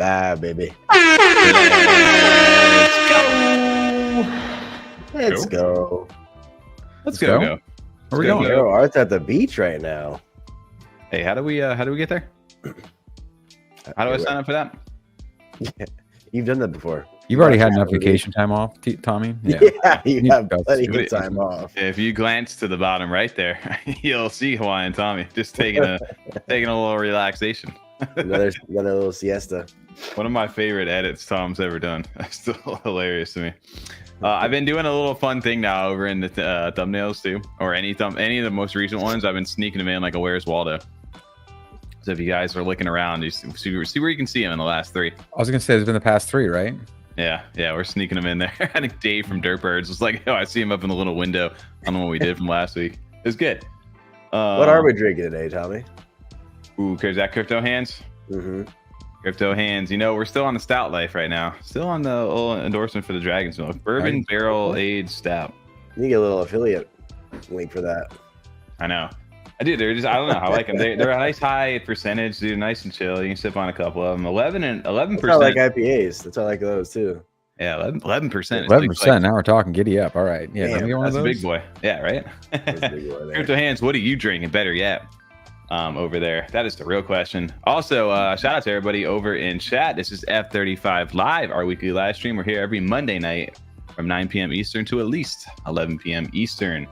live, baby. Let's go. Let's go. Where are we going? Art's at the beach right now. Hey, how do we get there? How do I sign up for that? Yeah, you've done that before. You've already had enough vacation time off, Tommy. Yeah, you have plenty of time off. If you glance to the bottom right there, you'll see Hawaiian Tommy just taking a little relaxation. another little siesta. One of my favorite edits Tom's ever done. That's still hilarious to me. I've been doing a little fun thing now over in the thumbnails too, or any of the most recent ones. I've been sneaking them in like a Where's Waldo. So if you guys are looking around, you see where you can see him in the last 3. I was gonna say it's been the past 3, right? Yeah, we're sneaking them in there. I think Dave from Dirtbirds was like, "Oh, I see him up in the little window." I don't know what we did from last week. It was good. What are we drinking today, Tommy? Ooh, is that Crypto Hands? Mm-hmm. Crypto Hands. You know, we're still on the stout life right now. Still on the little endorsement for the Dragon's Milk Bourbon Barrel Aged Stout. You get a little affiliate link for that. I know. I do. They're just, I don't know. I like them. They're a nice high percentage, dude. Nice and chill. You can sip on a couple of them. 11%. I like IPAs. That's why I like those too. Yeah, 11%. 11%. Now we're talking. Giddy up. All right. Yeah, damn, that's a big boy. Yeah, right. Crypto Hands. What are you drinking? Better yet, over there. That is the real question. Also, shout out to everybody over in chat. This is F35 Live, our weekly live stream. We're here every Monday night from 9 p.m. Eastern to at least 11 p.m. Eastern.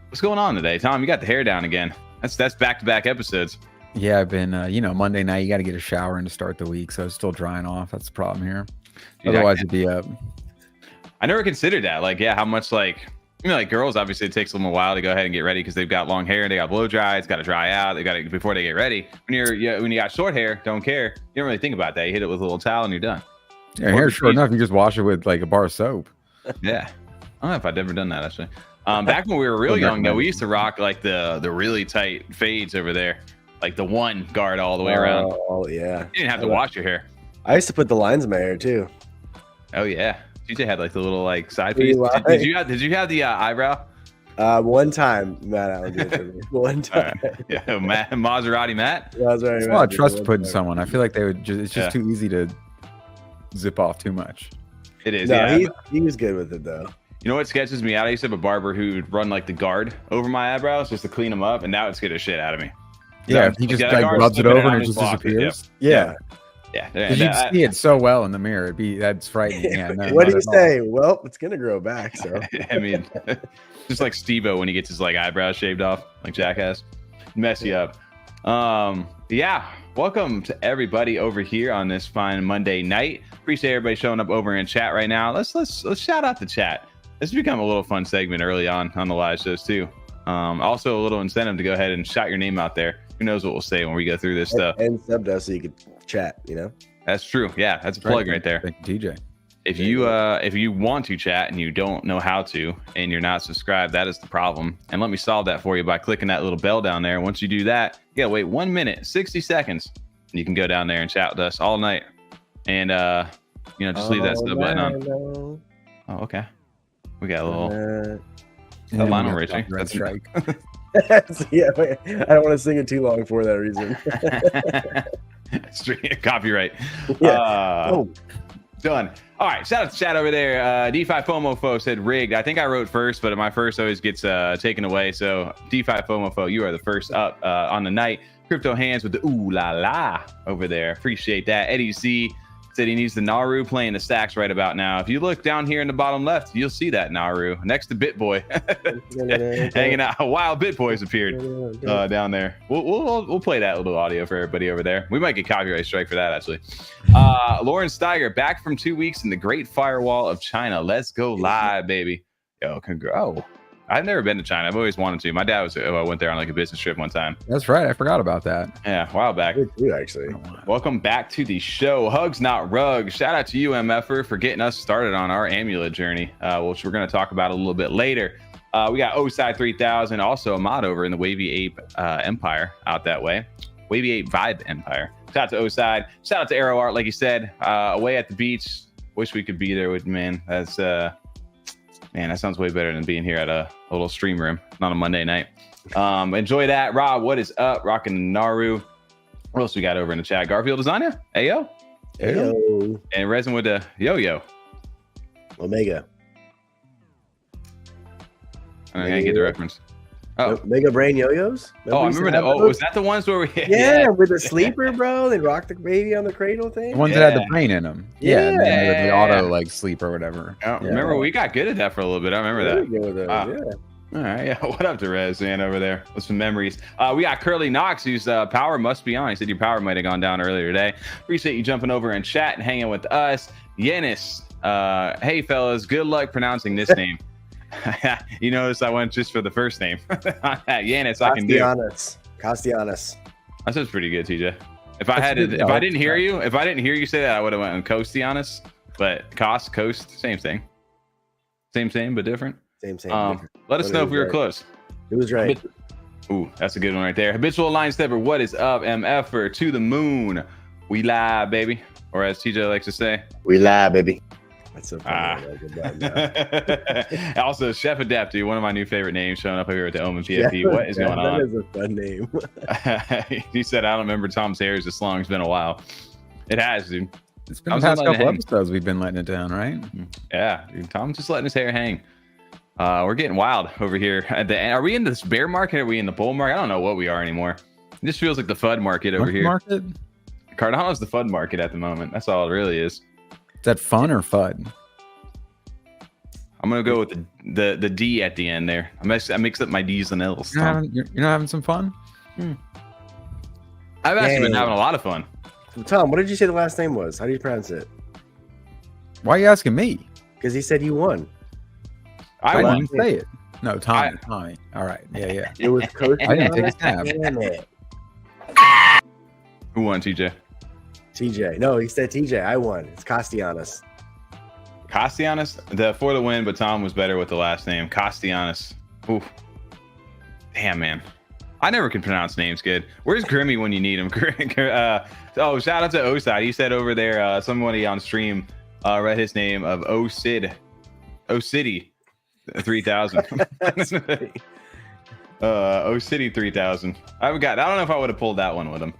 What's going on today, Tom? You got the hair down again. That's back-to-back episodes. Yeah, I've been, Monday night, you got to get a shower in to start the week, so it's still drying off. That's the problem here. Dude, otherwise, it'd be up. I never considered that. Like, yeah, how much, like girls, obviously, it takes them a while to go ahead and get ready because they've got long hair, they got blow dry, it's got to dry out, they got to before they get ready. When you got short hair, don't care. You don't really think about that. You hit it with a little towel and you're done. Yeah, hair's short enough. You just wash it with like a bar of soap. Yeah, I don't know if I've ever done that actually. Back when we were real young, though, we used to rock like the really tight fades over there, like the one guard all the way around. Oh yeah, you didn't have to wash your hair. I used to put the lines in my hair too. Oh yeah, TJ had like the little like side piece. Did you have the eyebrow? One time, Matt Allen did it for me. One time. Right. Yeah, Maserati Matt. It's a lot of trust put in someone. I feel like they would just. It's just too easy to zip off too much. It is. No, yeah, he was good with it though. You know what sketches me out? I used to have a barber who would run like the guard over my eyebrows just to clean them up, and now it's scared the shit out of me. Yeah, he just like rubs it over and it just disappears. Yeah. Because you'd see it so well in the mirror. That's frightening. Yeah, no, what do you say? Well, it's gonna grow back. So I mean, just like Steve-O when he gets his like eyebrows shaved off, like Jackass, mess you up. Yeah. Welcome to everybody over here on this fine Monday night. Appreciate everybody showing up over in chat right now. Let's shout out the chat. This has become a little fun segment early on the live shows too. Also a little incentive to go ahead and shout your name out there. Who knows what we'll say when we go through this stuff. And subbed us so you could chat, you know? That's true. Yeah, that's a plug right there. Thank you, TJ. If you want to chat and you don't know how to and you're not subscribed, that is the problem. And let me solve that for you by clicking that little bell down there. Once you do that, you gotta wait 1 minute, 60 seconds, and you can go down there and chat with us all night. And just leave that sub button on. Oh, okay. We got a little Lionel Richie. That's right. Yeah, I don't want to sing it too long for that reason. Copyright. Yeah. Done. All right, shout out to chat over there. DeFi FOMOFo said rigged. I think I wrote first, but my first always gets taken away. So DeFi FOMOFo, you are the first up on the night. Crypto Hands with the ooh la la over there. Appreciate that. Eddie C said he needs the Naru playing the stacks right about now. If you look down here in the bottom left, you'll see that Naru next to BitBoy hanging out. Wild BitBoy's appeared down there. We'll play that little audio for everybody over there. We might get copyright strike for that actually. Lauren Steiger back from 2 weeks in the Great Firewall of China. Let's go live, baby. Yo, I've never been to China. I've always wanted to. My dad went there on like a business trip one time. That's right. I forgot about that. Yeah, a while back. You actually. Welcome back to the show. Hugs, not rugs. Shout out to you, MFer, for getting us started on our Amulet journey, which we're going to talk about a little bit later. We got Oside 3000, also a mod over in the Wavy Ape Empire out that way. Wavy Ape Vibe Empire. Shout out to Oside. Shout out to Arrow Art, like you said, away at the beach. Wish we could be there with man. Man, that sounds way better than being here at a little stream room, not a Monday night. Enjoy that. Rob, what is up? Rocking Naru. What else we got over in the chat? Garfield Lasagna? Hey, yo. Yo. And resin with the yo-yo. Omega. I can't get the reference. Oh, Mega Brain Yo-Yos? I remember that. Oh, was that the ones where we? Yeah, with the sleeper, bro. They rock the baby on the cradle thing. The ones that had the brain in them. Yeah, and then the auto like sleep or whatever. Remember, we got good at that for a little bit. I remember that. Good with those, All right, yeah. What up to Rez, man, over there with some memories. We got Curly Knox, whose power must be on. He said your power might have gone down earlier today. Appreciate you jumping over in chat and hanging with us. Yanis, hey fellas, good luck pronouncing this name. You notice I went just for the first name. Yanis, I can do. Castellanos. That sounds pretty good, TJ. If I didn't hear you say that, I would have went on Costianos. But Coast, same thing. Same, but different. Same. Let us know if we were close. It was right. Ooh, that's a good one right there. Habitual line stepper, what is up, MF? To the moon. We lie, baby. Or as TJ likes to say, we lie, baby. That's so funny. Also, Chef Adapty, one of my new favorite names, showing up here at the Omen PFP. What is going on? That is a fun name. He said, I don't remember Tom's hair this long. It's been a while. It has, dude. It's been the past couple episodes we've been letting it down, right? Yeah, dude, Tom's just letting his hair hang. We're getting wild over here. Are we in this bear market? Or are we in the bull market? I don't know what we are anymore. It just feels like the FUD market over here. Market? Cardano's the FUD market at the moment. That's all it really is. Is that fun or FUD? I'm gonna go with the D at the end there. I mixed up my D's and L's. You're not having some fun? I've actually been having a lot of fun. Tom, what did you say the last name was? How do you pronounce it? Why are you asking me? Because he said you won. I won. Didn't say it. No, Tommy. All right. Yeah. It was Coach. I didn't take a stab. Who won, TJ? TJ. No, he said TJ. I won. It's Castellanos. Castellanos? For the win, but Tom was better with the last name. Castellanos. Ooh. Damn, man. I never can pronounce names good. Where's Grimmy when you need him? Oh, shout out to Oside. He said over there, somebody on stream read his name of City 3000. City 3000. I don't know if I would have pulled that one with him.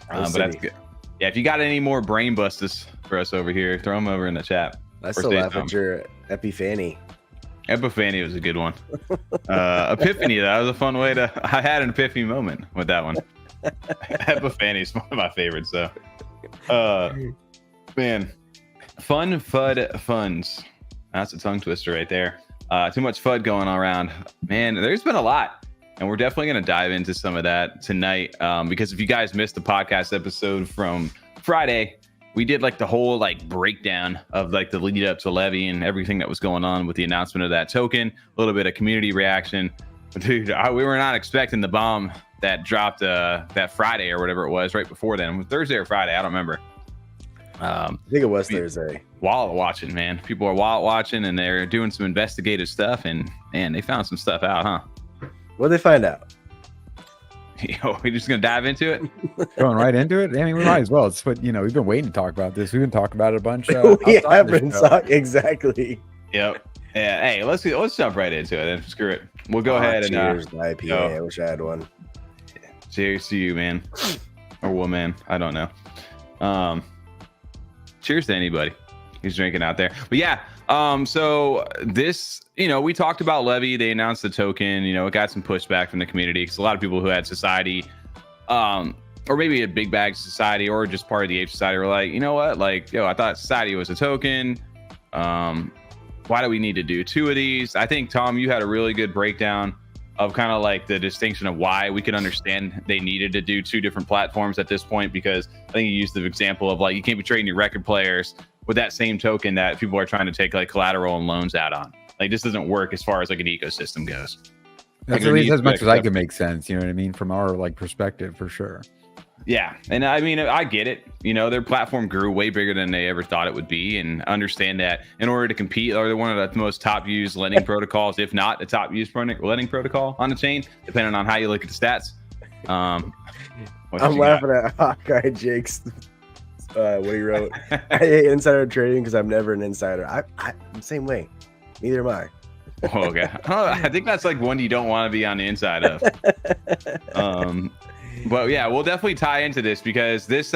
But that's good. Yeah, if you got any more brain busters for us over here, throw them over in the chat. I still laugh at your Epiphany. Epiphany was a good one. Epiphany, that was a fun way to. I had an epiphany moment with that one. Epiphany is one of my favorites, though. Man, fun, FUD, funds. That's a tongue twister right there. Too much FUD going on around. Man, there's been a lot. And we're definitely going to dive into some of that tonight. Because if you guys missed the podcast episode from Friday, we did like the whole like breakdown of like the lead up to Levy and everything that was going on with the announcement of that token, a little bit of community reaction. Dude, we were not expecting the bomb that dropped that Friday or whatever it was right before then. It was Thursday or Friday. I don't remember. I think it was Thursday. Wallet watching, man. People are wallet watching and they're doing some investigative stuff, and man, they found some stuff out, huh? What did they find out? Yo, we just gonna dive into it? Going right into it? I mean, we might as well. It's what, we've been waiting to talk about this. We've been talking about it a bunch. We have been talking, exactly. Yep. Yeah. Hey, let's jump right into it. Then screw it. We'll go ahead cheers, and IPA. I wish I had one. Cheers to you, man, or woman. I don't know. Cheers to anybody who's drinking out there. But yeah. So this, we talked about Levy. They announced the token. It got some pushback from the community because a lot of people who had Society, or maybe a Big Bag Society, or just part of the Ape Society, were like, you know what? Like, I thought Society was a token. Why do we need to do two of these? I think, Tom, you had a really good breakdown of kind of like the distinction of why we could understand they needed to do two different platforms at this point, because I think you used the example of like, you can't be trading your record players with that same token that people are trying to take like collateral and loans out on. Like, this doesn't work as far as like an ecosystem goes. That's at least as much as I can make sense. You know what I mean? From our like perspective, for sure. Yeah. And I mean, I get it. Their platform grew way bigger than they ever thought it would be, and understand that in order to compete, they're one of the most top used lending protocols, if not the top used lending protocol on the chain, depending on how you look at the stats. I'm laughing at Hawkeye Jake's what he wrote. I hate insider trading because I'm never an insider. I'm the same way. Neither am I. Oh, okay. I think that's like one you don't want to be on the inside of. But yeah, we'll definitely tie into this, because this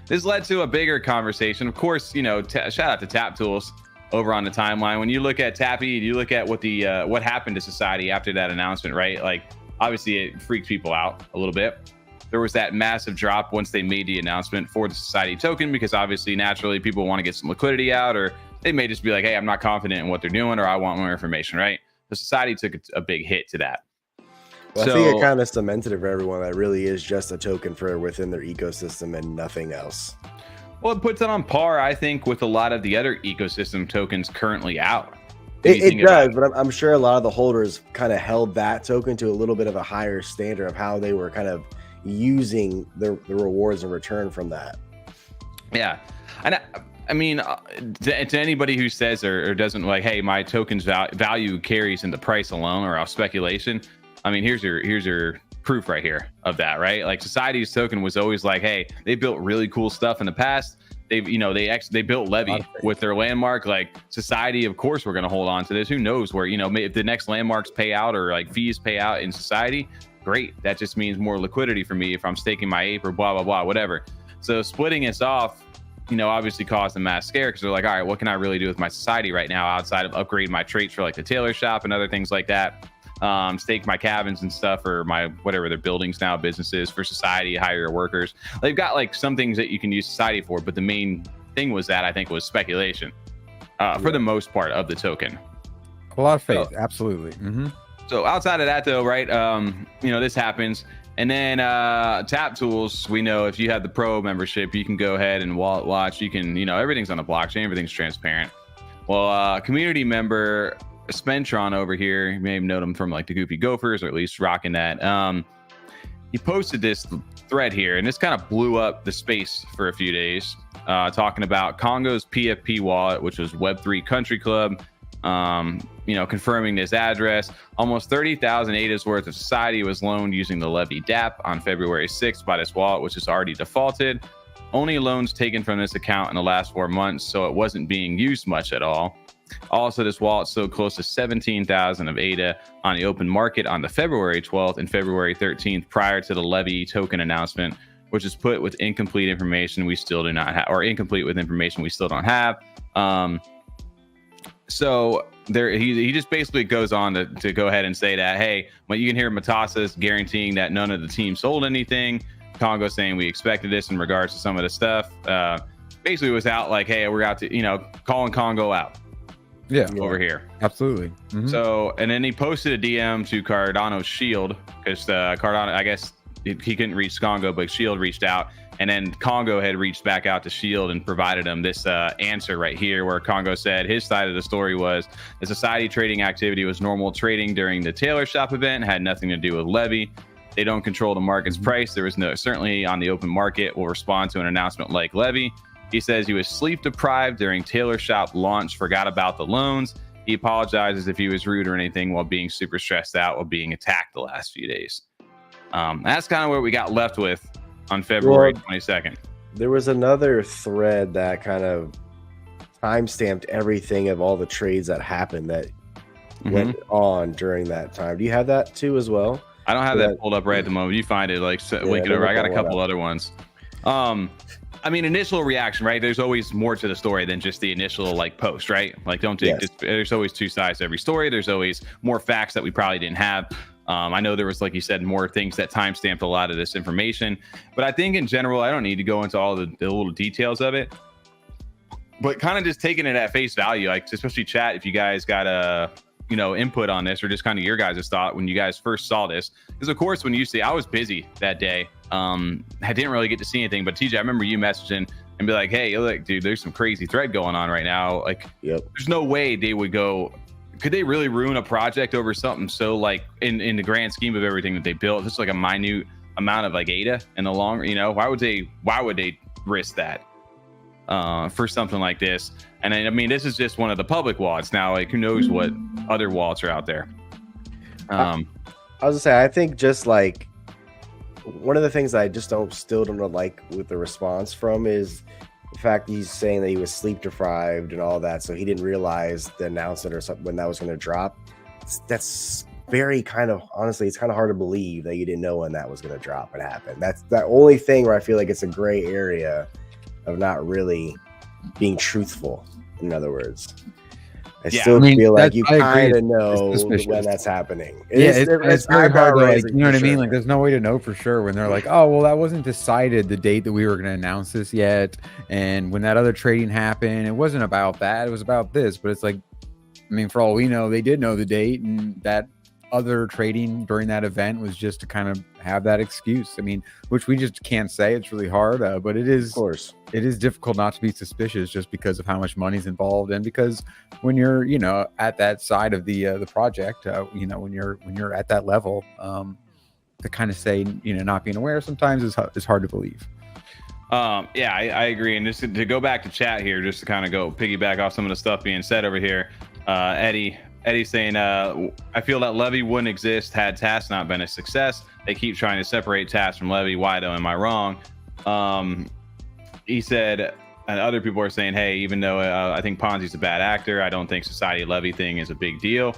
this led to a bigger conversation. Of course, you know, shout out to Tap Tools over on the timeline. When you look at Tappy, you look at what happened to society after that announcement, right? Like, obviously it freaked people out a little bit. There was that massive drop once they made the announcement for the society token, because obviously naturally people want to get some liquidity out, or they may just be like, hey, I'm not confident in what they're doing, or I want more information, right? The society took a big hit to that. Well, I think it kind of cemented it for everyone that really is just a token for within their ecosystem and nothing else. Well, it puts it on par, I think, with a lot of the other ecosystem tokens currently out. It does, but I'm sure a lot of the holders kind of held that token to a little bit of a higher standard of how they were kind of using the rewards in return from that. Yeah. And I mean, to anybody who says or doesn't like, hey, my token's value carries in the price alone or off speculation. I mean, here's your proof right here of that, right? Like, society's token was always like, hey, they built really cool stuff in the past. They built Levy with their landmark. Like, society, of course, we're going to hold on to this. Who knows where, you know, if the next landmarks pay out or like fees pay out in society, great. That just means more liquidity for me if I'm staking my ape or blah, blah, blah, whatever. So splitting us off, you know, obviously caused a mass scare, because they're like, all right, what can I really do with my society right now outside of upgrading my traits for like the tailor shop and other things like that? Stake my cabins and stuff, or my whatever their buildings now, businesses for society, hire workers. They've got like some things that you can use society for, but the main thing was that I think was speculation for the most part of the token. A lot of faith, absolutely. So outside of that though, right, you know, this happens. And then Tap Tools, we know if you have the pro membership, you can go ahead and wallet watch. You can, you know, everything's on the blockchain, everything's transparent. Well, community member Spentron over here, you may have known him from like the Goofy Gophers, or at least rocking that. He posted this thread here, and this kind of blew up the space for a few days, talking about Congo's PFP wallet, which was Web3 Country Club. You know, confirming this address. Almost 30,000 ADA's worth of society was loaned using the LEVVY DApp on February 6th by this wallet, which is already defaulted. Only loans taken from this account in the last 4 months, so it wasn't being used much at all. Also, this wallet sold close to 17,000 of ADA on the open market on the February 12th and February 13th, prior to the LEVVY token announcement, which is put with incomplete information we still do not have, or incomplete with information we still don't have. So there, he just basically goes on to go ahead and say that, hey, well, you can hear Mocossi guaranteeing that none of the team sold anything. Congo saying we expected this in regards to some of the stuff. Basically it was out like, hey, we're out to, you know, calling Congo out. Yeah, over here. Absolutely. So, and then he posted a DM to Cardano's Shield, because Cardano, I guess he couldn't reach Congo, but Shield reached out, and then Congo had reached back out to Shield and provided him this answer right here, where Congo said his side of the story was the society trading activity was normal trading during the tailor shop event, had nothing to do with Levy. They don't control the market's price. There was no, certainly on the open market will respond to an announcement like Levy. He says he was sleep deprived during tailor shop launch, forgot about the loans. He apologizes if he was rude or anything while being super stressed out while being attacked the last few days. That's kind of where we got left with on February 22nd. There was another thread that kind of timestamped everything of all the trades that happened that went on during that time. Do you have that too as well? I don't have that pulled up right at the moment. You find it, like link it over. I got a couple other ones. I mean, initial reaction, right? There's always more to the story than just the initial like post, right? Like, don't take this. There's always two sides to every story. There's always more facts that we probably didn't have. I know there was, like you said, more things that timestamped a lot of this information, but I think in general, I don't need to go into all the little details of it, but kind of just taking it at face value, like especially chat, if you guys got a, you know, input on this, or just kind of your guys' thought when you guys first saw this, because of course, when you see, I was busy that day. I didn't really get to see anything, but TJ, I remember you messaging and be like, hey, look, dude, there's some crazy thread going on right now. Like, there's no way they would go, could they really ruin a project over something so like in the grand scheme of everything that they built, just like a minute amount of like ADA in the long, you know, why would they risk that for something like this? And I mean, this is just one of the public wallets now, like who knows what other wallets are out there. I was gonna say, I think just like one of the things I just still don't like with the response from is the fact that he's saying that he was sleep deprived and all that, so he didn't realize the announcement or something when that was going to drop. That's very kind of, honestly, it's kind of hard to believe that you didn't know when that was going to drop and happen. That's the only thing where I feel like it's a gray area of not really being truthful. In other words, I Yeah, still I mean, feel like that's- you I agree. kind of It's know suspicious. when that's happening. It's very hard to, like, eyebrow-raising you know what for I mean? sure. Like, there's no way to know for sure when they're like, oh, well, that wasn't decided the date that we were going to announce this yet. And when that other trading happened, it wasn't about that. It was about this. But it's like, I mean, for all we know, they did know the date, and that other trading during that event was just to kind of have that excuse. I mean, which we just can't say. It's really hard, but it is, Of course, it is difficult not to be suspicious just because of how much money's involved, and because when you're, you know, at that side of the project, you know, when you're at that level, to kind of say, you know, not being aware sometimes is hard to believe. Yeah, I agree. And just to go back to chat here, just to kind of go piggyback off some of the stuff being said over here, Eddie's saying, I feel that LEVVY wouldn't exist had TAS not been a success. They keep trying to separate TAS from LEVVY. Why though? Am I wrong? He said, and other people are saying, hey, even though I think Ponzi's a bad actor, I don't think Society LEVVY thing is a big deal.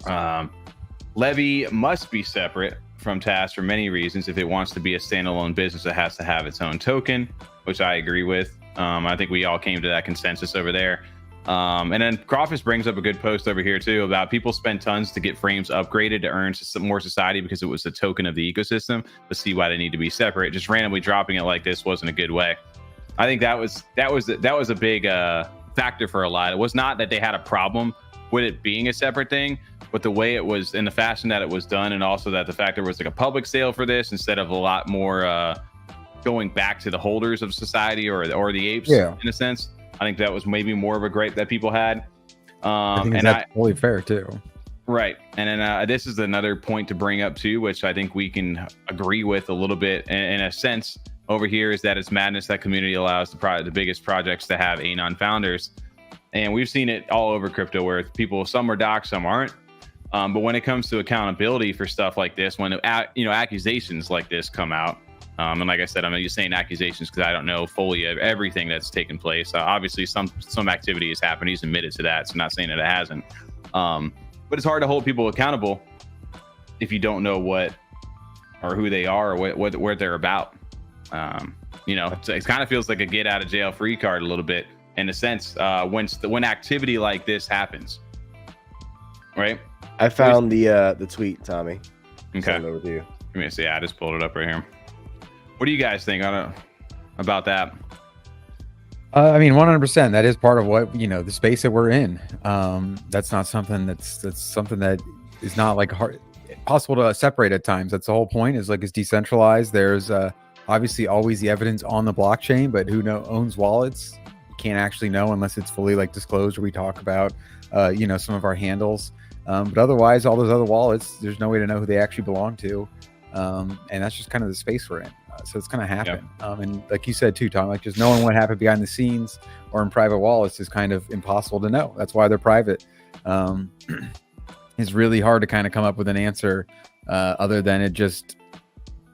LEVVY must be separate from TAS for many reasons. If it wants to be a standalone business, it has to have its own token, which I agree with. I think we all came to that consensus over there. And then Crawfish brings up a good post over here too about people spend tons to get frames upgraded to earn some more society because it was a token of the ecosystem, but see why they need to be separate. Just randomly dropping it like this wasn't a good way. I think that was a big factor for a lot. It was not that they had a problem with it being a separate thing, but the way it was in the fashion that it was done, and also that the fact there was like a public sale for this instead of a lot more going back to the holders of society or the apes, in a sense. I think that was maybe more of a gripe that people had. I think that's totally fair too. Right. And then this is another point to bring up too, which I think we can agree with a little bit in a sense over here, is that it's madness that community allows the biggest projects to have anon founders. And we've seen it all over crypto where people, some are doxxed, some aren't. But when it comes to accountability for stuff like this, when accusations like this come out, and like I said, I'm just saying accusations because I don't know fully everything that's taken place. Obviously, some activity has happened. He's admitted to that, so I'm not saying that it hasn't. But it's hard to hold people accountable if you don't know what or who they are or what they're about. It kind of feels like a get out of jail free card a little bit in a sense when activity like this happens, right? I found the tweet, Tommy. Okay. Send it over to you. Let me see. I just pulled it up right here. What do you guys think about that? I mean, 100%. That is part of what, the space that we're in. That's not something that's something that is not like possible to separate at times. That's the whole point. Is like it's decentralized. There's obviously always the evidence on the blockchain, but who owns wallets? You can't actually know unless it's fully like disclosed. Or we talk about some of our handles, but otherwise, all those other wallets, there's no way to know who they actually belong to, and that's just kind of the space we're in. So it's going to happen. Yep. And like you said too, Tom, like just knowing what happened behind the scenes or in private wallets is kind of impossible to know. That's why they're private. It's really hard to kind of come up with an answer other than it just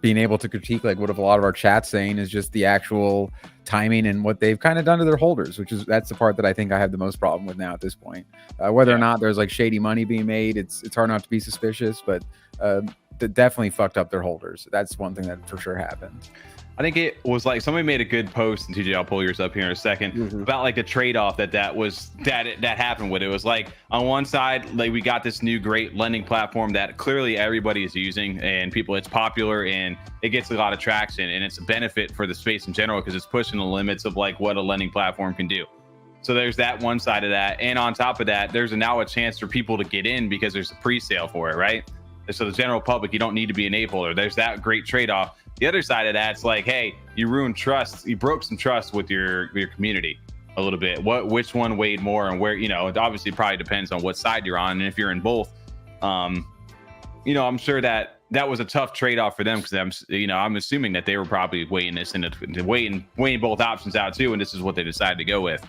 being able to critique like what a lot of our chat's saying is just the actual timing and what they've kind of done to their holders, that's the part that I think I have the most problem with now at this point. Whether or not there's like shady money being made, it's hard not to be suspicious, but that definitely fucked up their holders. That's one thing that for sure happened. I think it was like somebody made a good post, and TJ, I'll pull yours up here in a second, about like the trade-off that happened with. It was like on one side, like we got this new great lending platform that clearly everybody is using, and it's popular and it gets a lot of traction, and it's a benefit for the space in general because it's pushing the limits of like what a lending platform can do. So there's that one side of that, and on top of that, there's now a chance for people to get in because there's a pre-sale for it, right? So the general public, you don't need to be an ape holder. There's that great trade-off. The other side of that's like, hey, you ruined trust. You broke some trust with your community a little bit. Which one weighed more, and where? It obviously probably depends on what side you're on, and if you're in both, I'm sure that was a tough trade-off for them because I'm assuming that they were probably weighing this weighing both options out too, and this is what they decided to go with.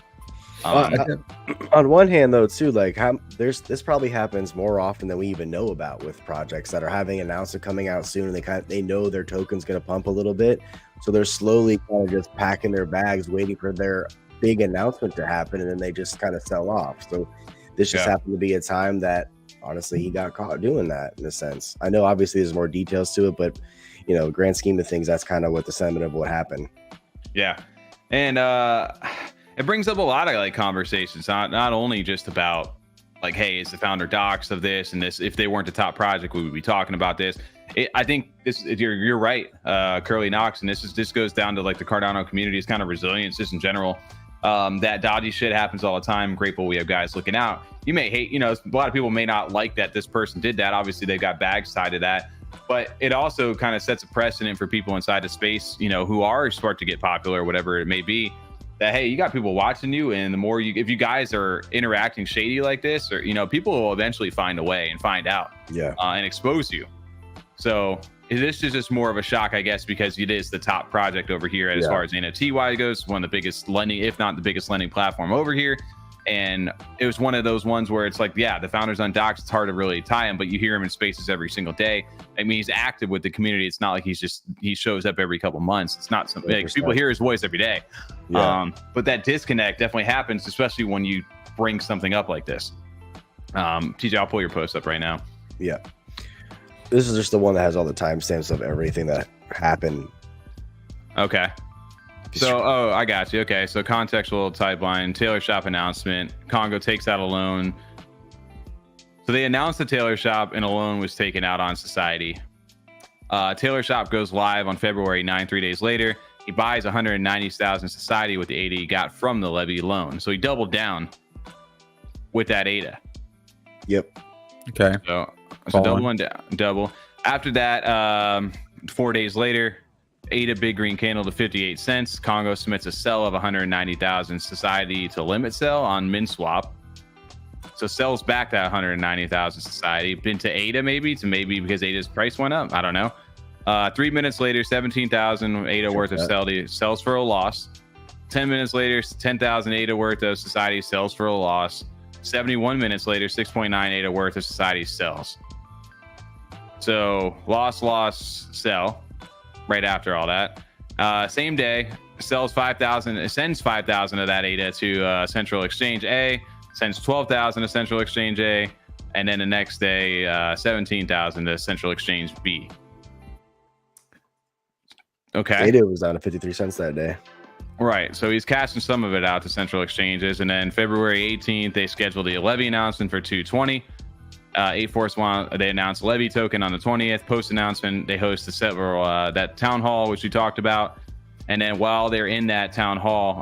On one hand, though, too, like this probably happens more often than we even know about with projects that are having announcements coming out soon, and they know their token's going to pump a little bit, so they're slowly kind of just packing their bags, waiting for their big announcement to happen, and then they just kind of sell off. So this just happened to be a time that honestly he got caught doing that in a sense. I know obviously there's more details to it, but grand scheme of things, that's kind of what the sentiment of what happened. Yeah. And it brings up a lot of like conversations, not only just about like, hey, is the founder doxxed of this and this? If they weren't the top project, we would be talking about this. I think this, you're right, Curly Knox, and this goes down to like the Cardano community's kind of resilience just in general. That dodgy shit happens all the time. I'm grateful we have guys looking out. You may hate, a lot of people may not like that this person did that. Obviously, they've got bags tied to that. But it also kind of sets a precedent for people inside the space, who are start to get popular or whatever it may be, that, hey, you got people watching you. And the more if you guys are interacting shady like this, or, people will eventually find a way and find out and expose you. So this is just more of a shock, I guess, because it is the top project over here as far as NFT goes, one of the biggest lending, if not the biggest lending platform over here. And it was one of those ones where it's like, the founder's undoxed. It's hard to really tie him, but you hear him in spaces every single day. I mean, he's active with the community. It's not like he shows up every couple months. It's not something like, people hear his voice every day. But that disconnect definitely happens, especially when you bring something up like this. TJ, I'll pull your post up right now. Yeah. This is just the one that has all the timestamps of everything that happened. Okay. So, I got you. Okay, so contextual typeline, Taylor Shop announcement, Congo takes out a loan. So they announced the Taylor Shop and a loan was taken out on Society. Taylor Shop goes live on February 9, 3 days later. He buys 190,000 Society with the ADA he got from the Levy loan. So he doubled with that ADA. Yep. Okay. So double and double. After that, 4 days later, ADA big green candle to 58 cents. Congo submits a sell of 190,000 Society to limit sell on MinSwap. So sells back that 190,000 Society into ADA maybe because ADA's price went up. I don't know. 3 minutes later, 17,000 ADA worth of sells for a loss. 10 minutes later, 10,000 ADA worth of Society sells for a loss. 71 minutes later, 6.9 ADA worth of Society sells. So loss, sell. Right after all that, same day, sells 5,000, sends 5,000 of that ADA to Central Exchange A, sends 12,000 to Central Exchange A, and then the next day, 17,000 to Central Exchange B. Okay. ADA was down to 53 cents that day. Right. So he's cashing some of it out to Central Exchanges, and then February 18th, they scheduled the LEVVY announcement for 220. 841, they announced LEVVY token on the 20th. Post announcement, they host several that town hall, which we talked about, and then while they're in that town hall,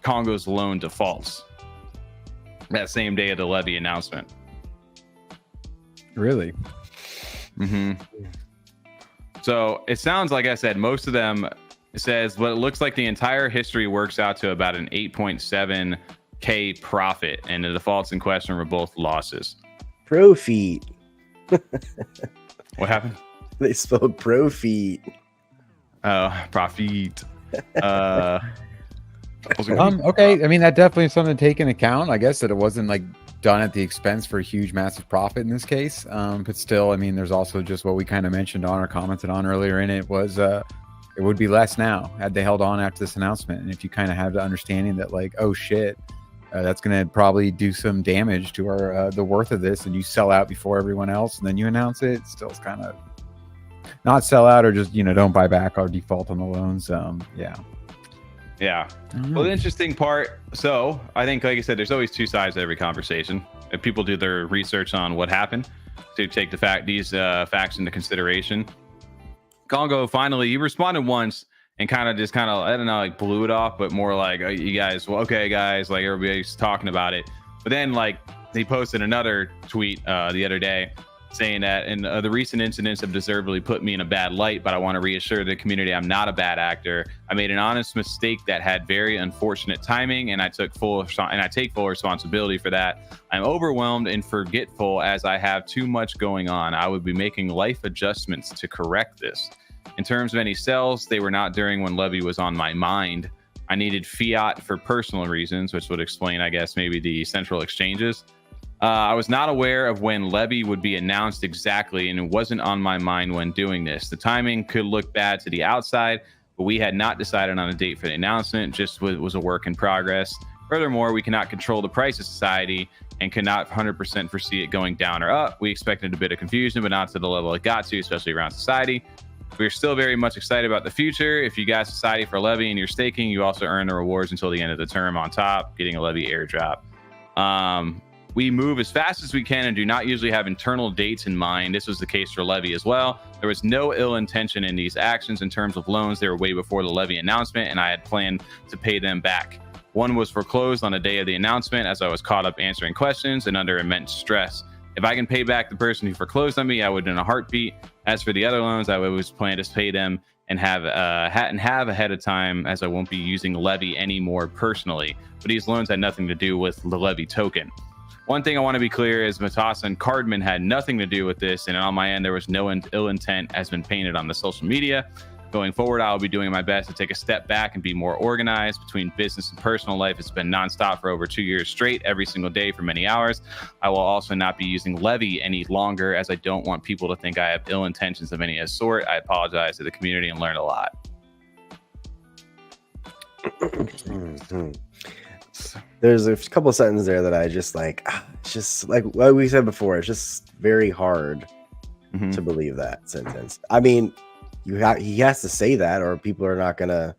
Congo's loan defaults that same day of the LEVVY announcement. Really? So it sounds like I said, most of them, it says, but it looks like the entire history works out to about an 8.7K profit, and the defaults in question were both losses. Profit. What happened? They spelled profit. Profit. Okay. I mean, that definitely is something to take into account. I guess that it wasn't like done at the expense for a huge, massive profit in this case. But still, I mean, there's also just what we kind of mentioned on or commented on earlier in it was it would be less now had they held on after this announcement. And if you kind of have the understanding that like, oh shit, that's going to probably do some damage to our the worth of this, and you sell out before everyone else, and then you announce it. Still, it's kind of not sell out or just don't buy back or default on the loans. Yeah. Well, the interesting part. So I think, like I said, there's always two sides to every conversation. If people do their research on what happened, to take these facts into consideration. Congo finally, he responded once. And kind of, I don't know, like blew it off, but more like, you guys, well, okay, guys, like everybody's talking about it. But then, like, he posted another tweet the other day saying that, and the recent incidents have deservedly put me in a bad light, but I want to reassure the community I'm not a bad actor. I made an honest mistake that had very unfortunate timing, and I take full responsibility for that. I'm overwhelmed and forgetful as I have too much going on. I would be making life adjustments to correct this. In terms of any sales, they were not during when LEVVY was on my mind. I needed fiat for personal reasons, which would explain, I guess, maybe the central exchanges. I was not aware of when LEVVY would be announced exactly, and it wasn't on my mind when doing this. The timing could look bad to the outside, but we had not decided on a date for the announcement, just was a work in progress. Furthermore, we cannot control the price of Society and cannot 100% foresee it going down or up. We expected a bit of confusion, but not to the level it got to, especially around Society. We're still very much excited about the future. If you got Society for Levy and you're staking, you also earn the rewards until the end of the term on top, getting a Levy airdrop. We move as fast as we can and do not usually have internal dates in mind. This was the case for Levy as well. There was no ill intention in these actions in terms of loans. They were way before the Levy announcement, and I had planned to pay them back. One was foreclosed on the day of the announcement as I was caught up answering questions and under immense stress. If I can pay back the person who foreclosed on me, I would in a heartbeat. As for the other loans, I always plan to pay them and have ahead of time, as I won't be using Levy anymore personally. But these loans had nothing to do with the Levy token. One thing I want to be clear is Mocossi and Cardman had nothing to do with this, and on my end, there was no ill intent as been painted on the social media. Going forward, I'll be doing my best to take a step back and be more organized between business and personal life. It's been nonstop for over 2 years straight, every single day for many hours. I will also not be using Levy any longer, as I don't want people to think I have ill intentions of any sort. I apologize to the community and learned a lot. There's a couple of sentences there that I just like. It's just like what we said before. It's just very hard to believe that sentence. I mean, he has to say that, or people are not gonna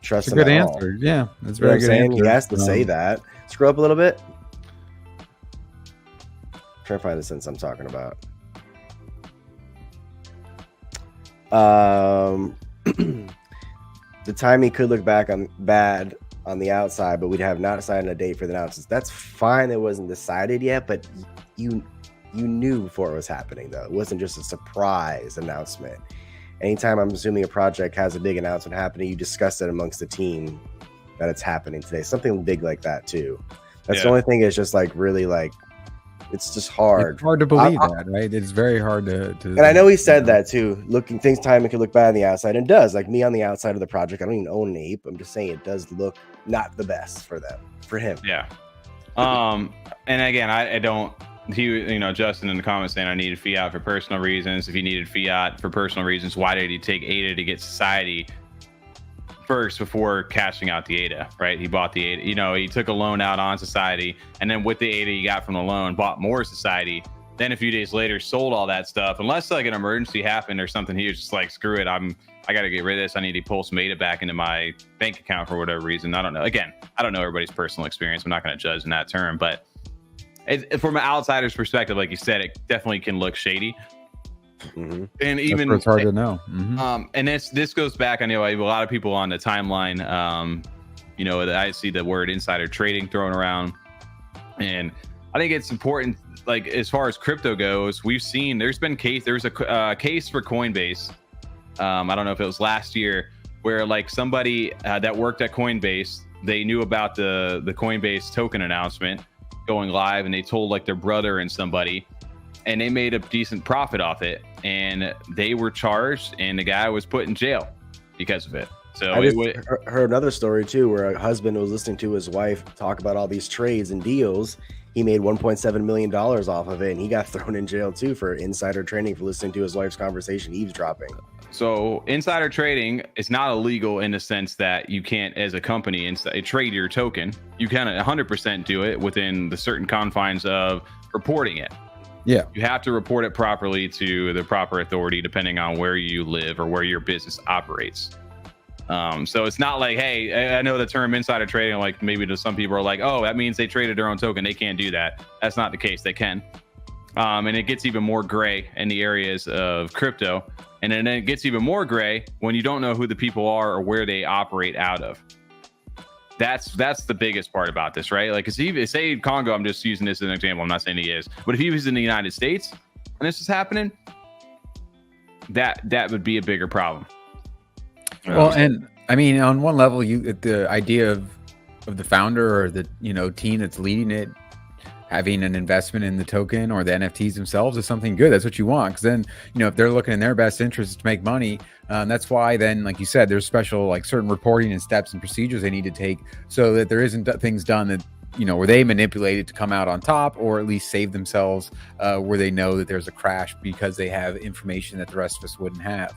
trust him. Good at answer. all. Yeah, that's very good answer. He has to say that. Scroll up a little bit. Try to find the sentence I'm talking about. The timing could look back on bad on the outside, but we'd have not decided a date for the announcements. That's fine. It wasn't decided yet, but you knew before it was happening, though. It wasn't just a surprise announcement. Anytime I'm assuming a project has a big announcement happening, you discuss it amongst the team that it's happening today. Something big like that too. That's the only thing. Is just like really like it's just hard. It's hard to believe that, right? It's very hard to. And I know he said that too. Timing can look bad on the outside, and does. Like me on the outside of the project, I don't even own an ape. I'm just saying it does look not the best for him. Yeah. And again, I don't. Justin in the comments saying I needed fiat for personal reasons. If he needed fiat for personal reasons, why did he take ADA to get Society first before cashing out the ADA, right? He bought the ADA, he took a loan out on Society, and then with the ADA he got from the loan, bought more Society. Then a few days later, sold all that stuff. Unless like an emergency happened or something, he was just like, screw it, I got to get rid of this. I need to pull some ADA back into my bank account for whatever reason. I don't know. Again, I don't know everybody's personal experience. I'm not going to judge in that term, but from an outsider's perspective, like you said, it definitely can look shady. And even it's hard to know. And this goes back. I know I have a lot of people on the timeline. I see the word insider trading thrown around, and I think it's important. Like as far as crypto goes, we've seen there's a case for Coinbase. I don't know if it was last year, where like somebody that worked at Coinbase, they knew about the Coinbase token announcement going live, and they told like their brother and somebody, and they made a decent profit off it, and they were charged, and the guy was put in jail because of it. So I just heard another story too, where a husband was listening to his wife talk about all these trades and deals. He made $1.7 million off of it, and he got thrown in jail too for insider trading, for listening to his wife's conversation, eavesdropping. So insider trading is not illegal in the sense that you can't, as a company, trade your token. You can 100% do it within the certain confines of reporting it. Yeah. You have to report it properly to the proper authority, depending on where you live or where your business operates. So it's not like, hey, I know the term insider trading, like maybe to some people are like, oh, that means they traded their own token. They can't do that. That's not the case. They can. And it gets even more gray in the areas of crypto. And then it gets even more gray when you don't know who the people are or where they operate out of. That's the biggest part about this, right? Like, say Congo, I'm just using this as an example. I'm not saying he is, but if he was in the United States and this is happening, that would be a bigger problem. Well, and I mean, on one level, the idea of the founder or the team that's leading it having an investment in the token or the NFTs themselves is something good. That's what you want, because then if they're looking in their best interest to make money, that's why then, like you said, there's special like certain reporting and steps and procedures they need to take so that there isn't things done that where they manipulate it to come out on top, or at least save themselves where they know that there's a crash because they have information that the rest of us wouldn't have.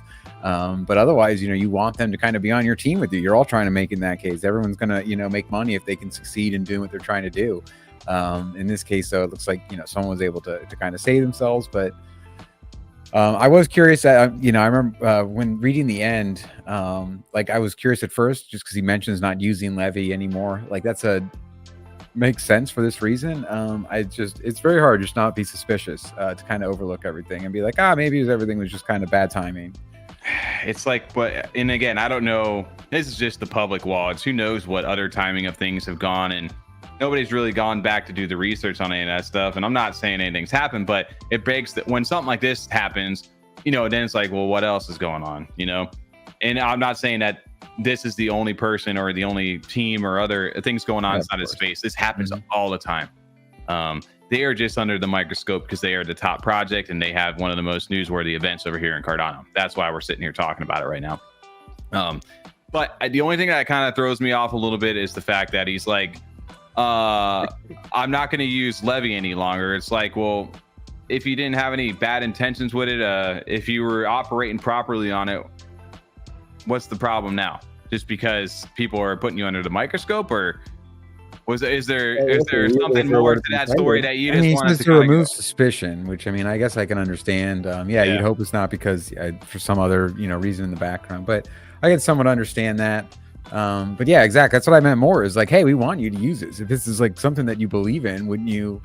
But otherwise, you want them to kind of be on your team with you. You're all trying to make, in that case, everyone's gonna make money if they can succeed in doing what they're trying to do. In this case, though, it looks like someone was able to kind of save themselves, but I was curious. I remember when reading the end, like I was curious at first, just because he mentions not using Levy anymore. Like makes sense for this reason. It's very hard just not be suspicious to kind of overlook everything and be like, maybe everything was just kind of bad timing. It's like, and again, I don't know. This is just the public wall. Who knows what other timing of things have gone, and nobody's really gone back to do the research on any of that stuff. And I'm not saying anything's happened, but it begs that when something like this happens, then it's like, well, what else is going on, And I'm not saying that this is the only person or the only team or other things going on inside of space. This happens all the time. They are just under the microscope because they are the top project and they have one of the most newsworthy events over here in Cardano. That's why we're sitting here talking about it right now. But the only thing that kind of throws me off a little bit is the fact that he's like, I'm not going to use Levy any longer. It's like, well, if you didn't have any bad intentions with it, if you were operating properly on it, what's the problem now? Just because people are putting you under the microscope, or is there something more to that story that you just wanted to remove suspicion? Which I guess I can understand. You'd hope it's not because for some other reason in the background, but I can somewhat understand that. But yeah, exactly. That's what I meant more is like, hey, we want you to use this. If this is like something that you believe in, wouldn't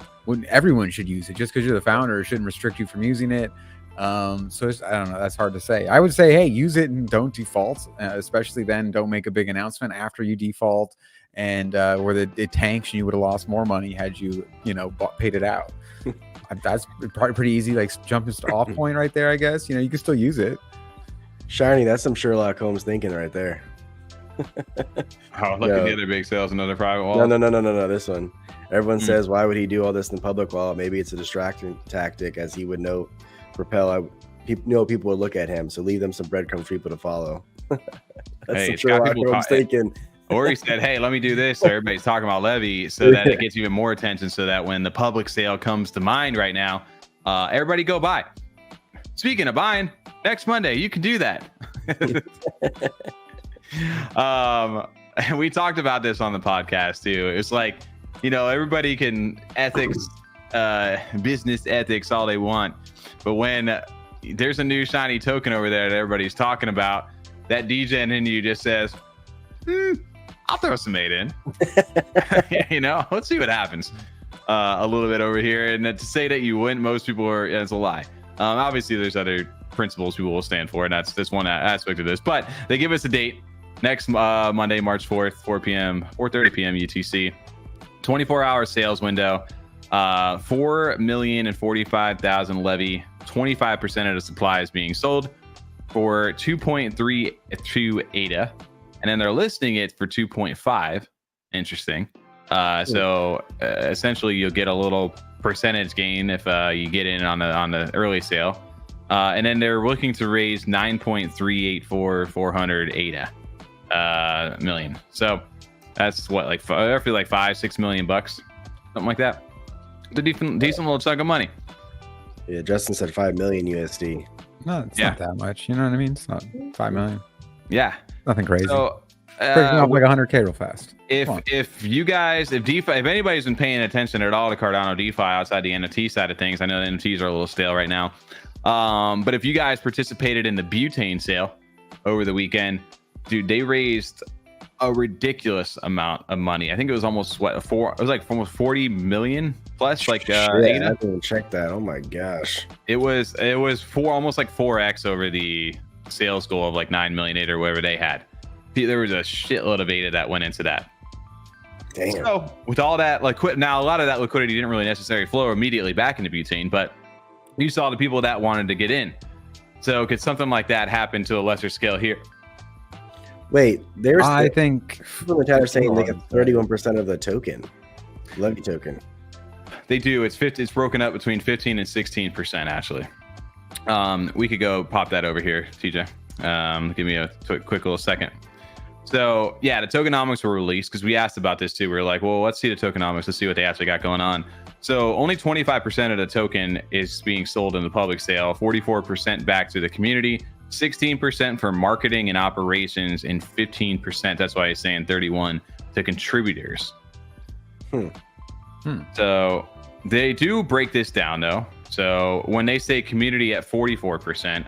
everyone should use it? Just because you're the founder, it shouldn't restrict you from using it. So I don't know. That's hard to say. I would say, hey, use it and don't default. Especially then, don't make a big announcement after you default and where it tanks and you would have lost more money had you paid it out. That's probably pretty easy. Like jumping off point right there. I guess you can still use it. Shiny, that's some Sherlock Holmes thinking right there. Oh, look at the other big sales, another private wall. No. This one. Everyone says, why would he do all this in the public wall? Maybe it's a distraction tactic, as he would people would look at him. So leave them some breadcrumbs for people to follow. That's some Sherlock Holmes thinking. Or he said, hey, let me do this. So everybody's talking about Levy, so that it gets even more attention. So that when the public sale comes to mind right now, everybody go buy. Speaking of buying, next Monday you can do that. We talked about this on the podcast too. It's like, everybody can business ethics all they want, but when there's a new shiny token over there that everybody's talking about, that degen in you just says, I'll throw some 8 in. Let's see what happens a little bit over here. And to say that you wouldn't, most people it's a lie. Obviously there's other principles people will stand for, and that's one aspect of this, but they give us a date. Next Monday, March 4th, 4 p.m., 4:30 p.m. UTC. 24-hour sales window. 4,045,000 Levy. 25% of the supply is being sold for 2.32 ADA. And then they're listing it for 2.5. Interesting. So essentially, you'll get a little percentage gain if you get in on the early sale. And then they're looking to raise 9.384,400 ADA. Million. So that's what, like I feel like $5-6 million bucks, something like that. It's a decent little chunk of money. Yeah, Justin said 5 million USD. No, it's not that much. You know what I mean? It's not 5 million. Yeah, nothing crazy. So breaking up like 100K real fast. If you guys, if anybody's been paying attention at all to Cardano DeFi outside the NFT side of things, I know the NFTs are a little stale right now. But if you guys participated in the butane sale over the weekend, dude, they raised a ridiculous amount of money. I think it was almost almost 40 million plus. Like I didn't check that. Oh my gosh. It was almost like 4x over the sales goal of like 9 million ADA or whatever they had. There was a shitload of ADA that went into that. Damn. So with all that now a lot of that liquidity didn't really necessarily flow immediately back into butane, but you saw the people that wanted to get in. So could something like that happen to a lesser scale here? Wait, I think people in the chat are saying they get 31% of the token, Levy token. They do. It's broken up between 15 and 16% actually. We could go pop that over here, TJ. Give me a quick little second. So yeah, the tokenomics were released because we asked about this too. We were like, well, let's see the tokenomics. Let's see what they actually got going on. So only 25% of the token is being sold in the public sale, 44% back to the community, 16% for marketing and operations, and 15%, that's why he's saying 31, to contributors. So they do break this down though. So when they say community at 44%,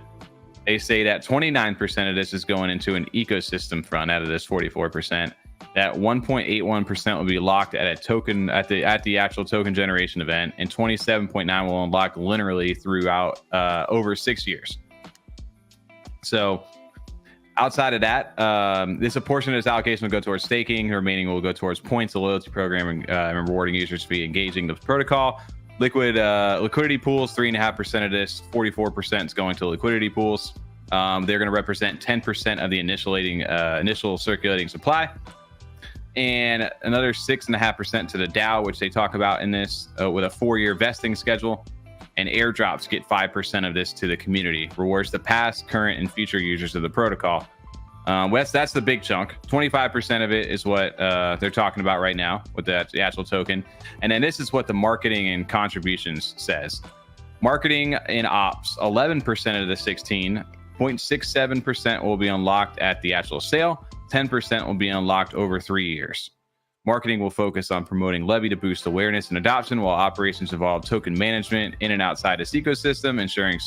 they say that 29% of this is going into an ecosystem front out of this 44%. That 1.81% will be locked at a token at the actual token generation event, and 27.9 will unlock linearly throughout over 6 years. So outside of that, this a portion of this allocation will go towards staking. The remaining will go towards points, the loyalty program, and rewarding users to be engaging the protocol. Liquidity pools, 3.5% of this, 44% is going to liquidity pools. They're going to represent 10% of the initial circulating supply, and another 6.5% to the DAO, which they talk about in this with a 4-year vesting schedule. And airdrops get 5% of this to the community, rewards the past, current, and future users of the protocol. That's the big chunk. 25% of it is what they're talking about right now with the actual token. And then this is what the marketing and contributions says. Marketing and ops, 11% of the 16.67% will be unlocked at the actual sale. 10% will be unlocked over 3 years. Marketing will focus on promoting LEVVY to boost awareness and adoption, while operations involve token management in and outside this ecosystem, ensuring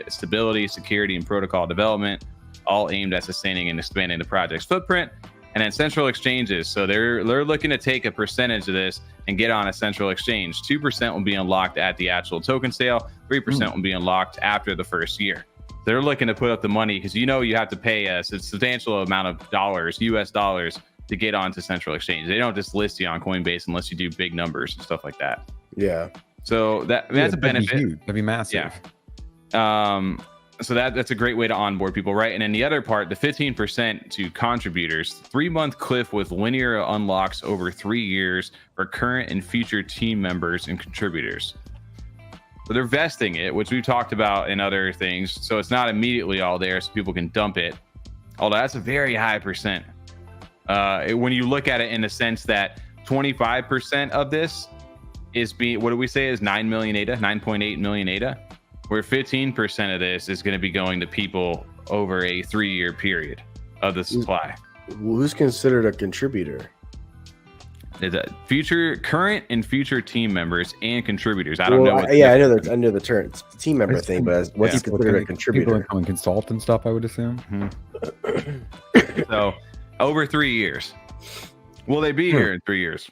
stability, security, and protocol development, all aimed at sustaining and expanding the project's footprint. And then central exchanges. So they're looking to take a percentage of this and get on a central exchange. 2% will be unlocked at the actual token sale. 3% will be unlocked after the first year. They're looking to put up the money because you have to pay a substantial amount of dollars, US dollars, to get onto central exchange. They don't just list you on Coinbase unless you do big numbers and stuff like that. Yeah. So that's a benefit. That'd be massive. Yeah. So that's a great way to onboard people, right? And then the other part, the 15% to contributors, 3-month cliff with linear unlocks over 3 years for current and future team members and contributors. So they're vesting it, which we've talked about in other things. So it's not immediately all there, so people can dump it. Although that's a very high percent. When you look at it in the sense that 25% of this is what do we say is 9 million ADA, 9.8 million ADA, where 15% of this is going to be going to people over a 3-year period of the supply. Who's considered a contributor? Current and future team members and contributors. I don't know. I know the term. It's the team member thing, but what's considered a contributor? People can consult and stuff, I would assume. Mm-hmm. So over 3 years. Will they be here in 3 years?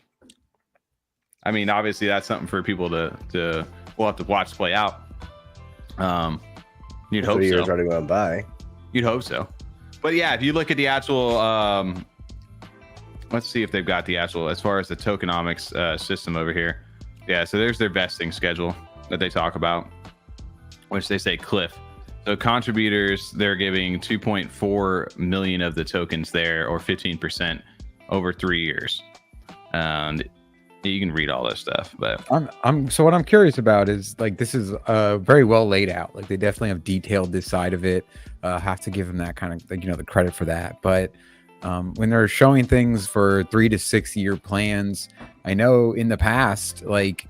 I mean, obviously that's something for people to we'll have to watch play out. You'd hope 3 years so. already went by. You'd hope so. But yeah, if you look at the actual let's see if they've got the actual, as far as the tokenomics system over here. Yeah, so there's their vesting schedule that they talk about, which they say cliff. So contributors, they're giving 2.4 million of the tokens there, or 15% over 3 years. And you can read all this stuff, but so what I'm curious about is, like, this is very well laid out. Like, they definitely have detailed this side of it. Have to give them that kind of, like, the credit for that. But when they're showing things for 3 to 6 year plans, I know in the past, like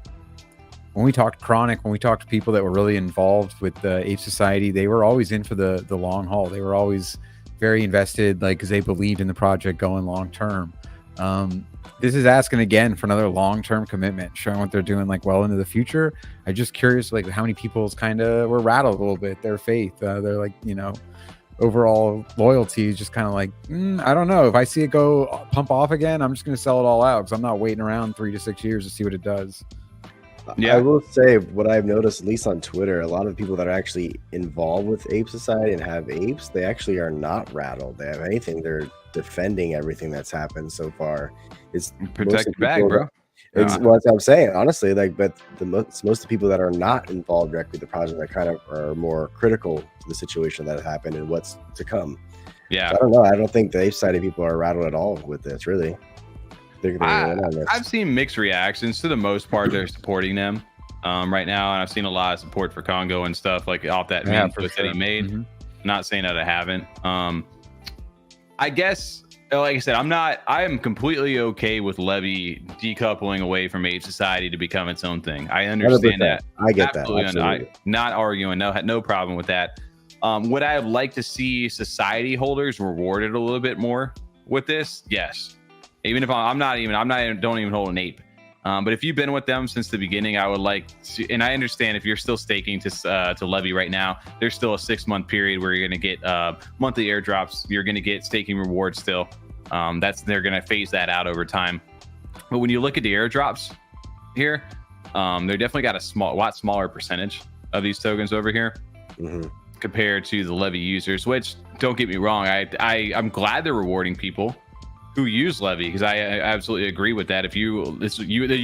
when we talked Chronic, when we talked to people that were really involved with the Ape Society, they were always in for the long haul. They were always very invested, like, because they believed in the project going long term. This is asking again for another long-term commitment, showing what they're doing, like, well into the future. I'm just curious, like, how many people's kind of were rattled a little bit, their faith, they're like, overall loyalty is just kind of like, I don't know, if I see it go pump off again, I'm just going to sell it all out, because I'm not waiting around 3 to 6 years to see what it does. Yeah, I will say what I've noticed, at least on Twitter, a lot of the people that are actually involved with Ape Society and have apes, they actually are not rattled. They have anything. They're defending everything that's happened so far. It's protect your bag, bro. It's what I'm saying, honestly. Like, but most of the people that are not involved directly with the project that kind of are more critical to the situation that happened and what's to come. Yeah, so I don't know. I don't think the Ape Society people are rattled at all with this, really. I've seen mixed reactions. For the most part, they're supporting them right now, and I've seen a lot of support for Congo and stuff, like off that meme post that he made. Mm-hmm. Not saying that I haven't. I guess, like I said, I am completely okay with LEVVY decoupling away from Ape Society to become its own thing. I understand 100%. That. I get absolutely that. Absolutely. Not arguing. No problem with that. Would I like to see society holders rewarded a little bit more with this? Yes. Even if don't even hold an ape. But if you've been with them since the beginning, I would like to, and I understand if you're still staking to LEVVY right now, there's still a 6-month period where you're going to get monthly airdrops. You're going to get staking rewards still. They're going to phase that out over time. But when you look at the airdrops here, they're definitely got a lot smaller percentage of these tokens over here compared to the LEVVY users, which, don't get me wrong, I'm glad they're rewarding people who use LEVVY, because I absolutely agree with that. If you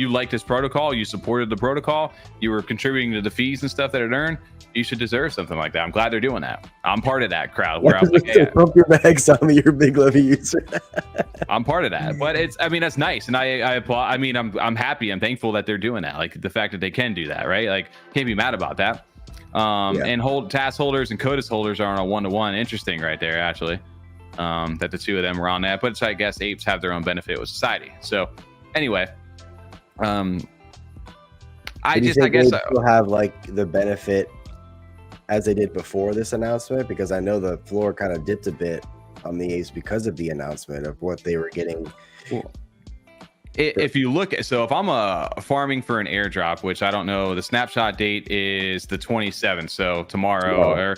like this protocol, you supported the protocol, you were contributing to the fees and stuff that it earned, you should deserve something like that. I'm glad they're doing that. I'm part of that crowd where I'm like, hey, pump your bags on me, you're a big LEVVY user. I'm part of that, but that's nice, and I applaud. I mean, I'm happy, I'm thankful that they're doing that. Like the fact that they can do that, right? Like, can't be mad about that. And task holders and CODIS holders are on a 1-to-1. Interesting, right there, actually. That the two of them were on that, but I guess apes have their own benefit with society. So anyway, I guess will have like the benefit as they did before this announcement, because I know the floor kind of dipped a bit on the apes because of the announcement of what they were getting. Cool. If you look at, so if I'm farming for an airdrop, which I don't know, the snapshot date is the 27th, so tomorrow,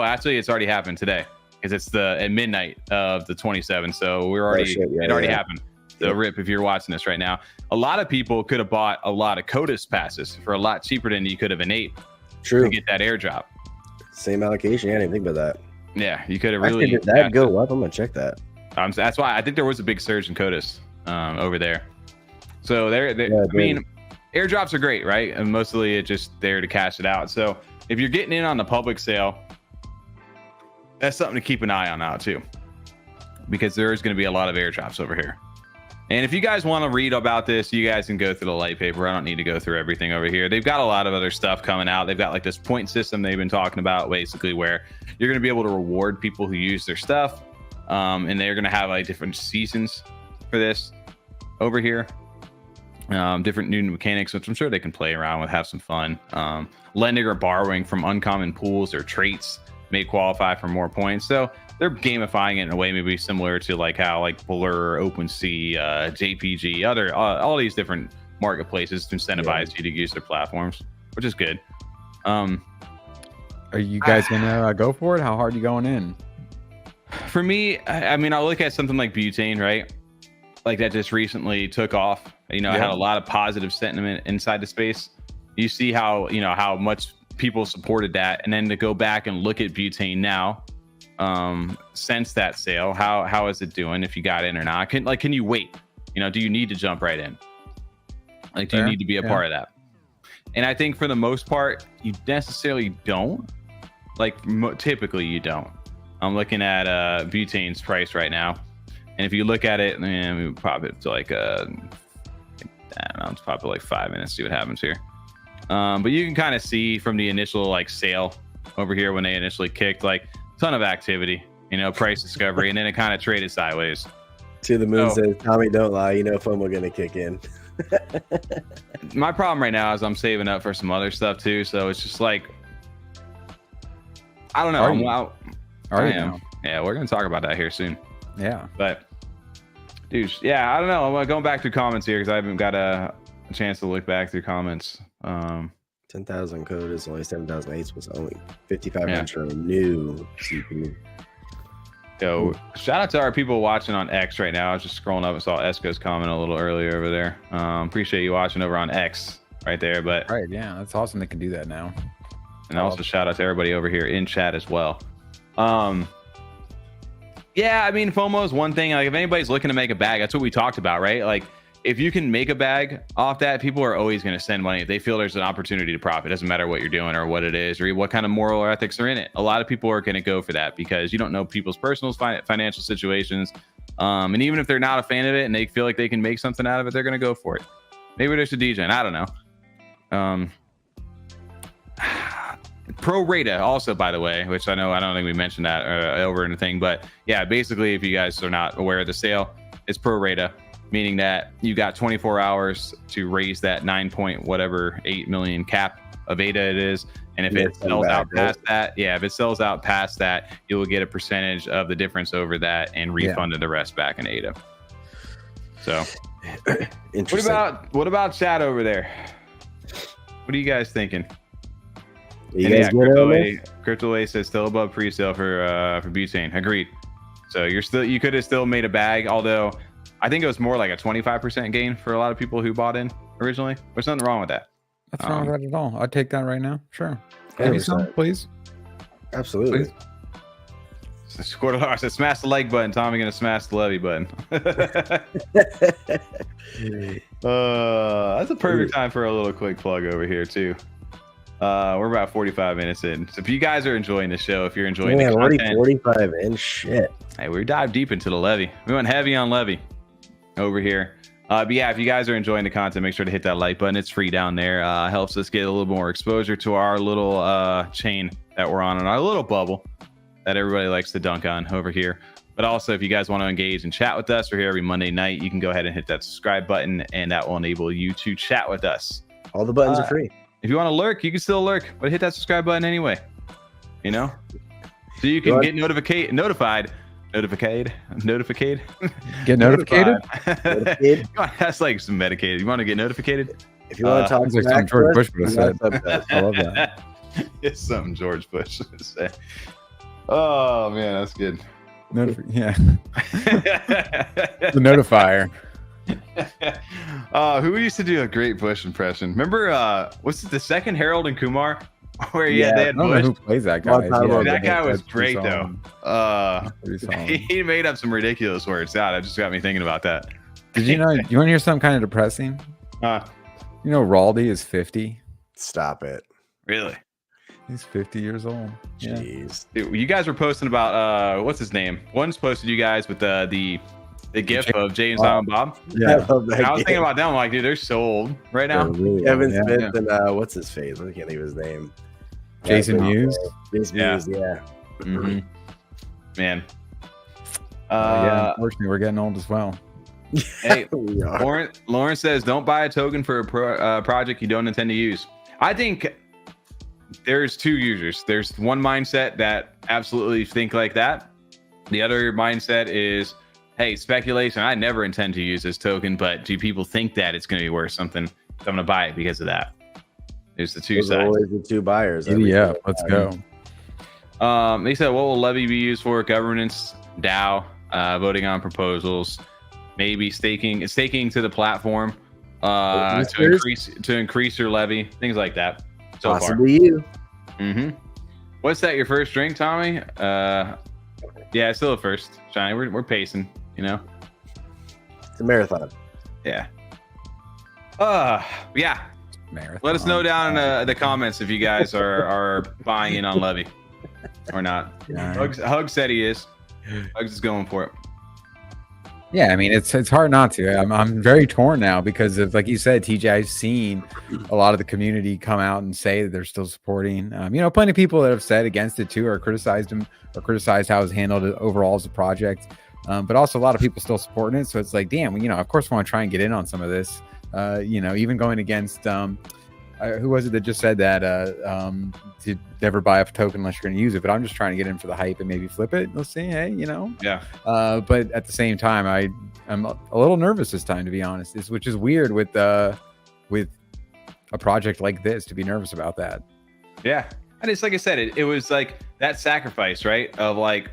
actually it's already happened today, because it's at midnight of the 27th, so it already happened. So rip if you're watching this right now. A lot of people could have bought a lot of CODIS passes for a lot cheaper than you could have an ape to get that airdrop. Same allocation. I didn't think about that. Yeah, you could have really. Did that go up? I'm gonna check that. That's why I think there was a big surge in CODIS over there. So I mean, airdrops are great, right? And mostly it's just there to cash it out. So if you're getting in on the public sale, that's something to keep an eye on now too, because there is going to be a lot of airdrops over here. And if you guys want to read about this, you guys can go through the light paper. I don't need to go through everything over here. They've got a lot of other stuff coming out. They've got like this point system they've been talking about, basically, where you're going to be able to reward people who use their stuff. And they're going to have like different seasons for this over here. Different new mechanics, which I'm sure they can play around with, have some fun. Lending or borrowing from uncommon pools or traits may qualify for more points. So they're gamifying it in a way maybe similar to like how like Blur, OpenSea, JPG, all these different marketplaces to incentivize you to use their platforms, which is good. Are you guys gonna go for it? How hard are you going in? For me, I mean, I'll look at something like Butane, right? Like that just recently took off. I had a lot of positive sentiment inside the space. You see how much people supported that, and then to go back and look at Butane now, since that sale, how is it doing? If you got in or not? Can you wait? Do you need to jump right in? Like, do you need to be a part of that? And I think for the most part, you necessarily don't. Like, typically you don't. I'm looking at Butane's price right now, and if you look at it, and we pop it to like I don't know, it's probably like 5 minutes. See what happens here. But you can kind of see from the initial like sale over here when they initially kicked, like ton of activity, price discovery, and then it kind of traded sideways. To the moon says, Tommy, don't lie. FOMO gonna kick in. My problem right now is I'm saving up for some other stuff too, so it's just like I don't know. I am. Yeah, we're gonna talk about that here soon. Yeah, but dude, yeah, I don't know. I'm going back through comments here because I haven't got a chance to look back through comments. 10,000 code is only 7,008 was only 5,500 new CPU. Yo, shout out to our people watching on X right now. I was just scrolling up and saw Esco's comment a little earlier over there. Appreciate you watching over on X right there. But right, yeah, that's awesome. They can do that now. And also shout out to everybody over here in chat as well. Yeah, I mean, FOMO is one thing. Like, if anybody's looking to make a bag, that's what we talked about, right? Like, if you can make a bag off that, people are always going to send money if they feel there's an opportunity to profit. It doesn't matter what you're doing or what it is or what kind of moral or ethics are in it. A lot of people are going to go for that because you don't know people's personal financial situations. And even if they're not a fan of it and they feel like they can make something out of it, they're going to go for it. Maybe there's a degen. I don't know. Pro rata also, by the way, which I don't think we mentioned that over anything, but yeah, basically, if you guys are not aware of the sale, it's pro rata, meaning that you got 24 hours to raise that 9.8 million cap of ADA it is. And if it sells out past that, if it sells out past that, you will get a percentage of the difference over that and refunded the rest back in ADA. So Interesting. What about chat over there? What are you guys thinking? You guys Crypto A says still above pre-sale for butane. Agreed. So you could have still made a bag, although I think it was more like a 25% gain for a lot of people who bought in originally. There's nothing wrong with that. That's not wrong at all. I'd take that right now. Sure. Give me some, please. Absolutely. Please. I said smash the like button. Tommy gonna smash the levy button. That's a perfect time for a little quick plug over here too. We're about 45 minutes in. So if you guys are enjoying the show, if you're enjoying the content, already 45 in, shit. Hey, we dive deep into the levy. We went heavy on levy over here. But yeah, if you guys are enjoying the content, make sure to hit that like button. It's free down there. Helps us get a little more exposure to our little chain that we're on our little bubble that everybody likes to dunk on over here. But also, if you guys want to engage and chat with us, we're here every Monday night. You can go ahead and hit that subscribe button, and that will enable you to chat with us. All the buttons are free. If you want to lurk, you can still lurk, but hit that subscribe button anyway. You know, so you can get notified. Get notificated. That's like some medicated. You want to get notificated? If you want to talk like something George Bush would have said. I love that. It's something George Bush would say. Oh man, that's good. Yeah. The notifier. Who used to do a great Bush impression? Remember, what's it, the second Harold and Kumar? Where they had Bush. I don't know who plays that guy. That guy was great though. He made up some ridiculous words. That just got me thinking about that. Did you know? You want to hear something kind of depressing? You know, Raldy is 50. Stop it. Really? He's 50 years old. Jeez. Dude, you guys were posting about what's his name? One's posted you guys with the gif of Jay and Silent Bob. Yeah, I was thinking about them. I'm like, dude, they're so old right now. Really Kevin Smith and what's his face? I can't think of his name. Jason Mewes. Jason Mewes, yeah. Mm-hmm. Man. Yeah, unfortunately, we're getting old as well. Hey, Lauren says, don't buy a token for a project you don't intend to use. I think there's two users. There's one mindset that absolutely think like that. The other mindset is, hey, speculation. I never intend to use this token, but do people think that it's going to be worth something? So I'm going to buy it because of that. There's the two sides. Always the two buyers. Yeah, let's go. They said, what will Levy be used for? Governance, DAO, voting on proposals, maybe staking to the platform, to increase your levy, things like that. So possibly far. You. Mm-hmm. What's that? Your first drink, Tommy? Yeah, still a first. Shiny, we're pacing. You know, it's a marathon. Yeah. Yeah. Marathon. Let us know down in the comments if you guys are buying in on Levy or not. Yeah. Hug said he is. Hugs is going for it. Yeah, I mean it's hard not to. I'm very torn now because of, like you said, TJ. I've seen a lot of the community come out and say that they're still supporting. You know, plenty of people that have said against it too, or criticized him, or criticized how it was handled overall as a project. But also a lot of people still supporting it. So it's like, damn, you know, of course we want to try and get in on some of this. You know, even going against who was it that just said that to never buy a token unless you're going to use it, but I'm just trying to get in for the hype and maybe flip it. Let's see. Hey, you know. Yeah. But at the same time, I'm a little nervous this time, to be honest, which is weird with a project like this to be nervous about that. Yeah. And it's like I said, it was like that sacrifice, right? Of like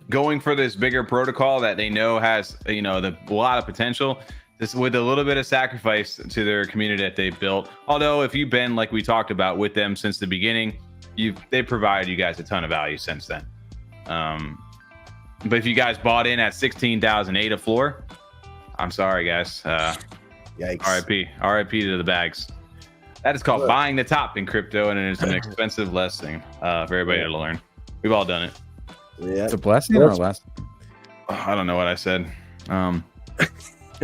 going for this bigger protocol that they know has, you know, a lot of potential. This with a little bit of sacrifice to their community that they built. Although if you've been, like we talked about, with them since the beginning, they provided you guys a ton of value since then. But if you guys bought in at 16,008 a floor, I'm sorry, guys. Yikes. RIP to the bags. That is called buying the top in crypto, and it's an expensive lesson for everybody to learn. We've all done it. Yeah, it's a blessing or a lesson. I don't know what I said.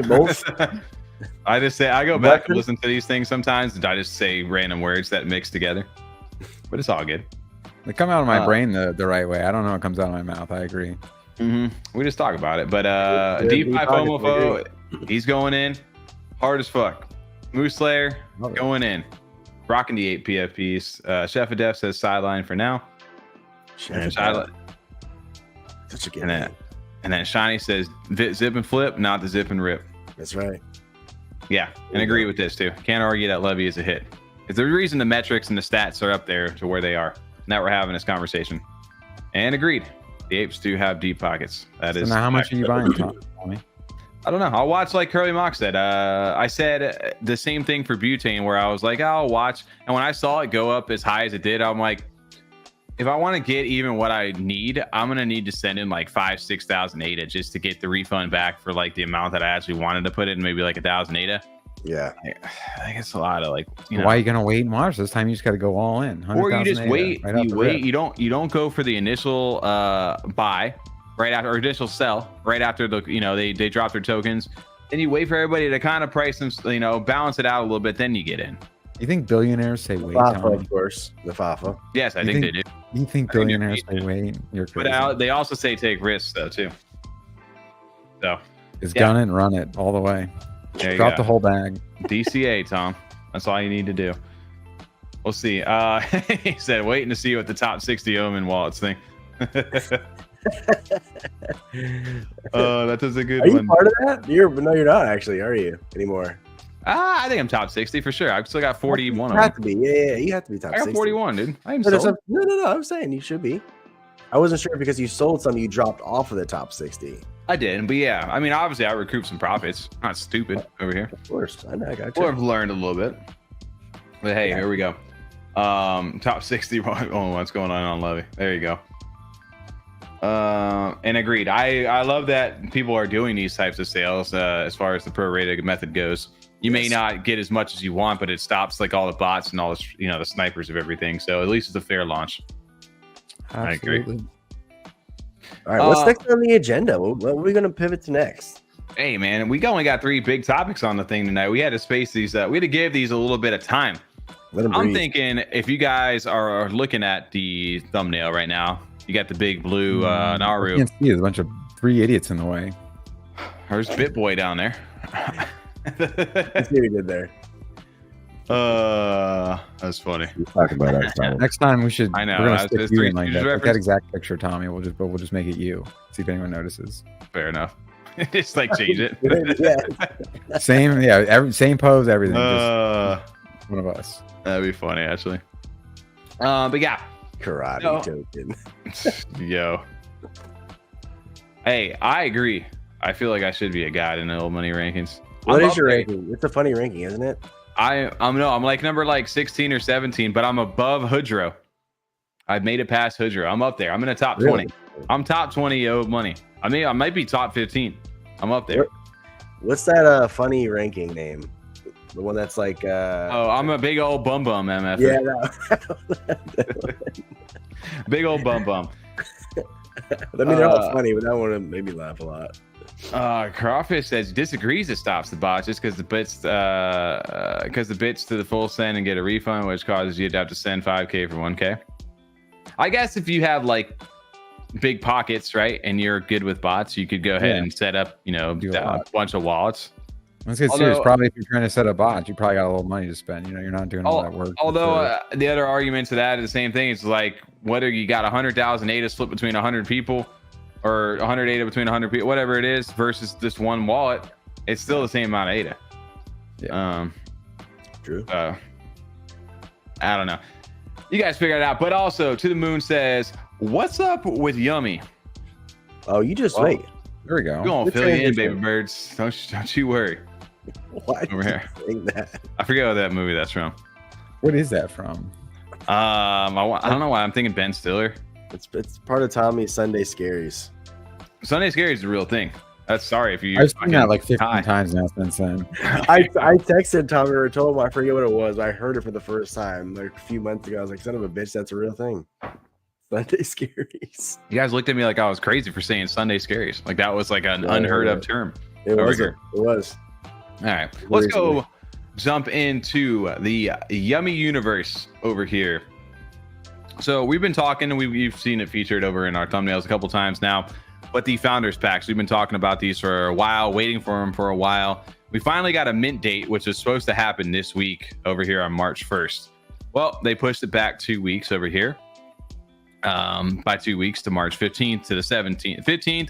Both. I just say, I go back and listen to these things sometimes, and I just say random words that mix together, but it's all good. They come out of my brain the right way. I don't know what comes out of my mouth. I agree. Mm-hmm. We just talk about it. But DeFi FOMO, he's going in hard as fuck. Moose Slayer going in, rocking the 8 PFPs. Chef of Def says sideline for now. Such a good name. And then Shiny says zip and flip, not the zip and rip. That's right. Yeah, and agree with this too. Can't argue that Levy is a hit. It's the reason the metrics and the stats are up there to where they are. Now we're having this conversation. And agreed. The apes do have deep pockets. That is. Now, how much are you buying, Tommy? I don't know. I'll watch like Curly Mock said. I said the same thing for butane, where I was like, I'll watch. And when I saw it go up as high as it did, I'm like, if I want to get even what I need, I'm gonna need to send in like 5,000-6,000 ADA just to get the refund back for like the amount that I actually wanted to put in, maybe like 1,000 ADA. Yeah, I think it's a lot of like. You know, why are you gonna wait and watch? This time you just got to go all in. Or you just wait. Right, you wait. You don't go for the initial buy right after, or initial sell right after the they drop their tokens. Then you wait for everybody to kind of price them, balance it out a little bit. Then you get in. You think billionaires say wait? FAFA, of course, the FAFA. Yes, I think they do. You think billionaires say wait? You're crazy. But they also say take risks though too. So just gun it and run it all the way. Drop the whole bag. DCA, Tom. That's all you need to do. We'll see. He said, waiting to see what the top 60 Omen wallets think. That was a good one. Are you part of that? No, you're not actually, are you anymore? I think I'm top 60 for sure. I've still got 41. You have to be. Yeah, you have to be top 60. I got 41, dude. I am No. I'm saying you should be. I wasn't sure because you sold some, you dropped off of the top 60. I did, but yeah, I mean, obviously, I recouped some profits. Not stupid over here. Of course, I know. I got you. Or I've learned a little bit. But hey, here we go. Top 60. Oh, what's going on Levy? There you go. And agreed. I love that people are doing these types of sales. As far as the prorated method goes, you may not get as much as you want, but it stops like all the bots and all this, the snipers of everything. So at least it's a fair launch. Absolutely. I agree. All right, what's next on the agenda? What are we going to pivot to next? Hey, man, we only got 3 big topics on the thing tonight. We had to space these. We had to give these a little bit of time. I'm thinking if you guys are looking at the thumbnail right now, you got the big blue Naru. I can't see. There's a bunch of 3 idiots in the way. There's BitBoy down there. Let's see what we did there. That's funny. Talk about that. Next time we should. I know. We're gonna stick you in like that. Like that exact picture, Tommy. We'll just make it you. See if anyone notices. Fair enough. Just like change it. Yeah. Same. Yeah. Same pose. Everything. Just one of us. That'd be funny, actually. But yeah. Karate token. Yo. Hey, I agree. I feel like I should be a guide in the old money rankings. What is your ranking? It's a funny ranking, isn't it? I'm like number like 16 or 17, but I'm above Hoodro. I've made it past Hoodro. I'm up there. I'm in the top 20. I'm top 20 old money. I mean, I might be top 15. I'm up there. What's that funny ranking name? The one that's like I'm a big old bum MF. Yeah, big old bum. I mean, they're all funny, but that one made me laugh a lot. Crawfish says disagrees it stops the bots just because the bits to the full send and get a refund, which causes you to have to send 5K for 1K. I guess if you have like big pockets, right, and you're good with bots, you could go ahead and set up, a bunch of wallets. Let's get serious. Probably if you're trying to set up bots, you probably got a little money to spend. You're not doing all that work. Although the other argument to that is the same thing. It's like whether you got 100,000 ADA split between 100 people or 100 ADA between 100 people, whatever it is, versus this one wallet, it's still the same amount of ADA. Yeah. True. I don't know. You guys figure it out. But also, To the Moon says, "What's up with Yummi?" Oh, you just wait. There we go. We're gonna fill you in, baby birds. Don't you worry. Why over here? That? I forget what that movie that's from. What is that from? I don't know why I'm thinking Ben Stiller. It's part of Tommy's Sunday Scaries. Sunday Scaries is a real thing. That's sorry if you. I've seen that like 15 times now since then. I texted Tommy or told him, I forget what it was. But I heard it for the first time like a few months ago. I was like, son of a bitch, that's a real thing. Sunday Scaries. You guys looked at me like I was crazy for saying Sunday Scaries. Like that was like an unheard of term. It was. All right, let's go jump into the Yummi universe over here. So we've been talking, and we've seen it featured over in our thumbnails a couple times now. But the founders packs, we've been talking about these for a while, waiting for them for a while. We finally got a mint date, which is supposed to happen this week over here on March 1st. Well, they pushed it back 2 weeks over here. By 2 weeks to March 15th to the 17th. 15th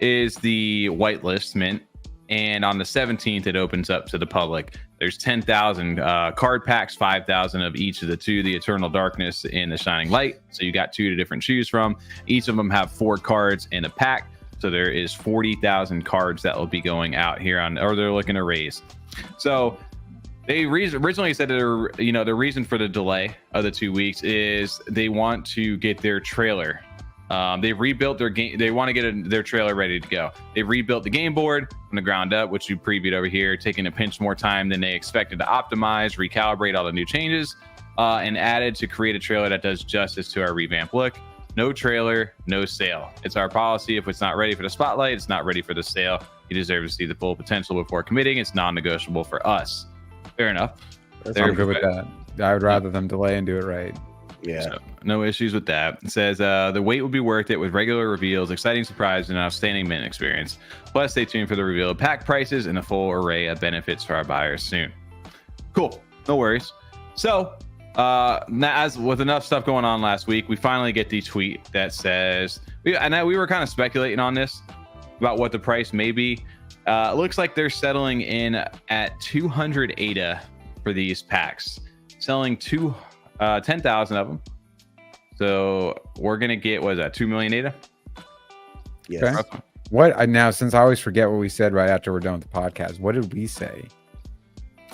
is the whitelist mint, And on the 17th, it opens up to the public. There's 10,000 card packs, 5,000 of each of the two, the Eternal Darkness and the Shining Light. So you got two to different choose from. Each of them have 4 cards in a pack. So there is 40,000 cards that will be going out here on, or they're looking to raise. So they originally said that the reason for the delay of the 2 weeks is they want to get their trailer. They've rebuilt their game. They want to get their trailer ready to go. They've rebuilt the game board from the ground up, which you previewed over here, taking a pinch more time than they expected to optimize, recalibrate all the new changes, and added to create a trailer that does justice to our revamped look. No trailer, no sale. It's our policy. If it's not ready for the spotlight, it's not ready for the sale. You deserve to see the full potential before committing. It's non-negotiable for us. Fair enough. I'm good with that. I would rather them delay and do it right. Yeah. So, no issues with that. It says the wait will be worth it with regular reveals, exciting surprise, and an outstanding mint experience. Plus, stay tuned for the reveal of pack prices and a full array of benefits for our buyers soon. Cool. No worries. So, now, as with enough stuff going on last week, we finally get the tweet that says, we were kind of speculating on this about what the price may be. Looks like they're settling in at 200 ADA for these packs, selling 10,000 of them. So we're gonna get, what is that, 2 million ADA? Yes. Okay. What now? Since I always forget what we said right after we're done with the podcast, what did we say?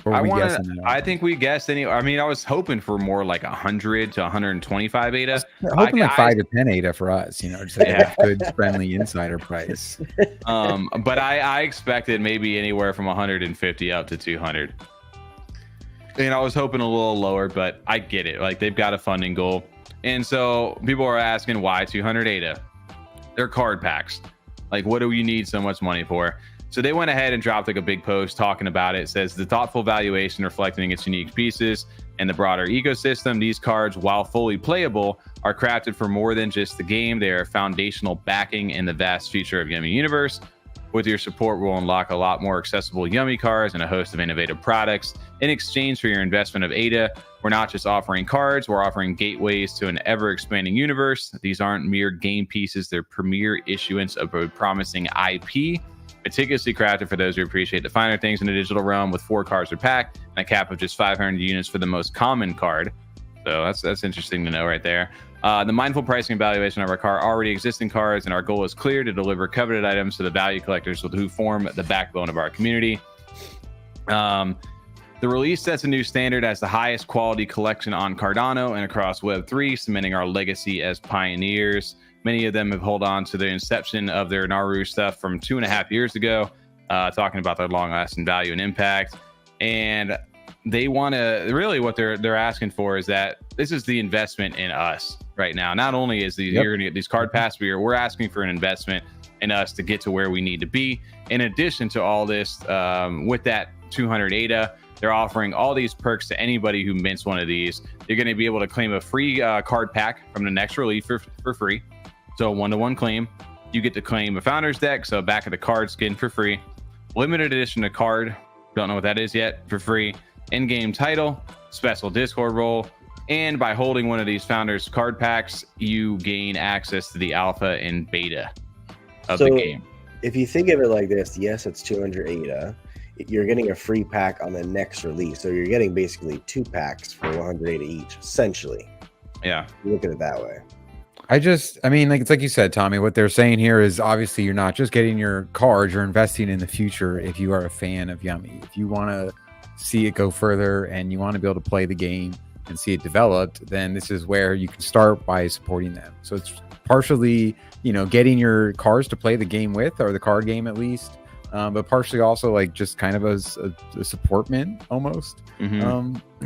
I think we guessed I mean, I was hoping for more like 100 to 125 ADA. Hoping like 5 to 10 ADA for us, just like a good friendly insider price. But I expected maybe anywhere from 150 up to 200. And I was hoping a little lower, but I get it. Like, they've got a funding goal. And so people are asking, why 200 ADA? They're card packs. Like, what do you need so much money for? So they went ahead and dropped like a big post talking about it. It says the thoughtful valuation reflecting its unique pieces and the broader ecosystem. These cards, while fully playable, are crafted for more than just the game. They are foundational backing in the vast future of Yummi universe. With your support, we'll unlock a lot more accessible Yummi cards and a host of innovative products. In exchange for your investment of ADA, we're not just offering cards, we're offering gateways to an ever-expanding universe. These aren't mere game pieces, they're premier issuance of a promising IP, meticulously crafted for those who appreciate the finer things in the digital realm, with 4 cards per pack and a cap of just 500 units for the most common card. So that's interesting to know right there. The mindful pricing and valuation of our already existing cards, and our goal is clear: to deliver coveted items to the value collectors who form the backbone of our community. The release sets a new standard as the highest quality collection on Cardano and across Web3, cementing our legacy as pioneers. Many of them have held on to the inception of their Naru stuff from 2.5 years ago, talking about their long-lasting value and impact. And they want to really, what they're asking for is that this is the investment in us right now. Not only is you're going to get these card pass, we're asking for an investment in us to get to where we need to be. In addition to all this, with that 200 ADA, they're offering all these perks to anybody who mints one of these. You're going to be able to claim a free card pack from the next release for free. So 1-to-1 claim. You get to claim a founder's deck, so back of the card skin for free. Limited edition of card, don't know what that is yet, for free. In-game title, special Discord role, and by holding one of these founders card packs, you gain access to the alpha and beta of the game. If you think of it like this, yes, it's 200 ADA. You're getting a free pack on the next release, so you're getting basically 2 packs for 100 ADA each, essentially. Yeah, look at it that way. I mean, like, it's like you said, Tommy, what they're saying here is obviously you're not just getting your cards, you're investing in the future. If you are a fan of Yummi, if you want to see it go further and you want to be able to play the game and see it developed, then this is where you can start by supporting them. So it's partially, getting your cards to play the game with, or the card game at least, but partially also like just kind of as a support mint almost.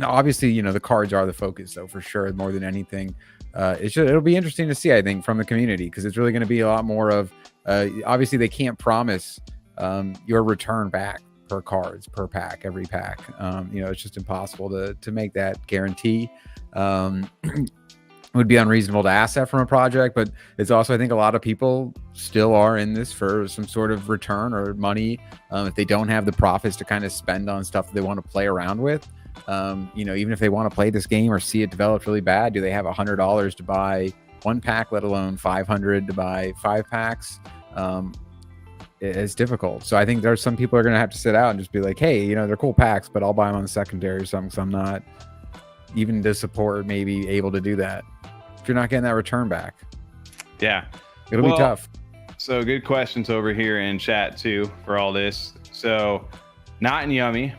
Obviously, the cards are the focus though, for sure, more than anything. It'll be interesting to see, I think, from the community, because it's really going to be a lot more of, obviously they can't promise your return back per cards, per pack, every pack. It's just impossible to make that guarantee. It would be unreasonable to ask that from a project, but it's also, I think a lot of people still are in this for some sort of return or money. If they don't have the profits to kind of spend on stuff that they want to play around with, even if they want to play this game or see it developed really bad, do they have $100 to buy 1 pack, let alone 500 to buy 5 packs? it's difficult. So I think there's some people are going to have to sit out and just be like, hey, you know, they're cool packs, but I'll buy them on the secondary or something. So I'm not even to support maybe able to do that if you're not getting that return back. Yeah, it'll be tough. So good questions over here in chat too for all this. So not in Yummi,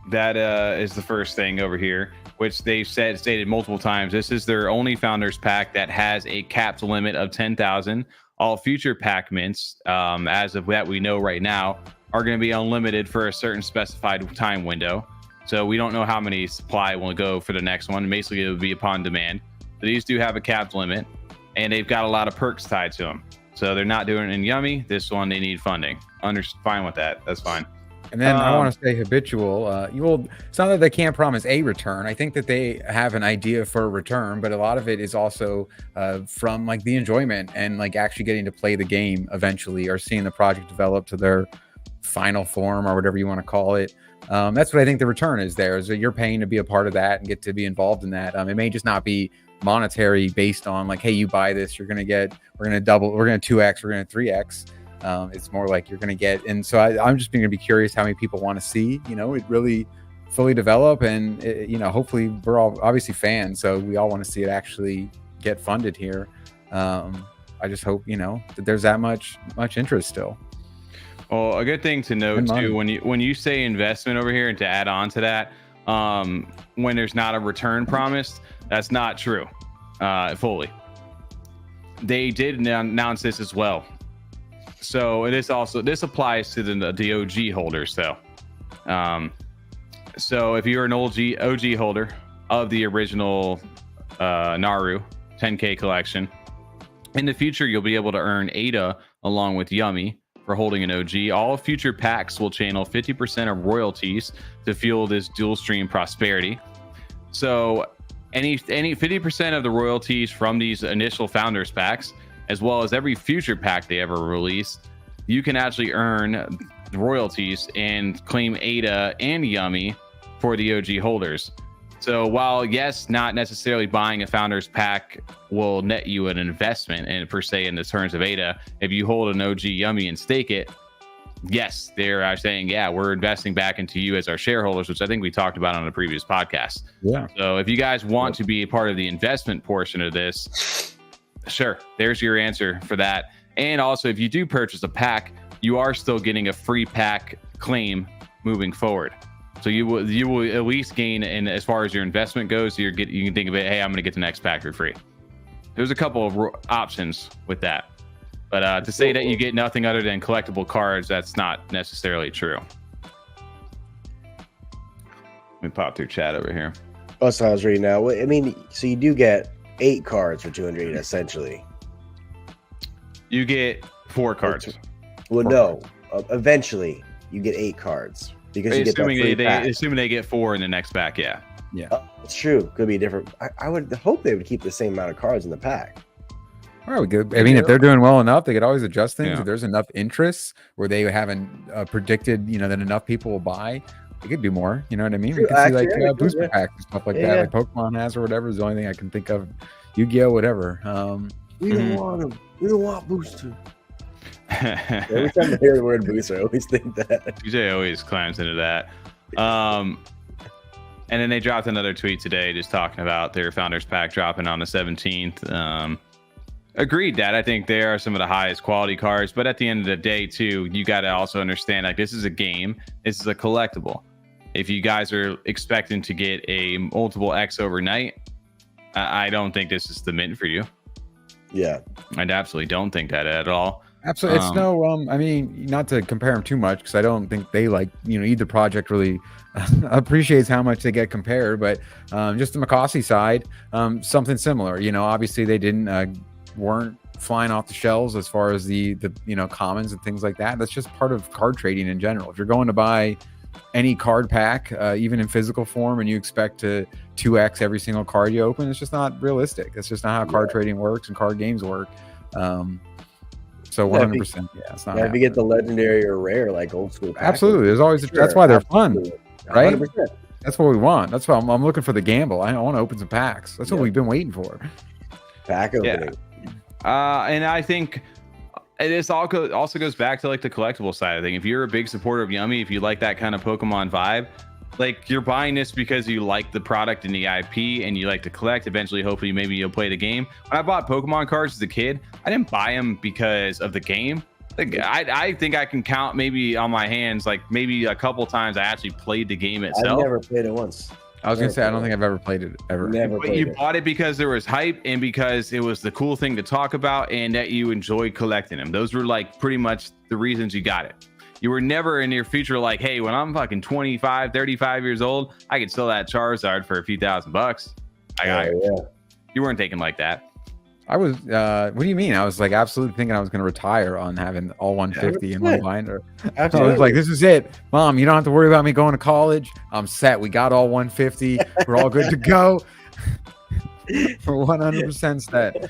that is the first thing over here, which they've stated multiple times. This is their only founders pack that has a capped limit of 10,000. All future pack mints, as of that we know right now, are going to be unlimited for a certain specified time window. So we don't know how many supply will go for the next one. Basically, it would be upon demand. So these do have a capped limit, and they've got a lot of perks tied to them. So they're not doing it in Yummi. This one, they need funding. Fine with that. That's fine. And then I want to say habitual. It's not that they can't promise a return. I think that they have an idea for a return, but a lot of it is also from like the enjoyment and like actually getting to play the game eventually, or seeing the project develop to their final form or whatever you want to call it. That's what I think the return is there, is that you're paying to be a part of that and get to be involved in that. It may just not be monetary based on like, hey, you buy this, we're going to double, we're going to 2x, we're going to 3x. It's more like you're going to get, and so I'm just going to be curious how many people want to see, you know, it really fully develop, and you know, hopefully we're all obviously fans, so we all want to see it actually get funded here. I just hope, you know, that there's that much interest still. Well, a good thing to note too, when you say investment over here, and to add on to that, when there's not a return promised, that's not true fully. They did announce this as well. So it is also, this applies to the OG holders though. So if you're an OG holder of the original Naru 10K collection, in the future you'll be able to earn ADA along with Yummi for holding an OG. All future packs will channel 50% of royalties to fuel this dual stream prosperity. So any 50% of the royalties from these initial founders packs, as well as every future pack they ever release, you can actually earn royalties and claim ADA and Yummi for the OG holders. So while, yes, not necessarily buying a founders pack will net you an investment, and per se in the terms of ADA, if you hold an OG Yummi and stake it, yes, they're saying, yeah, we're investing back into you as our shareholders, which I think we talked about on a previous podcast. Yeah. So if you guys want to be a part of the investment portion of this, sure, there's your answer for that. And also, if you do purchase a pack, you are still getting a free pack claim moving forward. So you will at least gain, and as far as your investment goes, you can think of it, hey, I'm going to get the next pack for free. There's a couple of options with that, but to say that you get nothing other than collectible cards, that's not necessarily true. Let me pop through chat over here. That's what I was reading now. I mean, so you do get 8 cards for 200 essentially. You get 4 cards. Well, no, eventually you get 8 cards because you get that free pack. Assuming they get 4 in the next pack, yeah. It's true. Could be different. I would hope they would keep the same amount of cards in the pack. All right, good. I mean, if they're doing well enough, they could always adjust things. Yeah. If there's enough interest where they haven't predicted, you know, that enough people will buy, they could do more. You know what I mean? We could see like booster packs and stuff like that, like Pokemon has or whatever is the only thing I can think of. Yu-Gi-Oh, whatever. We don't want them. We don't want booster. Every time I hear the word booster, I always think that. DJ always climbs into that. And then they dropped another tweet today just talking about their founders pack dropping on the 17th. Agreed that I think they are some of the highest quality cards, but at the end of the day too, you got to also understand, like, this is a game, this is a collectible. If you guys are expecting to get a multiple X overnight, I don't think this is the mint for you. Yeah, I absolutely don't think that at all. Absolutely. It's no, I mean, not to compare them too much, because I don't think they, like, you know, either project really appreciates how much they get compared, but just the Mocossi side, something similar. You know, obviously they weren't flying off the shelves as far as the you know, commons and things like that. That's just part of card trading in general. If you're going to buy any card pack, even in physical form, and you expect to 2x every single card you open, it's just not realistic. That's just not how card trading works and card games work. So 100%, yeah, it's not. If you get the legendary or rare, like old school packs, absolutely. There's always that's why they're fun, right? 100%. That's what we want. That's why I'm looking for the gamble. I want to open some packs. That's what we've been waiting for. Pack opening. And I think And this also goes back to like the collectible side of thing. If you're a big supporter of Yummi, if you like that kind of Pokemon vibe, like you're buying this because you like the product and the IP and you like to collect. Eventually, hopefully, maybe you'll play the game. When I bought Pokemon cards as a kid, I didn't buy them because of the game. Like I think I can count maybe on my hands, like maybe a couple times I actually played the game itself. I've never played it once. I was gonna say I don't think I've ever played it ever. But you bought it because there was hype and because it was the cool thing to talk about and that you enjoyed collecting them. Those were like pretty much the reasons you got it. You were never in your future like, hey, when I'm fucking 25, 35 years old, I could sell that Charizard for a few $1,000. I got it. Yeah. You weren't thinking like that. I was, what do you mean? I was like absolutely thinking I was going to retire on having all 150 in my binder. Absolutely. I was like, this is it. Mom, you don't have to worry about me going to college. I'm set. We got all 150. We're all good to go. For 100% set.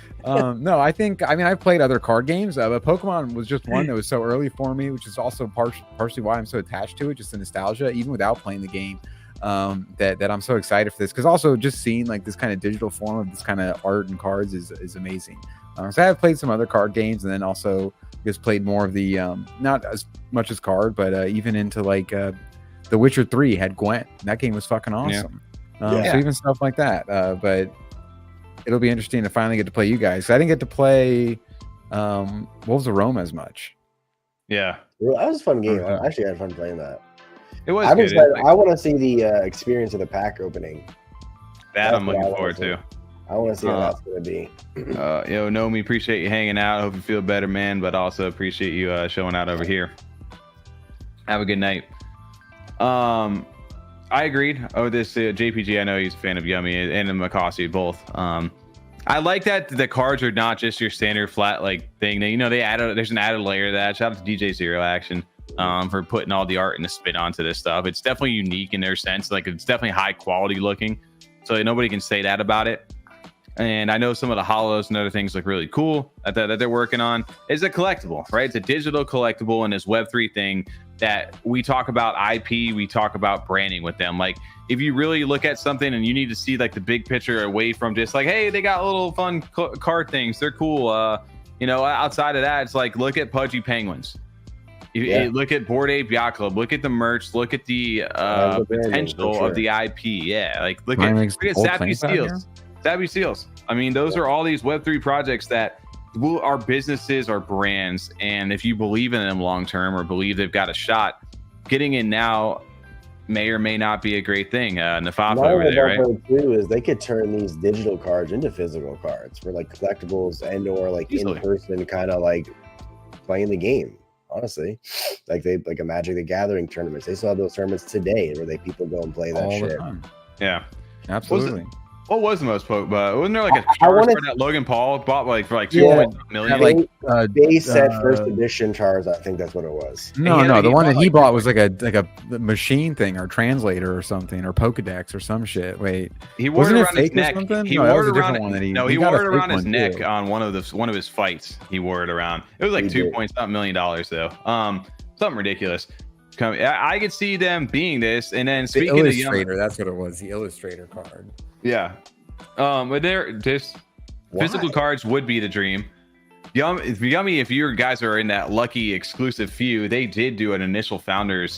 No, I mean, I've played other card games, but Pokemon was just one that was so early for me, which is also partially why I'm so attached to it, just the nostalgia, even without playing the game. That I'm so excited for this, because also just seeing like this kind of digital form of this kind of art and cards is amazing. So I have played some other card games, and then also just played more of the not as much as card, but even into like The Witcher 3 had Gwent. That game was fucking awesome. So even stuff like that. But it'll be interesting to finally get to play you guys. I didn't get to play Wolves of Rome as much. Yeah, well, that was a fun game. I actually had fun playing that. It was. I want to see the experience of the pack opening. That I'm looking forward to. I want to see how that's going to be. Yo, Nomi, appreciate you hanging out. Hope you feel better, man. But also appreciate you showing out over here. Have a good night. I agreed. Oh, this JPG. I know he's a fan of Yummi and Mocossi both. I like that the cards are not just your standard flat like thing. They added. There's an added layer to that. Shout out to DJ Zero Action. For putting all the art and the spin onto this stuff. It's definitely unique in their sense. Like it's definitely high quality looking. So nobody can say that about it. And I know some of the hollows and other things look really cool that they're working on. It's a collectible, right? It's a digital collectible in this Web3 thing that we talk about IP, we talk about branding with them. Like if you really look at something and you need to see like the big picture away from just like, hey, they got little fun card things. They're cool. Outside of that, it's like, look at Pudgy Penguins. Look at Bored Ape Yacht Club. Look at the merch. Look at the potential of the IP. Yeah, like look at Sappy Seals. Sappy Seals. I mean, those are all these Web3 projects that are businesses, are brands, and if you believe in them long term or believe they've got a shot, getting in now may or may not be a great thing. Nafafa over there, right? Too is they could turn these digital cards into physical cards for like collectibles and or like in person kind of like playing the game. Honestly, like a Magic the Gathering tournaments. They still have those tournaments today where people go and play that all shit. Yeah, absolutely. What was the most wasn't there like a Charizard that Logan Paul bought like for like 2 million? Like they said first edition Charizard. I think that's what it was. No, the one that he bought was like a machine thing or translator or something or Pokedex or some shit. Wait, he wore it around his neck. He wore it around one that he wore it around his neck on one of his fights. He wore it around. It was like $2.something million though. Something ridiculous. I could see them being this, and then speaking of Illustrator, that's what it was. The Illustrator card. Yeah, but they're just physical cards would be the dream. Yummi, if you guys are in that lucky exclusive few, they did do an initial founders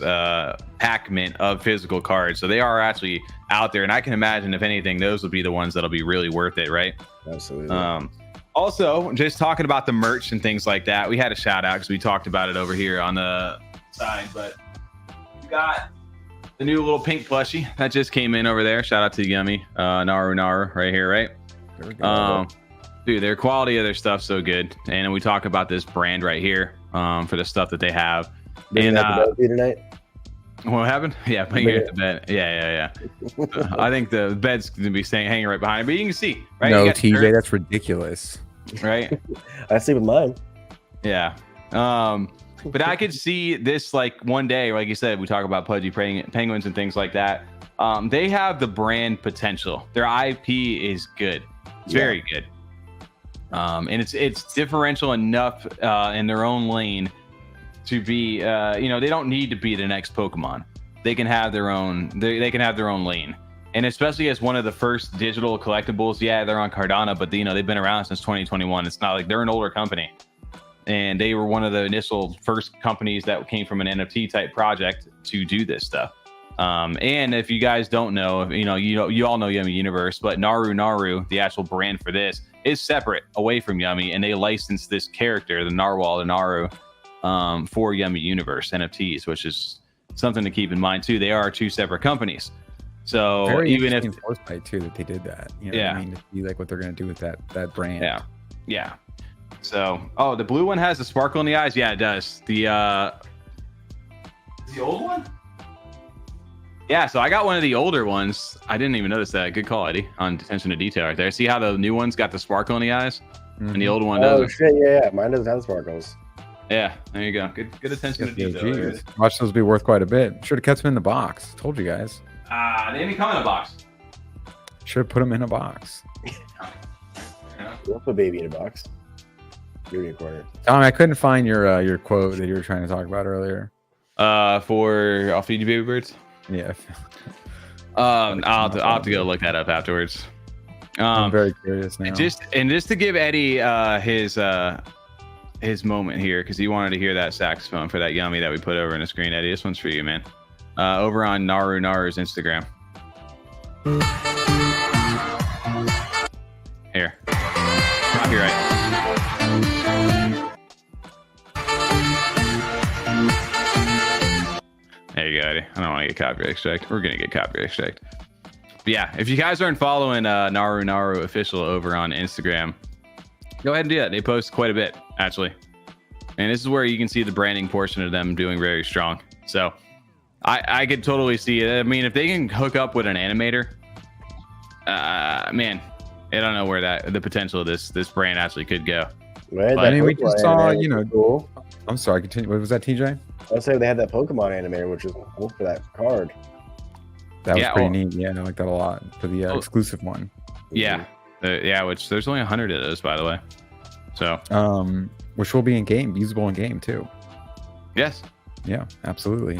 pack mint of physical cards, so they are actually out there. And I can imagine, if anything, those will be the ones that'll be really worth it, right? Absolutely. Also, just talking about the merch and things like that, we had a shout out because we talked about it over here on the side, but we got the new little pink plushie that just came in over there. Shout out to Yummi, Naru right here, right? Dude, their quality of their stuff's so good, and we talk about this brand right here for the stuff that they have. And tonight. What happened? Yeah, putting it at the bed. Yeah. I think the bed's gonna be hanging right behind it, but you can see, right? No, TJ, that's ridiculous. Right? I see with mine. Yeah. But I could see this like one day, like you said, we talk about Pudgy Penguins and things like that. They have the brand potential. Their IP is good. It's very good. And it's differential enough in their own lane to be, they don't need to be the next Pokemon. They can have their own. They can have their own lane. And especially as one of the first digital collectibles, yeah, they're on Cardano, but they've been around since 2021. It's not like they're an older company. and they were one of the initial first companies that came from an NFT type project to do this stuff. And if you guys don't know, you all know Yummi Universe, but Naru, the actual brand for this, is separate away from Yummi, and they licensed this character, the narwhal, the Naru, for Yummi Universe NFTs, which is something to keep in mind too. They are two separate companies. So very even if foresight too that they did that, you know yeah, what I mean, to see like what they're gonna do with that brand. Yeah. So, oh, the blue one has the sparkle in the eyes. Yeah, it does. The old one. Yeah, so I got one of the older ones. I didn't even notice that. Good call, Eddie, on attention to detail right there. See how the new one's got the sparkle in the eyes, and the old one doesn't. Oh shit! Yeah, mine doesn't have sparkles. Yeah, there you go. Good attention to detail. Watch those be worth quite a bit. Should have kept them in the box. Told you guys. They didn't come in a box. Should have put them in a box. We'll put baby in a box. You're in a corner. Tom, I couldn't find your quote that you were trying to talk about earlier. For I'll feed you baby birds. Yeah. I'll have to go look that up afterwards. I'm very curious now. Just to give Eddie his moment here, because he wanted to hear that saxophone for that Yummi that we put over in the screen. Eddie, this one's for you, man. Over on Naru's Instagram. Here. Copyright. There you go, Eddie. I don't want to get copyright strike. We're gonna get copyright strike. But yeah, if you guys aren't following Naru official over on Instagram, go ahead and do that. They post quite a bit, actually. And this is where you can see the branding portion of them doing very strong. So I could totally see it. I mean, if they can hook up with an animator, man, I don't know where the potential of this brand actually could go. Right, I mean, we just saw, cool. I'm sorry, continue. What was that, TJ? I was saying they had that Pokemon animator, which was cool for that card. That was pretty neat. Yeah, I like that a lot for the exclusive one. Yeah, which there's only 100 of those, by the way. So, which will be in game, usable in game too. Yes. Yeah, absolutely.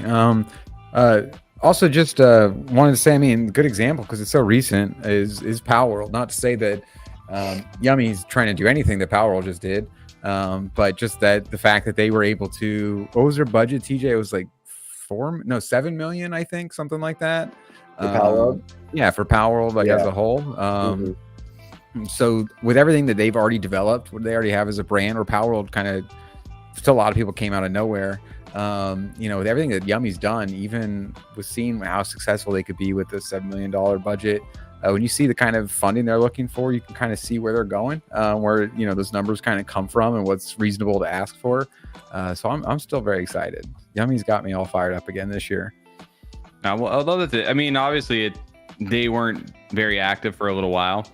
Also, just wanted to say, I mean, good example because it's so recent is Power World. Not to say that Yummi's trying to do anything that Power World just did, but just that the fact that they were able to. What was their budget, TJ? It was like 7 million, I think, something like that. For Power World? Yeah, for Power World, as a whole. So with everything that they've already developed, what they already have as a brand, or Power World kind of, still a lot of people came out of nowhere. With everything that Yummi's done, even with seeing how successful they could be with the $7 million budget, when you see the kind of funding they're looking for, you can kind of see where they're going, where those numbers kind of come from and what's reasonable to ask for. So I'm still very excited. Yummi's got me all fired up again this year. Well, although obviously they weren't very active for a little while,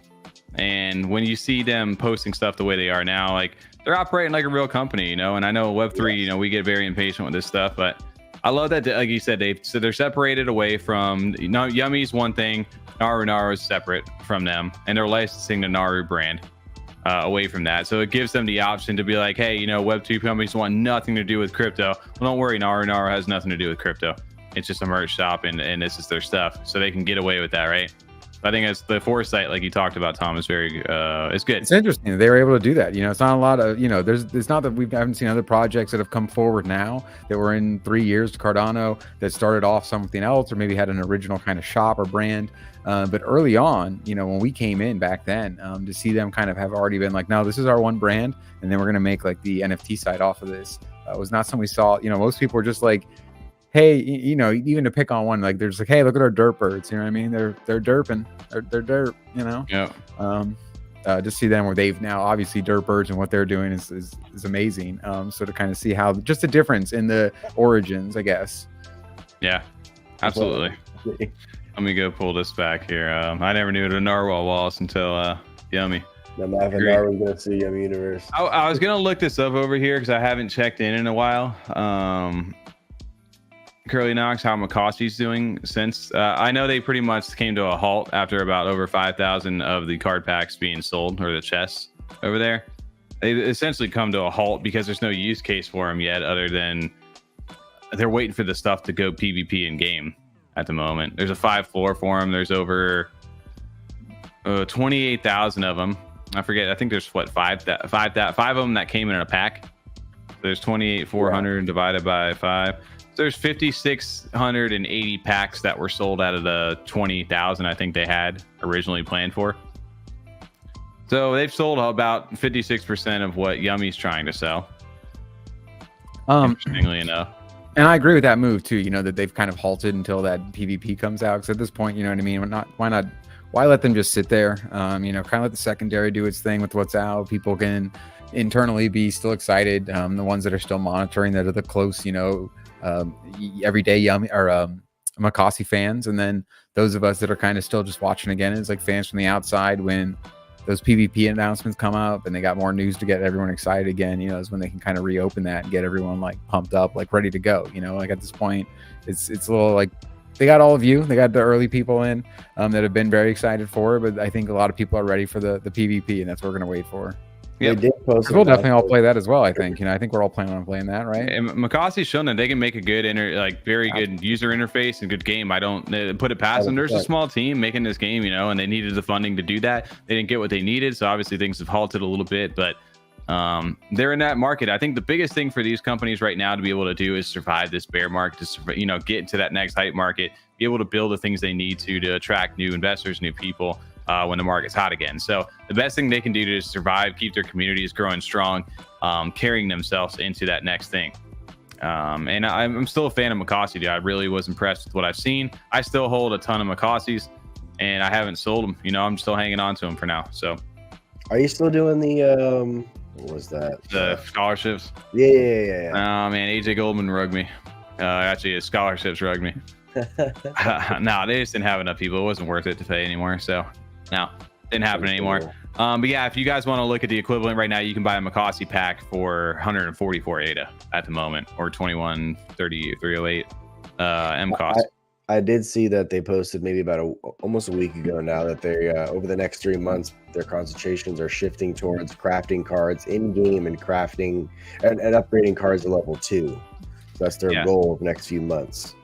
and when you see them posting stuff the way they are now, like, they're operating like a real company, and I know Web3, we get very impatient with this stuff, but I love that, like you said, they're separated away from, Yummi's one thing, Naru is separate from them, and they're licensing the Naru brand away from that. So it gives them the option to be like, hey, Web2 companies want nothing to do with crypto. Well, don't worry, Naru has nothing to do with crypto. It's just a merch shop, and this is their stuff, so they can get away with that, right? I think it's the foresight, like you talked about, Tom, is very it's good. It's interesting that they were able to do that. It's not a lot of it's not that we haven't seen other projects that have come forward now that were in 3 years to Cardano that started off something else, or maybe had an original kind of shop or brand. But early on, when we came in back then, to see them kind of have already been like, no, this is our one brand, and then we're gonna make like the NFT side off of this. Was not something we saw. Most people were just like, hey, even to pick on one, like they're just like, hey, look at our dirt birds. You know what I mean? They're derping. They're dirt. Yeah. Just see them where they've now obviously dirt birds and what they're doing is amazing. So to kind of see how just the difference in the origins, I guess. Yeah, absolutely. Let me go pull this back here. I never knew what a narwhal was until Yummi. I'm laughing. Now we're gonna see Yummi Universe. I was gonna look this up over here because I haven't checked in a while. Curly Knox, how Mocossi's doing since. I know they pretty much came to a halt after about over 5,000 of the card packs being sold, or the chests over there. They essentially come to a halt because there's no use case for them yet, other than they're waiting for the stuff to go PvP in game at the moment. There's a 5 floor for them. There's over 28,000 of them. I forget. I think there's five of them that came in a pack. There's 28,400 divided by 5. There's 5,680 packs that were sold out of the 20,000 I think they had originally planned for. So they've sold about 56% of what Yummy's trying to sell. Interestingly enough. And I agree with that move too, you know, that they've kind of halted until that PvP comes out. Because at this point, you know what I mean? Why let them just sit there? You know, kind of let the secondary do its thing with what's out. People can internally be still excited. The ones that are still monitoring, that are the close, you know, everyday Yummi or Mocossi fans. And then those of us that are kind of still just watching again as like fans from the outside when those PvP announcements come up and they got more news to get everyone excited again, you know, is when they can kind of reopen that and get everyone like pumped up, like ready to go. You know, like at this point, it's a little like they got all of you, they got the early people in that have been very excited for it, but I think a lot of people are ready for the PvP, and that's what we're gonna wait for. Yeah, we'll definitely all play that as well. I think, you know, I think we're all planning on playing that, right? And Mocossi's shown that they can make a good very good user interface and good game. I don't put it past them. There's a small team making this game, you know, and they needed the funding to do that. They didn't get what they needed, so obviously things have halted a little bit, but they're in that market. I think the biggest thing for these companies right now to be able to do is survive this bear market, to, you know, get into that next hype market, be able to build the things they need to attract new investors, new people when the market's hot again. So the best thing they can do to survive, keep their communities growing strong, carrying themselves into that next thing. And I'm still a fan of Mocossi, dude. I really was impressed with what I've seen. I still hold a ton of Mocossis, and I haven't sold them. You know, I'm still hanging on to them for now. So, are you still doing the what was that? The scholarships? Yeah. Oh man, AJ Goldman rugged me. Actually, his scholarships rugged me. No, they just didn't have enough people. It wasn't worth it to pay anymore. So, no, didn't happen anymore. But yeah, if you guys want to look at the equivalent right now, you can buy a Mocossi pack for 144 ADA at the moment, or 21,308 M cost. I did see that they posted maybe about almost a week ago now that they over the next 3 months their concentrations are shifting towards crafting cards in game and crafting and upgrading cards to level 2. So that's their goal of the next few months.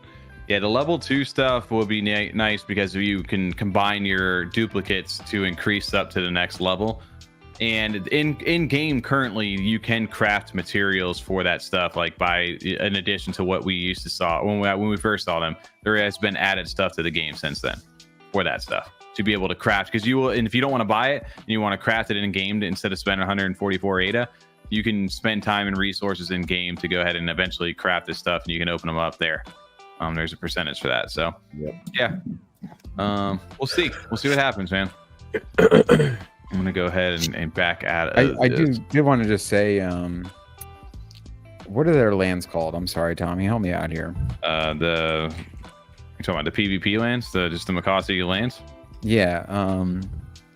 Yeah, the level 2 stuff will be nice because you can combine your duplicates to increase up to the next level. And in game currently, you can craft materials for that stuff, like by in addition to what we used to saw when we first saw them. There has been added stuff to the game since then for that stuff to be able to craft. Because you will, and if you don't want to buy it and you want to craft it in game instead of spending 144 ADA, you can spend time and resources in game to go ahead and eventually craft this stuff, and you can open them up there. There's a percentage for that. So yeah, we'll see what happens, man. I'm gonna go ahead and back at it. I did want to just say, what are their lands called? I'm sorry, Tommy, help me out here. You're talking about the PvP lands, just the Mocossi lands? Yeah. I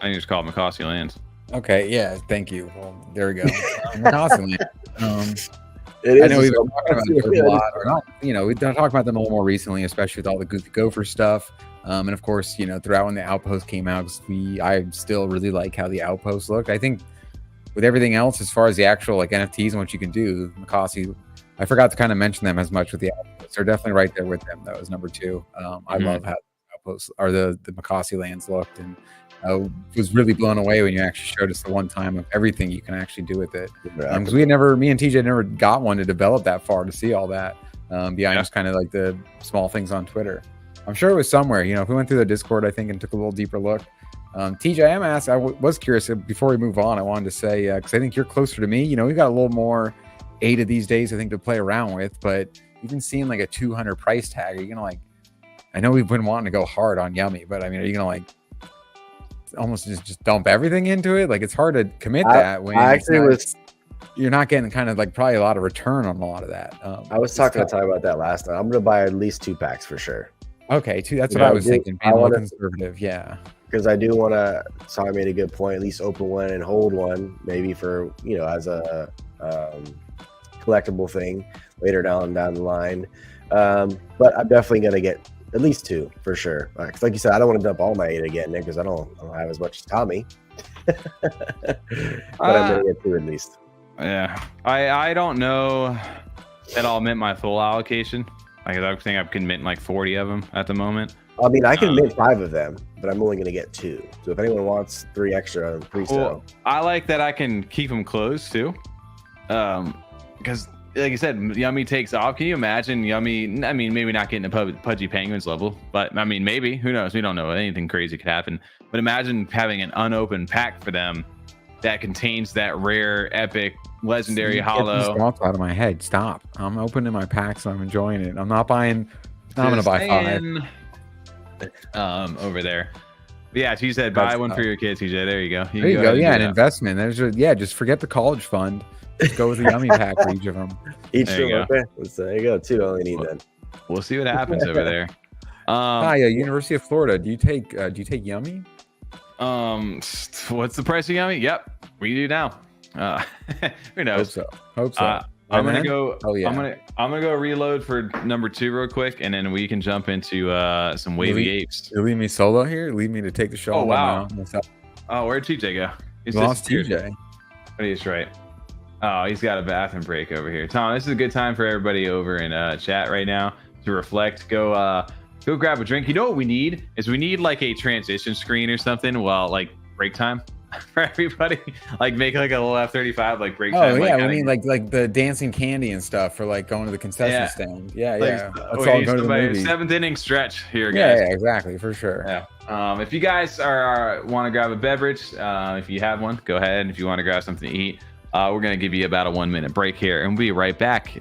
think it's called Mocossi lands. Okay, yeah, thank you. Well, there we go. Mocossi lands. I know we've been talking about it a lot, or not, you know, we've been talking about them a little more recently, especially with all the Goofy Gopher stuff. And of course, you know, throughout when the Outpost came out, I still really like how the Outpost looked. I think with everything else, as far as the actual like NFTs and what you can do, Mocossi, I forgot to kind of mention them as much with the Outpost. They're definitely right there with them, though, as number 2. I love how the Outpost or the Mocossi lands looked, and was really blown away when you actually showed us the one time of everything you can actually do with it. Because me and TJ never got one to develop that far to see all that beyond just kind of like the small things on Twitter. I'm sure it was somewhere, you know, if we went through the Discord, I think, and took a little deeper look. TJ, I'm asked, I was curious before we move on. I wanted to say, because I think you're closer to me, you know, we got a little more ADA these days, I think, to play around with, but even seeing like a 200 price tag, are you gonna like, I know we've been wanting to go hard on Yummi, but I mean, are you gonna like almost just dump everything into it? Like, it's hard to commit that when you're not getting kind of like probably a lot of return on a lot of that. I was talking to Ty about that last night. I'm gonna buy at least 2 packs for sure. Okay, 2. That's what I was thinking. Being a little conservative, yeah. Because I do want to. So I made a good point. At least open one and hold one, maybe for, you know, as a collectible thing later down the line. But I'm definitely gonna get at least 2 for sure. Because like you said, I don't want to dump all my ADA again, Nick, because I don't have as much as Tommy. But I'm gonna get 2 at least. Yeah, I don't know that I'll mint my full allocation. Like, I think I can mint like 40 of them at the moment. I mean, I can mint 5 of them, but I'm only going to get 2. So if anyone wants 3 extra, pre-sale. I like that I can keep them closed too. because like I said, Yummi takes off. Can you imagine Yummi? I mean, maybe not getting a Pudgy Penguins level, but I mean, maybe. Who knows? We don't know. Anything crazy could happen. But imagine having an unopened pack for them that contains that rare, epic, legendary holo. Get these thoughts out of my head. Stop. I'm opening my packs and I'm enjoying it. I'm not buying. I'm gonna buy 5. Over there. But yeah, she said buy one for your kids, TJ. There you go. There you go. Yeah, an investment. There's just forget the college fund. Just go with a Yummi pack for each of them. There you go. There you go. 2 only need then. We'll see what happens over there. University of Florida. Do you take Yummi? What's the price of Yummi? Yep, we do now. Who knows? Hope so. I'm gonna go. Oh yeah. I'm gonna go reload for number 2 real quick, and then we can jump into some Wavy Apes. You leave me solo here. Leave me to take the show. Oh wow. Oh, where'd TJ go? He's lost TJ. Oh, he's right. Oh, he's got a bathroom break over here. Tom, this is a good time for everybody over in chat right now to reflect. Go grab a drink. You know what we need is we need like a transition screen or something while like break time for everybody. Like make like a little F35 like break time. Oh yeah, like, we need like the dancing candy and stuff for like going to the concession stand. Yeah, like, yeah. Let's all go to the movie. 7th inning stretch here, guys. Yeah, exactly, for sure. Yeah. If you guys want to grab a beverage, if you have one, go ahead. If you want to grab something to eat, we're gonna give you about a 1-minute break here, and we'll be right back.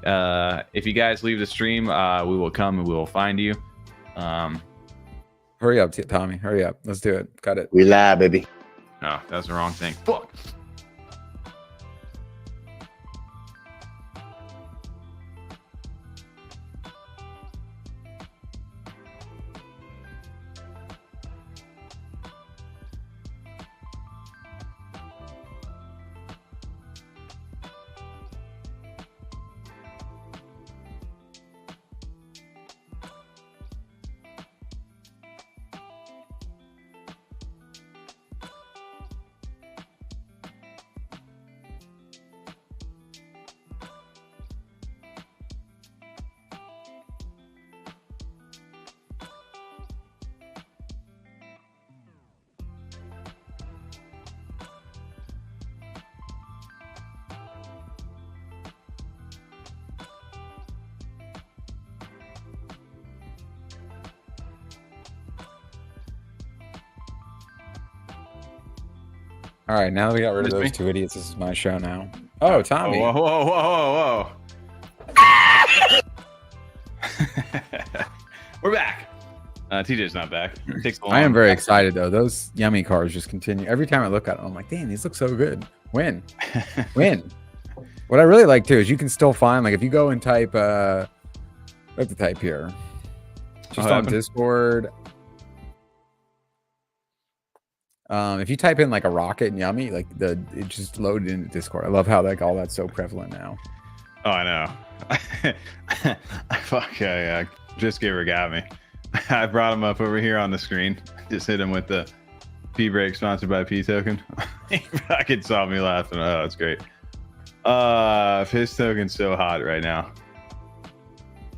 If you guys leave the stream, we will come and we will find you. Hurry up, Tommy. Hurry up. Let's do it. Got it. We live, baby. Oh, that's the wrong thing. Fuck. All right, now that we got rid of those 2 idiots, this is my show now. Oh, Tommy. Whoa. We're back. TJ's not back. I am very excited though. Those Yummi cards just continue. Every time I look at them, I'm like, damn, these look so good. Win. What I really like too is you can still find, like, if you go and type, I have to type here, just on Discord. If you type in like a rocket and Yummi, like it just loaded into Discord. I love how like all that's so prevalent now. Oh, I know. Fuck yeah, just giver got me. I brought him up over here on the screen. Just hit him with the P break sponsored by P token. He fucking saw me laughing. Oh, it's great. His token's so hot right now. Is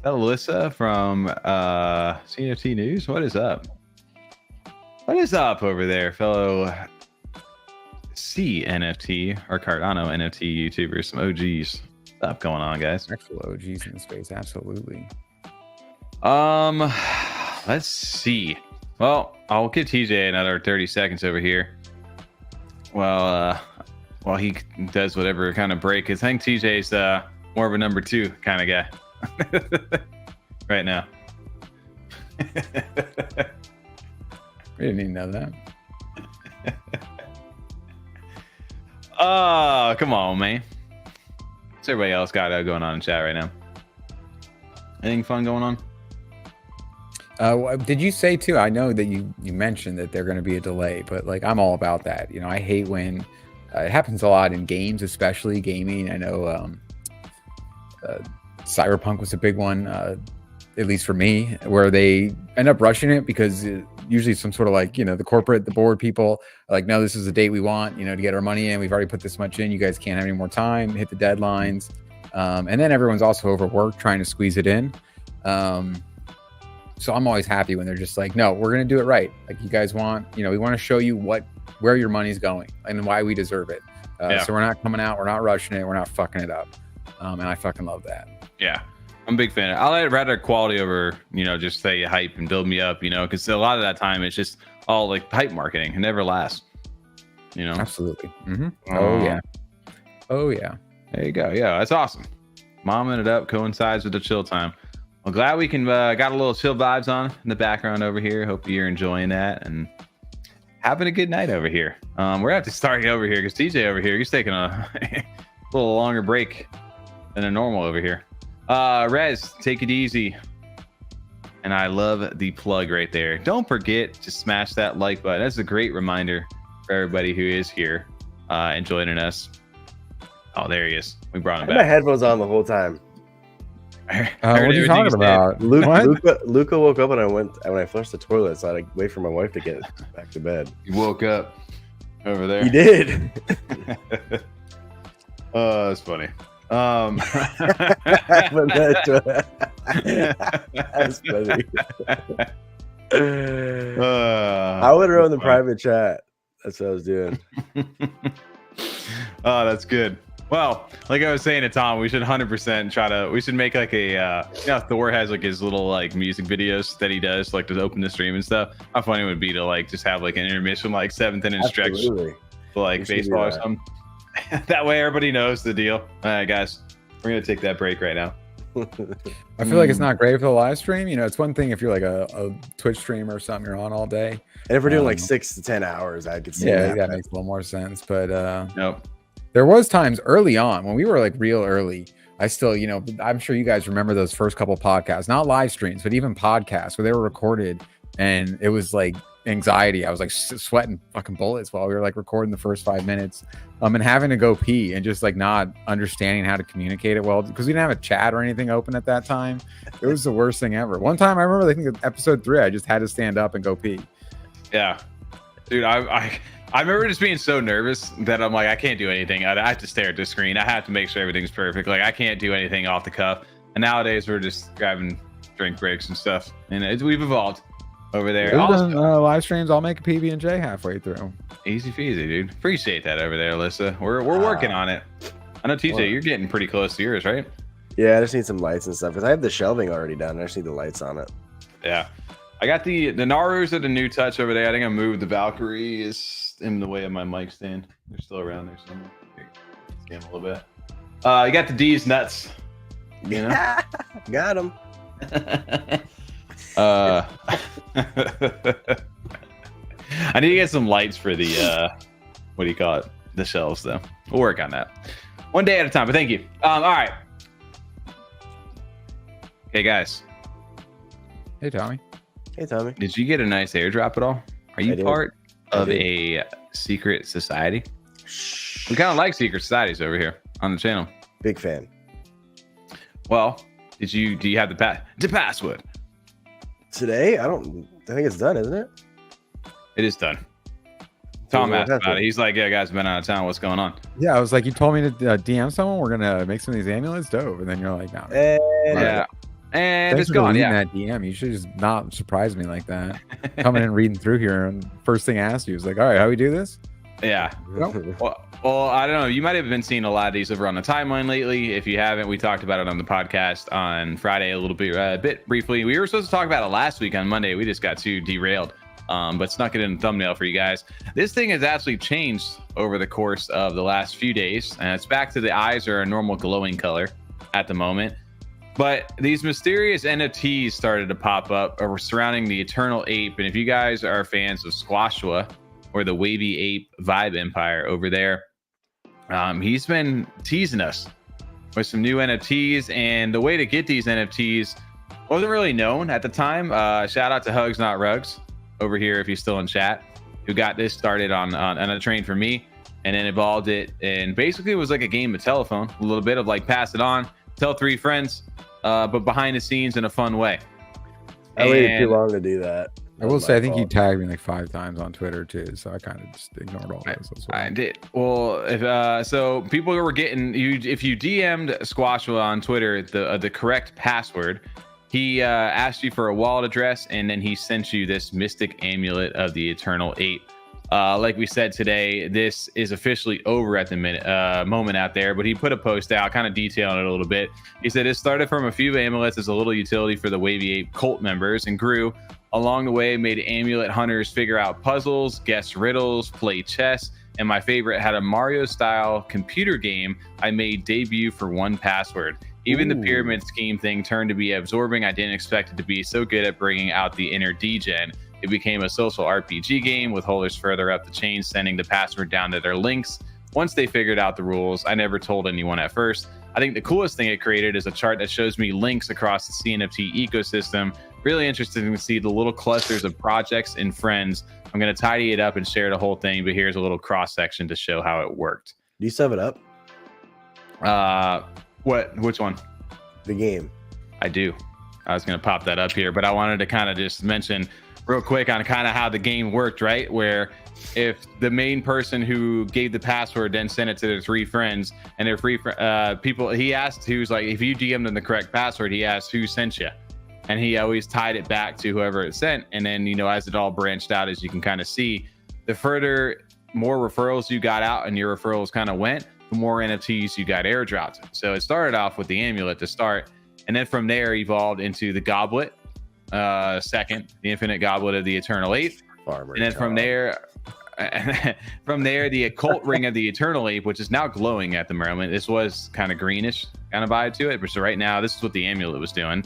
that Alyssa from CNFT News? What is up? What is up over there, fellow CNFT or Cardano NFT YouTubers, some OGs? Stuff going on, guys. Actual OGs in the space, absolutely. Let's see. Well, I'll give TJ another 30 seconds over here. Well, while he does whatever kind of break. I think TJ's more of a number 2 kind of guy right now. We didn't even know that. Oh, come on, man. What's everybody else got going on in chat right now? Anything fun going on? Did you say too? I know that you mentioned that they're going to be a delay, but like I'm all about that. You know, I hate when it happens a lot in games, especially gaming. I know Cyberpunk was a big one, at least for me, where they end up rushing it because usually some sort of like, you know, the board people are like, no, this is the date we want, you know, to get our money in. We've already put this much in. You guys can't have any more time, hit the deadlines. And then everyone's also overworked trying to squeeze it in. So I'm always happy when they're just like, no, we're going to do it right. Like you guys want, you know, we want to show you where your money's going and why we deserve it. So we're not coming out, we're not rushing it, we're not fucking it up. and I fucking love that. Yeah, I'm a big fan. I'd rather quality over, just say hype and build me up, because a lot of that time it's just all like hype marketing. It never lasts, Absolutely. Oh yeah. There you go. Yeah, that's awesome. Momming it up coincides with the chill time. Well, glad we can got a little chill vibes on in the background over here. Hope you're enjoying that and having a good night over here. We're gonna have to start over here because TJ over here, he's taking a little longer break than a normal over here. Rez, take it easy. And I love the plug right there. Don't forget to smash that like button. That's a great reminder for everybody who is here and joining us. Oh, there he is. We brought him back. My headphones on the whole time. What are you talking about? Luca woke up and when I flushed the toilet, so I had to wait for my wife to get back to bed. You woke up over there. He did. Oh, that's funny. That's funny. I would run the private chat. That's what I was doing. Oh, that's good. Well, like I was saying to Tom, we should 100% we should make like a, Thor has like his little like music videos that he does like to open the stream and stuff. How funny it would be to like just have like an intermission, like 7th inning stretch for like baseball or something. That way everybody knows the deal. All right, guys, we're going to take that break right now. I feel like it's not great for the live stream. It's one thing if you're like a Twitch streamer or something, you're on all day. And if we're doing like 6 to 10 hours, I could see that makes a little more sense. But nope. There was times early on when we were like real early. I still, I'm sure you guys remember those first couple podcasts, not live streams, but even podcasts where they were recorded, and it was like anxiety. I was like sweating fucking bullets while we were like recording the first 5 minutes, and having to go pee and just like not understanding how to communicate it well because we didn't have a chat or anything open at that time. It was the worst thing ever. One time I remember, I think episode 3, I just had to stand up and go pee. Yeah, dude, I remember just being so nervous that I'm like, I can't do anything. I have to stare at the screen. I have to make sure everything's perfect. Like I can't do anything off the cuff. And nowadays we're just grabbing drink breaks and stuff. And we've evolved over there. Live streams, I'll make a PB&J halfway through. Easy peasy, dude. Appreciate that over there, Alyssa. We're working on it. I know TJ, you're getting pretty close to yours, right? Yeah, I just need some lights and stuff because I have the shelving already done. I just need the lights on it. Yeah. I got the Narus are the new touch over there. I think I moved the Valkyrie is in the way of my mic stand. They're still around there somewhere. Scan a little bit. You got the D's nuts. Got them. I need to get some lights for the what do you call it? The shelves though. We'll work on that. One day at a time, but thank you. All right. Hey guys. Hey Tommy. Hey Tommy. Did you get a nice airdrop at all? Are you part of a secret society? We kind of like secret societies over here on the channel. Big fan. Well, do you have the password? Today? I think it's done, isn't it? It is done. Tom asked about it. He's like, yeah, guys, been out of town. What's going on? Yeah, I was like, you told me to DM someone. We're gonna make some of these amulets dope, and then you're like, no. Yeah. And thanks it's gone. Yeah. That DM. You should just not surprise me like that. Coming in, reading through here, and first thing I asked you was like, all right, how we do this? Yeah. Well, I don't know. You might have been seeing a lot of these over on the timeline lately. If you haven't, we talked about it on the podcast on Friday a little bit, briefly. We were supposed to talk about it last week on Monday. We just got too derailed, but snuck it in the thumbnail for you guys. This thing has actually changed over the course of the last few days, and it's back to the eyes are a normal glowing color at the moment. But these mysterious NFTs started to pop up surrounding the Eternal Ape. And if you guys are fans of Squashua or the Wavy Ape vibe empire over there, he's been teasing us with some new NFTs. And the way to get these NFTs wasn't really known at the time. Shout out to Hugs Not Rugs over here if he's still in chat, who got this started on a train for me and then evolved it. And basically it was like a game of telephone, a little bit of like pass it on, tell 3 friends. But behind the scenes in a fun way. I waited too long to do that. I will say, I think you tagged me like 5 times on Twitter too, so I kind of just ignored all those. I did. Well, if so, people were getting you if you DM'd Squashua on Twitter the correct password, he asked you for a wallet address, and then he sent you this mystic amulet of the Eternal Ape. Like we said today, this is officially over at the moment out there, but he put a post out kind of detailing it a little bit. He said it started from a few amulets as a little utility for the Wavy Ape cult members and grew along the way, made amulet hunters figure out puzzles, guess riddles, play chess, and my favorite, had a Mario style computer game I made debut for 1Password. Even the pyramid scheme thing turned to be absorbing. I didn't expect it to be so good at bringing out the inner degen. It became a social RPG game with holders further up the chain sending the password down to their links. Once they figured out the rules, I never told anyone at first. I think the coolest thing it created is a chart that shows me links across the CNFT ecosystem. Really interesting to see the little clusters of projects and friends. I'm going to tidy it up and share the whole thing, but here's a little cross section to show how it worked. Do you sum it up? Which one? The game. I do. I was going to pop that up here, but I wanted to kind of just mention real quick on kind of how the game worked, right? Where if the main person who gave the password then sent it to their 3 friends and their people, he asked who's like, if you DM'd them the correct password, he asked who sent you. And he always tied it back to whoever it sent. And then, you know, as it all branched out, as you can kind of see, the more referrals you got out and your referrals kind of went, the more NFTs you got airdropped. So it started off with the amulet to start. And then from there evolved into the goblet, second, the infinite goblet of the Eternal Ape. And then from there, the occult ring of the Eternal Ape, which is now glowing at the moment. This was kind of greenish kind of vibe to it. But so right now, this is what the amulet was doing.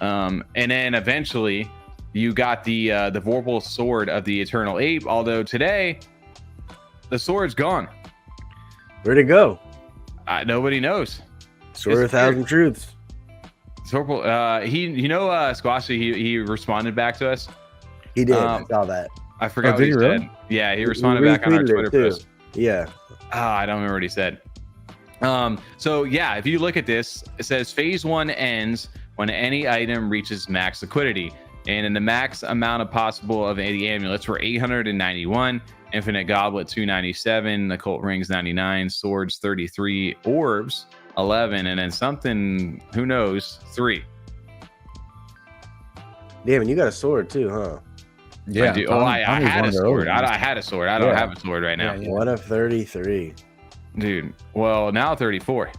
And then eventually you got the Vorpal sword of the Eternal Ape. Although today the sword's gone. Where'd it go? Nobody knows. Sword of 1,000 truths. Vorpal, Squashua, he responded back to us. He did. I saw that. I forgot what he said. Yeah, he responded back on our Twitter post. Yeah. I don't remember what he said. So yeah, if you look at this, it says phase 1 ends when any item reaches max liquidity, and in the max amount of possible of the amulets were 891, infinite goblet 297, occult rings 99, swords 33, orbs 11, and then something, who knows, 3. Damn, and you got a sword too, huh? Yeah. I do. I had a sword. I had a sword. I don't have a sword right now. Yeah. 1 of 33. Dude, well, now 34.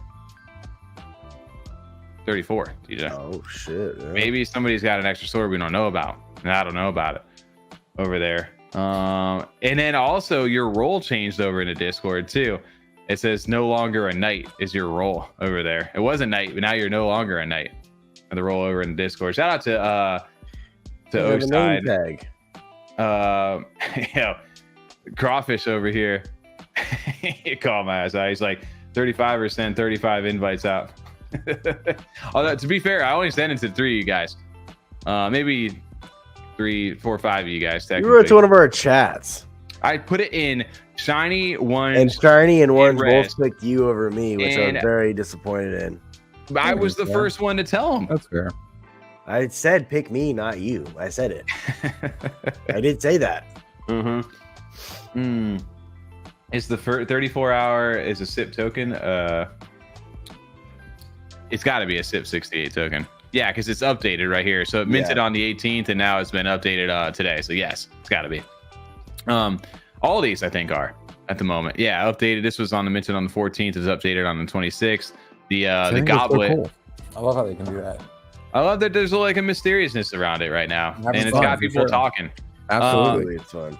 34, DJ. Oh shit. Yeah. Maybe somebody's got an extra sword we don't know about, and I don't know about it over there. And then also your role changed over in the Discord too. It says no longer a knight is your role over there. It was a knight, but now you're no longer a knight. And the role over in the Discord. Shout out to O-Side. Crawfish over here. He called my ass out. He's like 35 or send 35 invites out. Although to be fair, I only sent it to 3 of you guys. Maybe 3, 4, 5 of you guys. You wrote to one of our chats. I put it in shiny ones, and shiny and ones both picked you over me, which I'm very disappointed in. I was the first one to tell him. That's fair. I said pick me, not you. I said it. I did say that. It's the 34-hour is a SIP token. It's got to be a SIP 68 token. Yeah, because it's updated right here. So it minted on the 18th, and now it's been updated today. So yes, it's got to be. All these I think are at the moment. Yeah, updated. This was on the minted on the 14th. It was updated on the 26th. The goblet. So cool. I love how they can do that. I love that there's like a mysteriousness around it right now, and it's got people talking. Absolutely, it's fun.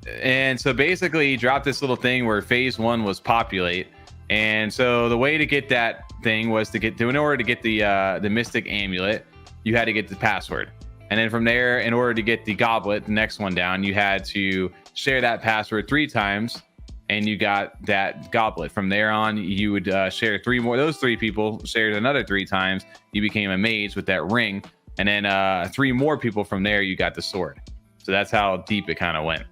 And so basically, he dropped this little thing where phase 1 was populate. And so the way to get that thing was in order to get the mystic amulet, you had to get the password. And then from there, in order to get the goblet, the next one down, you had to share that password 3 times, and you got that goblet. From there on, you would share 3 more. Those 3 people shared another 3 times. You became a mage with that ring. And then 3 more people from there, you got the sword. So that's how deep it kind of went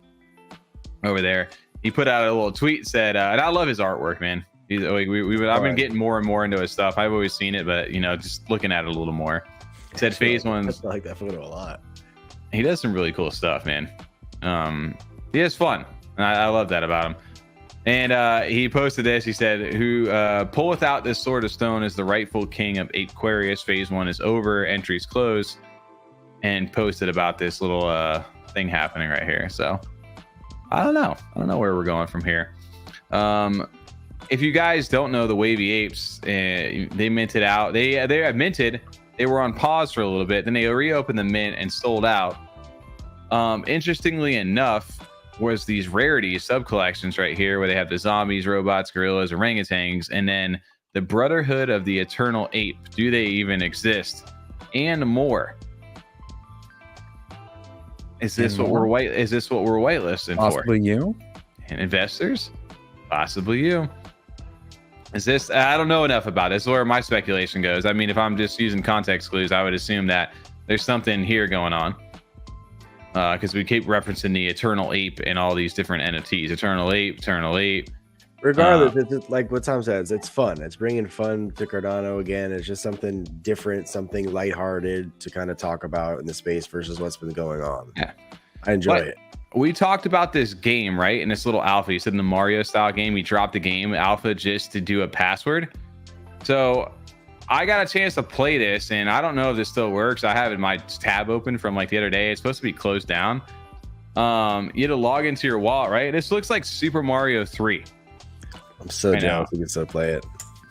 over there. He put out a little tweet, said, and I love his artwork, man. He's like, I've been getting more and more into his stuff. I've always seen it, but just looking at it a little more. He said phase 1. I like that photo a lot. He does some really cool stuff, man. He has fun, and I love that about him. And he posted this. He said, "Who pulleth out this sword of stone is the rightful king of Aquarius. Phase 1 is over. Entries closed." And posted about this little thing happening right here. So I don't know where we're going from here. If you guys don't know the Wavy Apes, they minted out. They have minted. They were on pause for a little bit. Then they reopened the mint and sold out. Interestingly enough, was these rarities sub collections right here, where they have the zombies, robots, gorillas, orangutans, and then the Brotherhood of the Eternal Ape. Do they even exist? And more. Is this what we're whitelisting for? Possibly you and investors, possibly you. Is this? I don't know enough about it. This is where my speculation goes. I mean, if I'm just using context clues, I would assume that there's something here going on, because we keep referencing the Eternal Ape and all these different NFTs. Eternal Ape. Regardless, it's like what Tom says, it's fun. It's bringing fun to Cardano again. It's just something different, something lighthearted to kind of talk about in the space versus what's been going on. Yeah, I enjoy it. We talked about this game, right? In this little alpha, you said in the Mario style game, he dropped the game alpha just to do a password. So I got a chance to play this, and I don't know if this still works. I have my tab open from like the other day. It's supposed to be closed down. You had to log into your wallet, right? This looks like Super Mario 3. I'm so jealous we can still play it.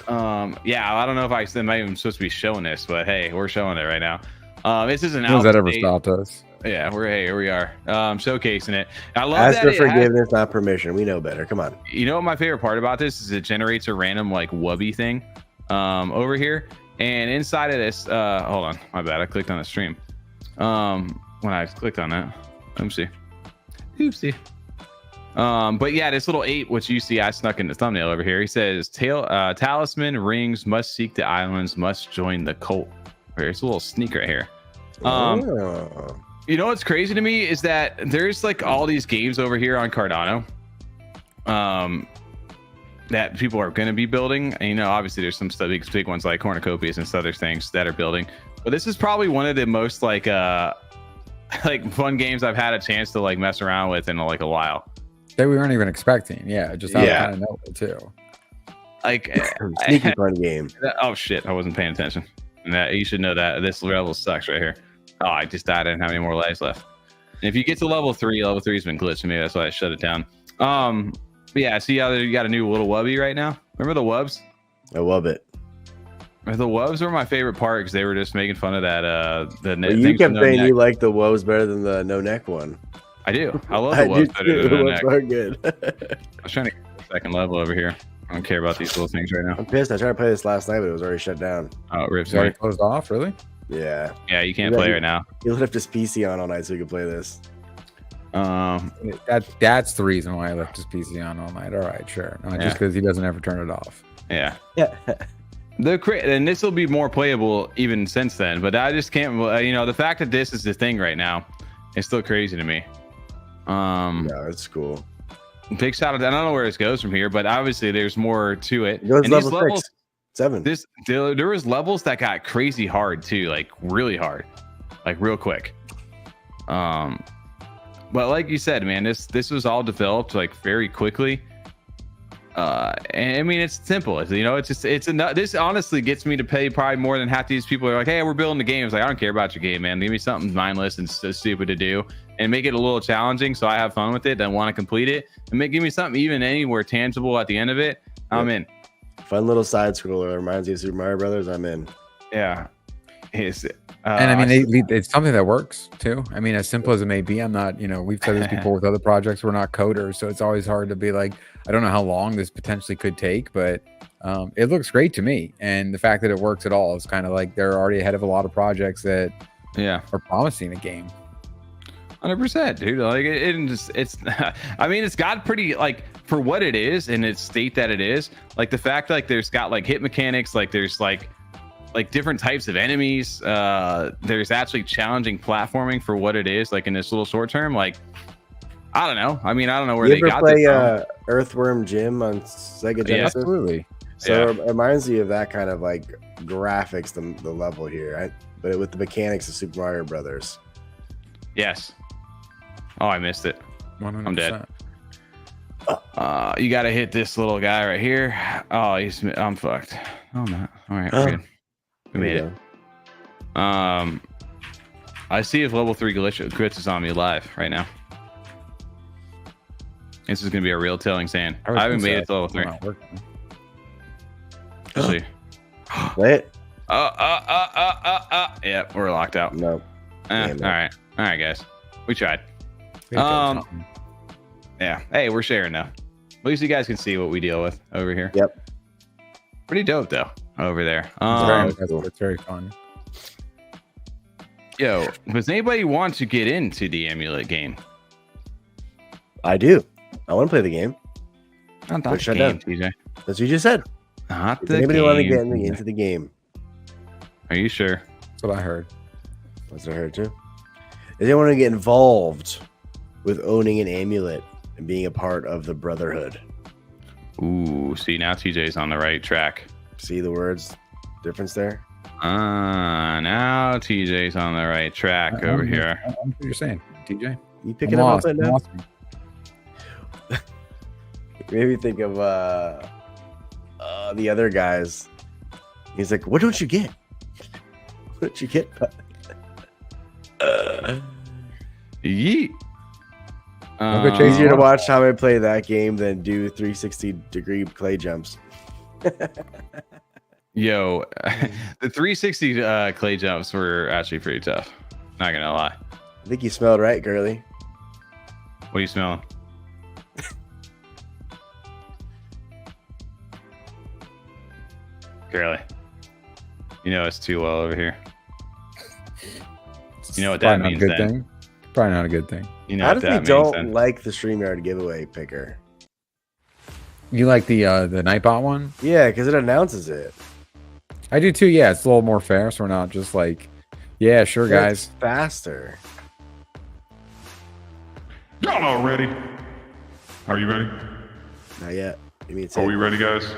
Yeah, I don't know if I'm not even supposed to be showing this, but hey, we're showing it right now. This is an alpha. Has that ever stopped us? Yeah, here we are, showcasing it. I love Ask for forgiveness, not permission. We know better. Come on. You know what my favorite part about this is? It generates a random like Wubby thing over here, and inside of this, hold on, my bad. I clicked on the stream. When I clicked on that, oopsie. But yeah, this little ape, which you see, I snuck in the thumbnail over here. He says, "Talisman rings must seek the islands, must join the cult." It's a little sneak right here. You know what's crazy to me is that there's like all these games over here on Cardano that people are going to be building. And, you know, obviously there's some stuff, big ones like Cornucopias and other things that are building. But this is probably one of the most like fun games I've had a chance to like mess around with in like a while. That we weren't even expecting. Yeah, just out of kind of nowhere too. Like sneaky fun game. Oh shit, I wasn't paying attention. And you should know that this level sucks right here. Oh, I just died. I didn't have any more lives left. And if you get to level 3 has been glitching. Maybe that's why I shut it down. But yeah, see how you got a new little Wubby right now? Remember the Wubs? I love it. The Wubs were my favorite part because they were just making fun of that. You kept saying you like the Wubs better than the no neck one. I do. I love the Wubs better than the no neck. Are good. I was trying to get the second level over here. I don't care about these little things right now. I'm pissed. I tried to play this last night, but it was already shut down. Oh, rips. Already closed off, really? Yeah. Yeah, you can't play right now. He left his PC on all night so he could play this. That's the reason why I left his PC on all night. All right, sure. No, just because he doesn't ever turn it off. Yeah. And this will be more playable even since then, but I just can't. You know, the fact that this is the thing right now is still crazy to me. Yeah, it's cool. Big shout out. I don't know where this goes from here, but obviously there's more to it. It goes level 6, 7. There was levels that got crazy hard too, like really hard, like real quick. But like you said, man, this was all developed like very quickly. And I mean, it's simple. You know, this honestly gets me to pay probably more than half these people are like, hey, we're building the game. It's like, I don't care about your game, man. Give me something mindless and so stupid to do and make it a little challenging so I have fun with it and want to complete it, and give me something even anywhere tangible at the end of it. I'm in. Fun little side scroller reminds you of Super Mario Brothers. I'm in. Yeah. And I mean, it's something that works too. I mean, as simple as it may be, I'm not, you know, we've said this before with other projects, we're not coders, so it's always hard to be like, I don't know how long this potentially could take, but it looks great to me. And the fact that it works at all is kind of like they're already ahead of a lot of projects that are promising a game. 100%, dude. Like it's I mean, it's got pretty, like, for what it is and its state that it is, like the fact like there's got like hit mechanics, like there's like different types of enemies, there's actually challenging platforming for what it is, like in this little short term. Like, I don't know. I mean, I don't know where they got this from. Earthworm Jim on Sega Genesis? Yeah, absolutely. So it reminds you of that kind of like graphics, the level here, right? But with the mechanics of Super Mario Brothers. Yes. Oh, I missed it. 100%. I'm dead. You got to hit this little guy right here. Oh, I'm fucked. Oh, I'm not. All right, we're good. We made it. I see if level 3 glitch is on me live right now. This is gonna be a real telling stand. I haven't made it to level 3. Let's see. Wait. Yeah, we're locked out. No. All right, guys. We tried. Yeah. Hey, we're sharing now. At least you guys can see what we deal with over here. Yep. Pretty dope though over there. It's very fun. Yo, does anybody want to get into the Amulet game? I do. I want to play the game. Not the game, TJ. That's what you just said. Not Does the anybody game. want to get into the game? Are you sure? That's what I heard. That's what I heard too. Does anyone want to get involved with owning an amulet and being a part of the Brotherhood? Ooh, see, now TJ's on the right track. See the words difference there? Now TJ's on the right track over here. I what you're saying, TJ. You picking him up right now? Maybe think of the other guys. He's like, what don't you get? What don't you get? Yeet. It's easier to watch how I play that game than do 360-degree clay jumps. Yo, the 360 clay jumps were actually pretty tough. Not gonna lie. I think you smelled right, girly. What are you smelling? Girly. You know it's too well over here. You know what that means then. Thing. Probably not a good thing. You know how what does that he means don't then. like the StreamYard giveaway picker? You like the Nightbot one? Yeah, because it announces it. I do too. Yeah, it's a little more fair, so we're not just like, yeah, sure, guys. It's faster. Y'all all ready? Are you ready? Not yet. You mean Are we ready, guys?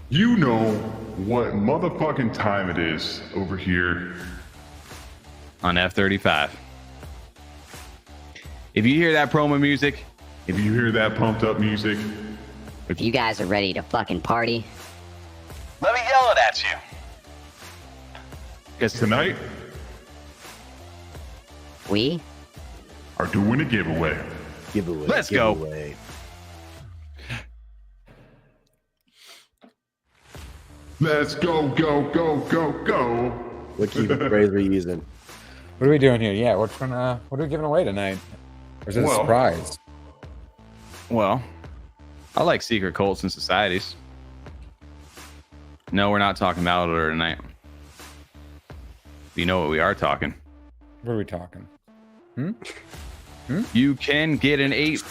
You know what motherfucking time it is over here On F35. If you hear that promo music, if you hear that pumped up music, If you guys are ready to fucking party, let me yell it at you. Because tonight we are doing a giveaway. Giveaway. Let's go. Giveaway. Let's go, go, go, go, go. What keyword phrase are you using? What are we doing here? Yeah, what are we giving away tonight? Or is it a Well- surprise? well, I like secret cults and societies. No, we're not talking about it tonight. You know what we are talking. What are we talking? You can get an ape.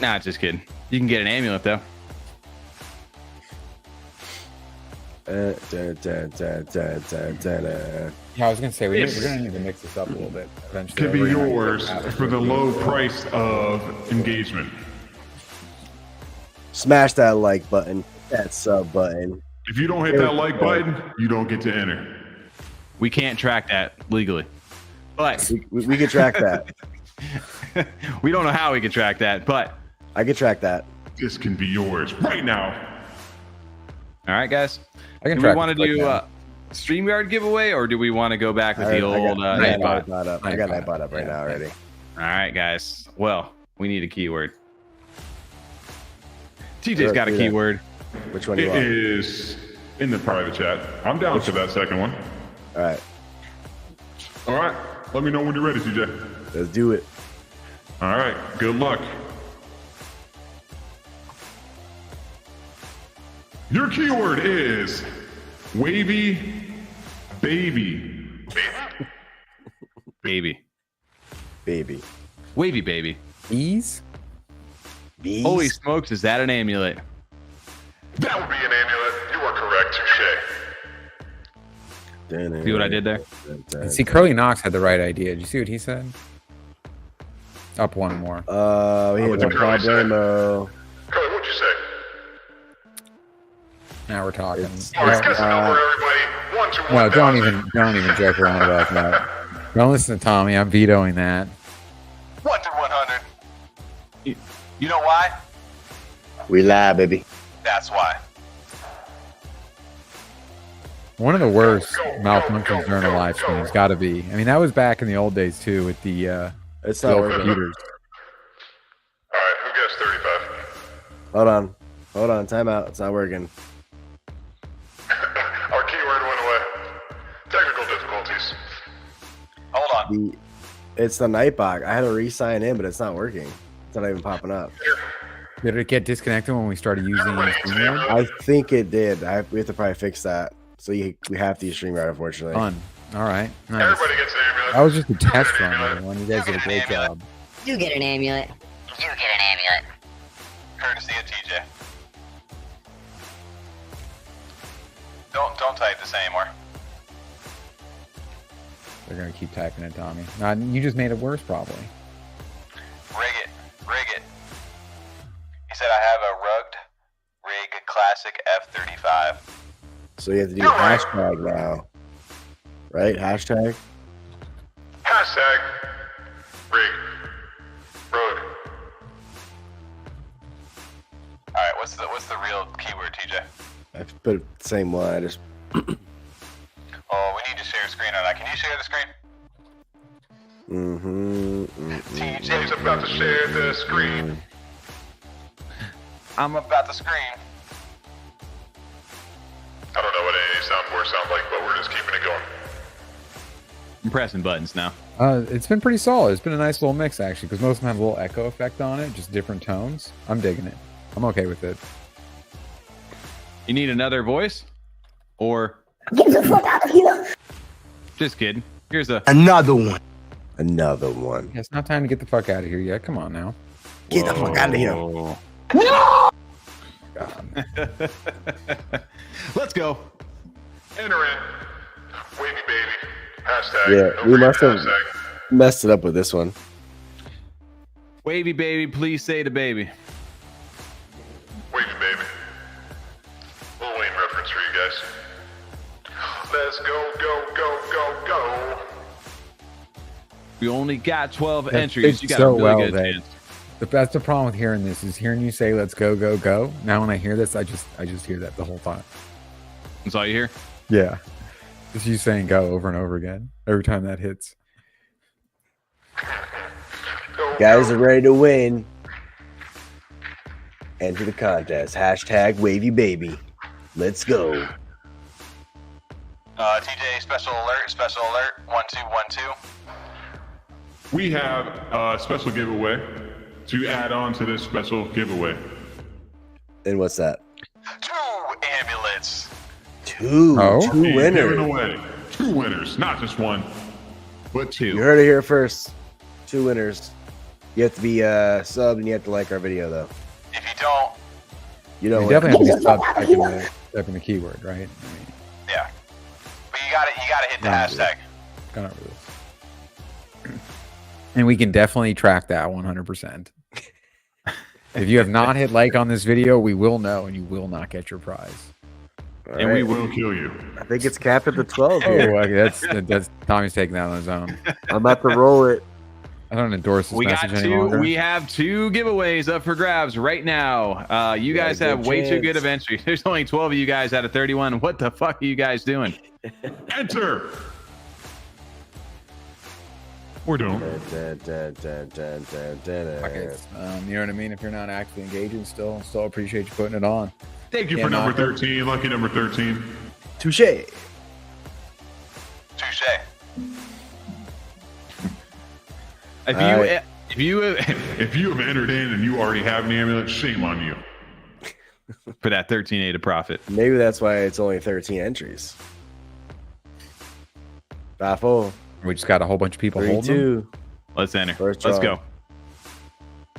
Nah, just kidding. You can get an amulet though. Yeah, I was gonna say we're gonna need to mix this up a little bit eventually. Can be We're gonna yours have to for the low price of engagement. Smash that like button, that sub button. If you don't hit that like button, you don't get to enter. We can't track that legally, but We can track that. we don't know how we can track that. But I can track that. This can be yours right now. all right, guys. I can Do we track want to this do right StreamYard giveaway, or do we want to go back with the old Nightbot Nightbot? up. I got Nightbot up right now already. All right, guys. Well, we need a keyword. TJ's got a Do that. keyword. Which one do you It want? is in the private chat. I'm down for that second one. All right, All right. Let me know when you're ready, TJ. let's do it. All right. Good luck. Your keyword is Wavy Baby. Baby. Baby. Wavy baby. Bees? Bees? Holy smokes, is that an amulet? That would be an amulet. You are correct, touche. See what I did there? See, Curly Knox had the right idea. Did you see what he said? Up one more. He would had a you really say? problemo. Curly, what'd you say? Now we're talking. All right, guess the number, everybody. 1 to 1. Well, don't even joke around about that. Don't listen to Tommy. I'm vetoing that. 1 to 100. You know why? We lie, baby. That's why. One of the worst malfunctions during a live stream has got to be. I mean, that was back in the old days too with the It's the not old working. computers. Hold on. Timeout. It's not working. Our keyword went away. Technical difficulties. Hold on. It's the Nightbot. I had to re-sign in, but it's not working. It's not even popping up. Did it get disconnected when we started using StreamYard? I think it did. We have to probably fix that. So we have to use StreamYard, unfortunately. Fun. All right. Nice. Everybody gets an amulet. That was just a test run, everyone. You guys did a great job. You get an amulet. You get an amulet. Courtesy of TJ. Don't type this anymore. They're gonna keep typing it, Tommy. You just made it worse, probably. Rig it. He said I have a rugged rig classic F35. So you have to do hashtag now. Right? Hashtag? Hashtag rig. Road. All right, what's the real keyword, TJ? I put the same one. I just Oh, we need to share a screen on that. Can you share the screen? TJ's about to share the screen. I'm about the screen. I don't know what any soundboard sound like, but we're just keeping it going. I'm pressing buttons now. It's been pretty solid. It's been a nice little mix, actually, because most of them have a little echo effect on it, just different tones. I'm digging it. I'm okay with it. You need another voice? Or... Get the fuck out of here! Just kidding. Here's Another one. another one. It's not time to get the fuck out of here yet. Come on now. Get the fuck out of here. No! Let's go. Enter in. Wavy baby. Hashtag. Yeah, we must have messed it up with this one. Wavy baby, please say the baby. Wavy baby. Lil Wayne reference for you guys. Let's go, go, go, go, go. We only got 12 That entries. fits You got so a really well good that- chance. That's the problem with hearing this, is hearing you say "let's go, go, go." Now when I hear this, I just hear that the whole time. That's all you hear? Yeah, just you saying "go" over and over again every time that hits. Go, Guys go. are ready to win. Enter the contest. Hashtag wavy baby. Let's go. TJ, special alert, 1212. We have a special giveaway to add on to this special giveaway. And what's that? 2 amulets. Two. Oh? Two We're winners. giving away 2 winners, not just one, but 2. You heard it here first. 2 winners. You have to be subbed and you have to like our video though. If you don't, You know You what? definitely have to be typing the keyword, right? I mean, yeah. But you gotta hit the Yeah. hashtag. gone over this. And we can definitely track that 100%. If you have not hit like on this video, we will know, and you will not get your prize. All And we right. will kill you. I think it's capped at the 12 here. Oh, okay, that's Tommy's taking that on his own. I'm about to roll it. I don't endorse this We got message any 2. longer. We have 2 giveaways up for grabs right now. You Yeah, guys good have way too chance. good of entries. There's only 12 of you guys out of 31. What the fuck are you guys doing? Enter. Or don't. Fuck it. You know what I mean? If you're not actually engaging, still appreciate you putting it on. Thank you Yeah, for number knocker. 13. Lucky number 13. Touche. Touche. All right. If you If you have entered in and you already have an amulet, shame on you. for that 13A to profit. Maybe that's why it's only 13 entries. 5-4. We just got a whole bunch of people holding them. 3-2. Let's enter. First Let's draw. go.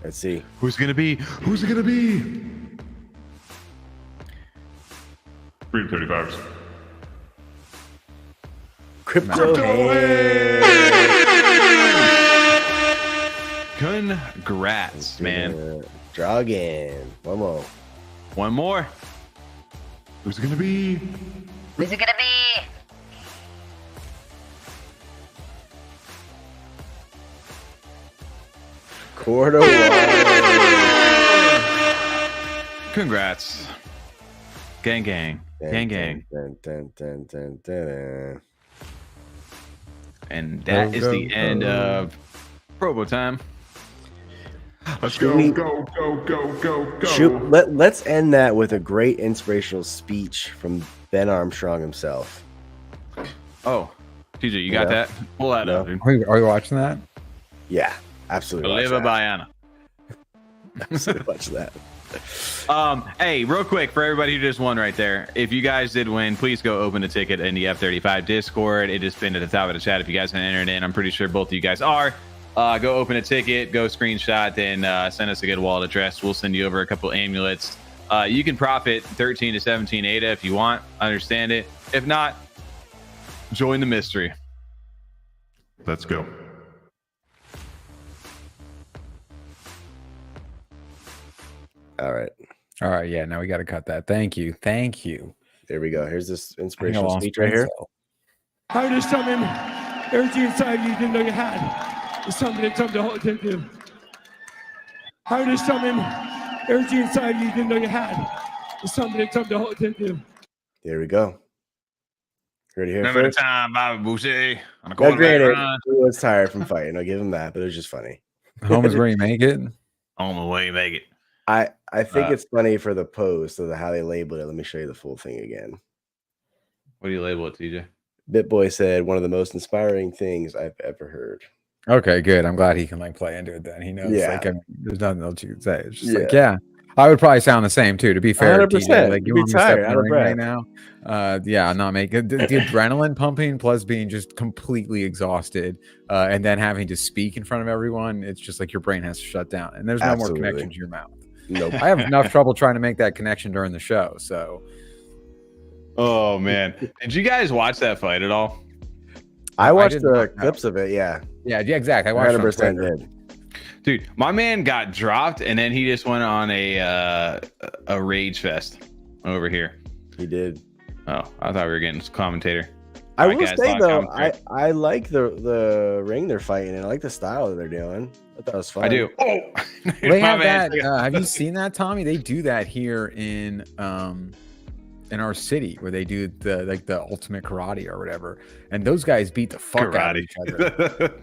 Let's see. Who's gonna be? Who's it gonna be? 3 to 35s. Crypto hand. Congrats, man. Dragon. One more. One more. Who's it gonna be? Who's it gonna be? Quarter Congrats. Gang, gang. Gang, gang. And that is the end of Probo time. Let's Should go, we- go, go, go, go, go. Let's end that with a great inspirational speech from Ben Armstrong himself. Oh, TJ, you got No. that? Pull that No. up, dude. Are you watching that? Yeah, absolutely. watch Live that. Bayana. Absolutely watch that. Hey, real quick for everybody who just won right there, if you guys did win, please go open a ticket in the F35 Discord. It is pinned at the top of the chat if you guys haven't entered in. I'm pretty sure both of you guys are. Go open a ticket, go screenshot, then send us a good wallet address. We'll send you over a couple amulets. You can profit 13 to 17 ADA if you want. Understand it. If not, join the mystery. Let's go. All right, All right, yeah. Now we got to cut that. Thank you. there we go. Here's this I inspirational lost speech right here. myself. How to summon everything inside you didn't know you had. It's something that something to hold to do. How to summon everything inside you didn't know you had. It's something that something to hold to do. There we go. Ready here Remember the first? time Bobby Boucher on the Now, quarterback granted, run? he was tired from fighting. I'll give him that, but it was just funny. Home is where you make it. On the way, make it. I think it's funny for the post of how they labeled it. Let me show you the full thing again. What do you label it, TJ? BitBoy said one of the most inspiring things I've ever heard. Okay, good. I'm glad he can like play into it. Then he knows. Yeah. Like, I mean, there's nothing else you can say. It's just like, yeah. I would probably sound the same too. To be fair, 100%. TJ, like you Be want me to step tired, in the out of ring right now. Yeah, not making the adrenaline pumping plus being just completely exhausted, and then having to speak in front of everyone. It's just like your brain has to shut down, and there's no Absolutely. more connection to your mouth. Nope. I have enough trouble trying to make that connection during the show. So Oh man, did you guys watch that fight at all? I watched didn't the watch that. clips of it. Yeah, yeah, exactly. I watched it on 100% Twitter. did. Dude, my man got dropped and then he just went on a rage fest over here. He did. Oh, I thought we were getting commentator. I All right, will guys, say talk though, commentary. I like the ring they're fighting, and I like the style that they're doing. I thought it was fun. I do. Oh, They my have man- that. Have you seen that, Tommy? They do that here in our city where they do the ultimate karate or whatever, and those guys beat the fuck out of karate. each other.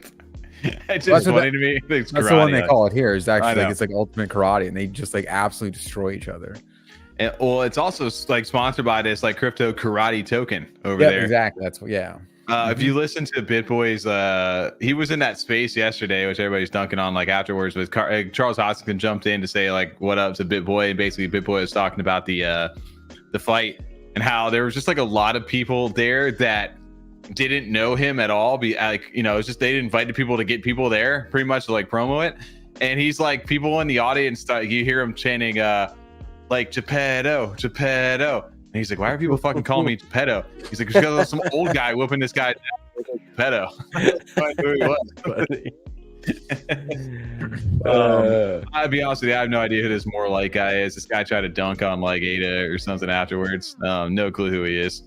It's That's just what funny to me. It's That's the one they karate. call it here. Is I actually know. like it's like ultimate karate, and they just like absolutely destroy each other. And, well, it's also like sponsored by this like crypto karate token over Yeah, there. exactly. That's what. Yeah. If you listen to BitBoy's, he was in that space yesterday, which everybody's dunking on. Like afterwards, with Charles Hoskinson jumped in to say like "What up" to BitBoy, and basically BitBoy was talking about the fight and how there was just like a lot of people there that didn't know him at all. It's just they invited people to get people there, pretty much to like promo it. And he's like, people in the audience, you hear him chanting like Geppetto, Geppetto. And he's like, why are people fucking calling me Geppetto? He's like, because there's some old guy whooping this guy down like Geppetto. That's who he was. I'll be honest with you, I have no idea who this more like guy is. This guy tried to dunk on like Ada or something afterwards. No clue who he is.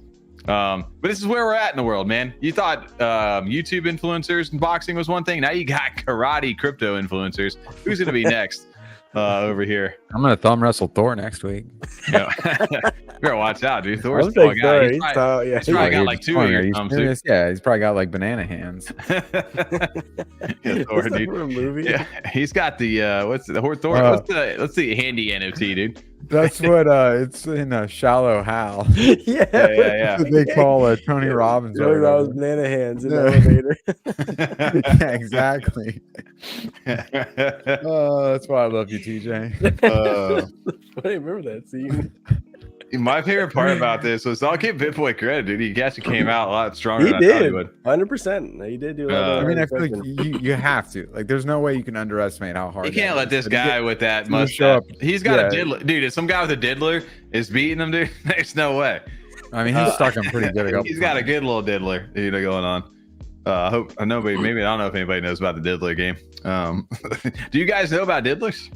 But this is where we're at in the world, man. You thought YouTube influencers and boxing was one thing. Now you got karate crypto influencers. Who's gonna be next over here? I'm gonna thumb wrestle Thor next week. You better watch out, dude. Thor's I'm a tall big guy. Thor. He's He's probably, tall, yeah. he's probably got You're like just two funny. of Are your you thumbs, serious? Yeah, he's probably got like banana hands. Yeah, Thor, Is that dude. from a movie? Yeah, he's got the what's the Thor? Let's see, handy NFT, dude. That's what it's in Shallow Hal. yeah. Yeah. They call Tony Robbins. Joey or Robbins whatever. banana hands in the Yeah. elevator. Yeah, exactly. That's why I love you, TJ. I didn't remember that scene. My favorite part about this was I'll give BitBoy credit, dude. He actually came out a lot stronger He than I thought he did. would. 100%. He did do a lot I I of mean, I feel like you have to. Like, there's no way you can underestimate how hard. You can't that let is. this But he guy did- with that he's gonna show mustache. up- He's got a yeah. diddler, dude. If some guy with a diddler is beating him, dude, there's no way. I mean, he's stuck him pretty good. He's got a good little diddler, going on. I hope I know, but maybe I don't know if anybody knows about the diddler game. Do you guys know about diddlers?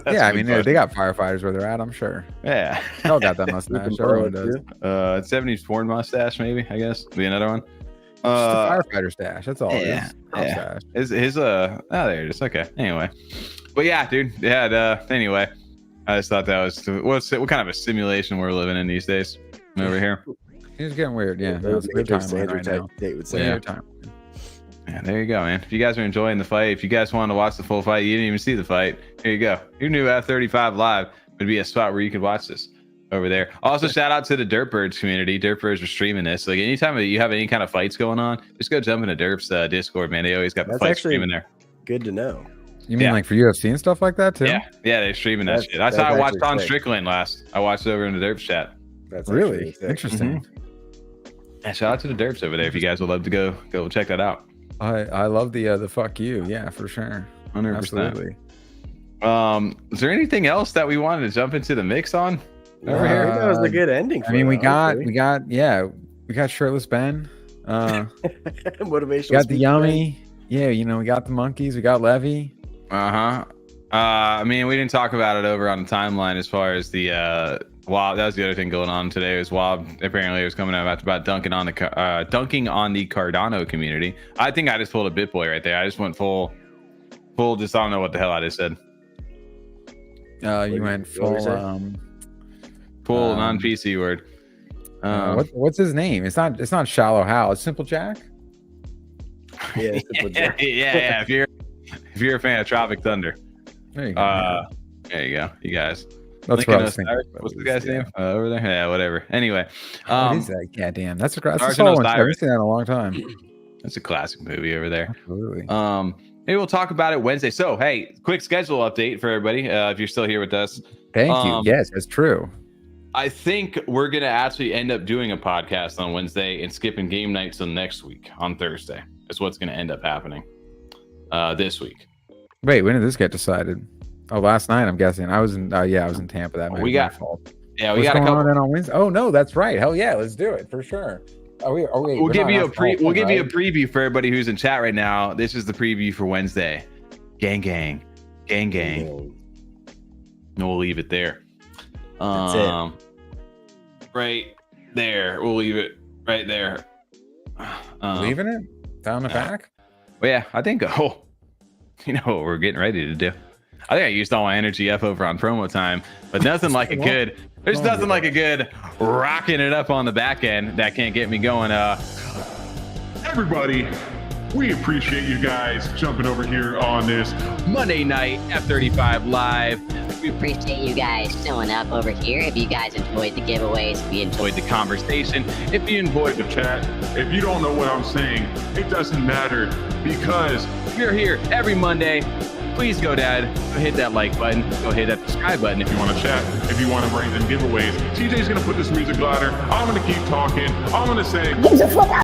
That's Yeah, I a good mean, question. they got firefighters where they're at. I'm sure. Yeah. They all got that mustache. Everyone does. 70s porn mustache, maybe. I guess be another one. Just a firefighter stash. That's all. yeah, it is. yeah. Mustache. His oh, there it is. Okay. Anyway, but yeah, dude. Yeah. Anyway, I just thought that was what kind of a simulation we're living in these days over here. He's getting weird. Yeah, no, it's a good Matrix time Andrew right now. type date would say. Yeah. Good time. Yeah, there you go, man. If you guys are enjoying the fight, if you guys wanted to watch the full fight, you didn't even see the fight. Here you go. Your new F35 Live would be a spot where you could watch this over there. Also, shout out to the Dirtbirds community. Dirtbirds are streaming this. Like anytime that you have any kind of fights going on, just go jump into Derp's Discord, man. They always got the fight streaming there. Good to know. You mean like for UFC and stuff like that too? Yeah, they're streaming that shit. That's how I watched Don Strickland last. I watched it over in the Derps chat. That's really interesting. Yeah, shout out to the Derps over there. If you guys would love to go check that out. I love the fuck you. Yeah, for sure. 100%. Absolutely. Is there anything else that we wanted to jump into the mix on over here? That was a good ending. I mean, we got Shirtless Ben. Motivational. We got the Yummi. Yeah, you know, we got the monkeys. We got Levy. I mean, we didn't talk about it over on the timeline as far as the Wob. That was the other thing going on today. Was Wob apparently was coming out about dunking on the Cardano community. I think I just pulled a BitBoy right there. I just went full. Just I don't know what the hell I just said. You went full non-PC word. What's his name? It's not Shallow Hal. It's Simple Jack. Yeah, Simple Jack. yeah. If you're a fan of Tropic Thunder, there you go. There you go, you guys. That's what I was thinking. What's the guy's name over there? Yeah, whatever. Anyway, what is that? Goddamn, that's a solid one. I haven't seen that in a long time. That's a classic movie over there. Absolutely. Maybe we'll talk about it Wednesday. So, hey, quick schedule update for everybody. If you're still here with us, thank you. Yes, that's true. I think we're gonna actually end up doing a podcast on Wednesday and skipping game nights till next week on Thursday. That's what's gonna end up happening this week. Wait, when did this get decided? Oh, last night, I'm guessing. I was in Tampa. That might be my fault. Yeah, we got a couple on Wednesday. Oh no, that's right. Hell yeah, let's do it for sure. We'll give you a preview for everybody who's in chat right now. This is the preview for Wednesday. Gang. And we'll leave it there. That's it. Right there. We'll leave it right there. Leaving it down the back. Well, yeah, I think. Oh, you know what we're getting ready to do. I think I used all my energy up over on promo time, but nothing like a good. There's nothing like a good rocking it up on the back end that can't get me going. Everybody, we appreciate you guys jumping over here on this Monday night F35 Live. We appreciate you guys showing up over here. If you guys enjoyed the giveaways, if you enjoyed the conversation, if you enjoyed the chat, if you don't know what I'm saying, it doesn't matter because we're here every Monday. Please go hit that like button, go hit that subscribe button if you want to chat, if you want to bring them giveaways. TJ's gonna put this music louder. I'm gonna keep talking. I'm gonna say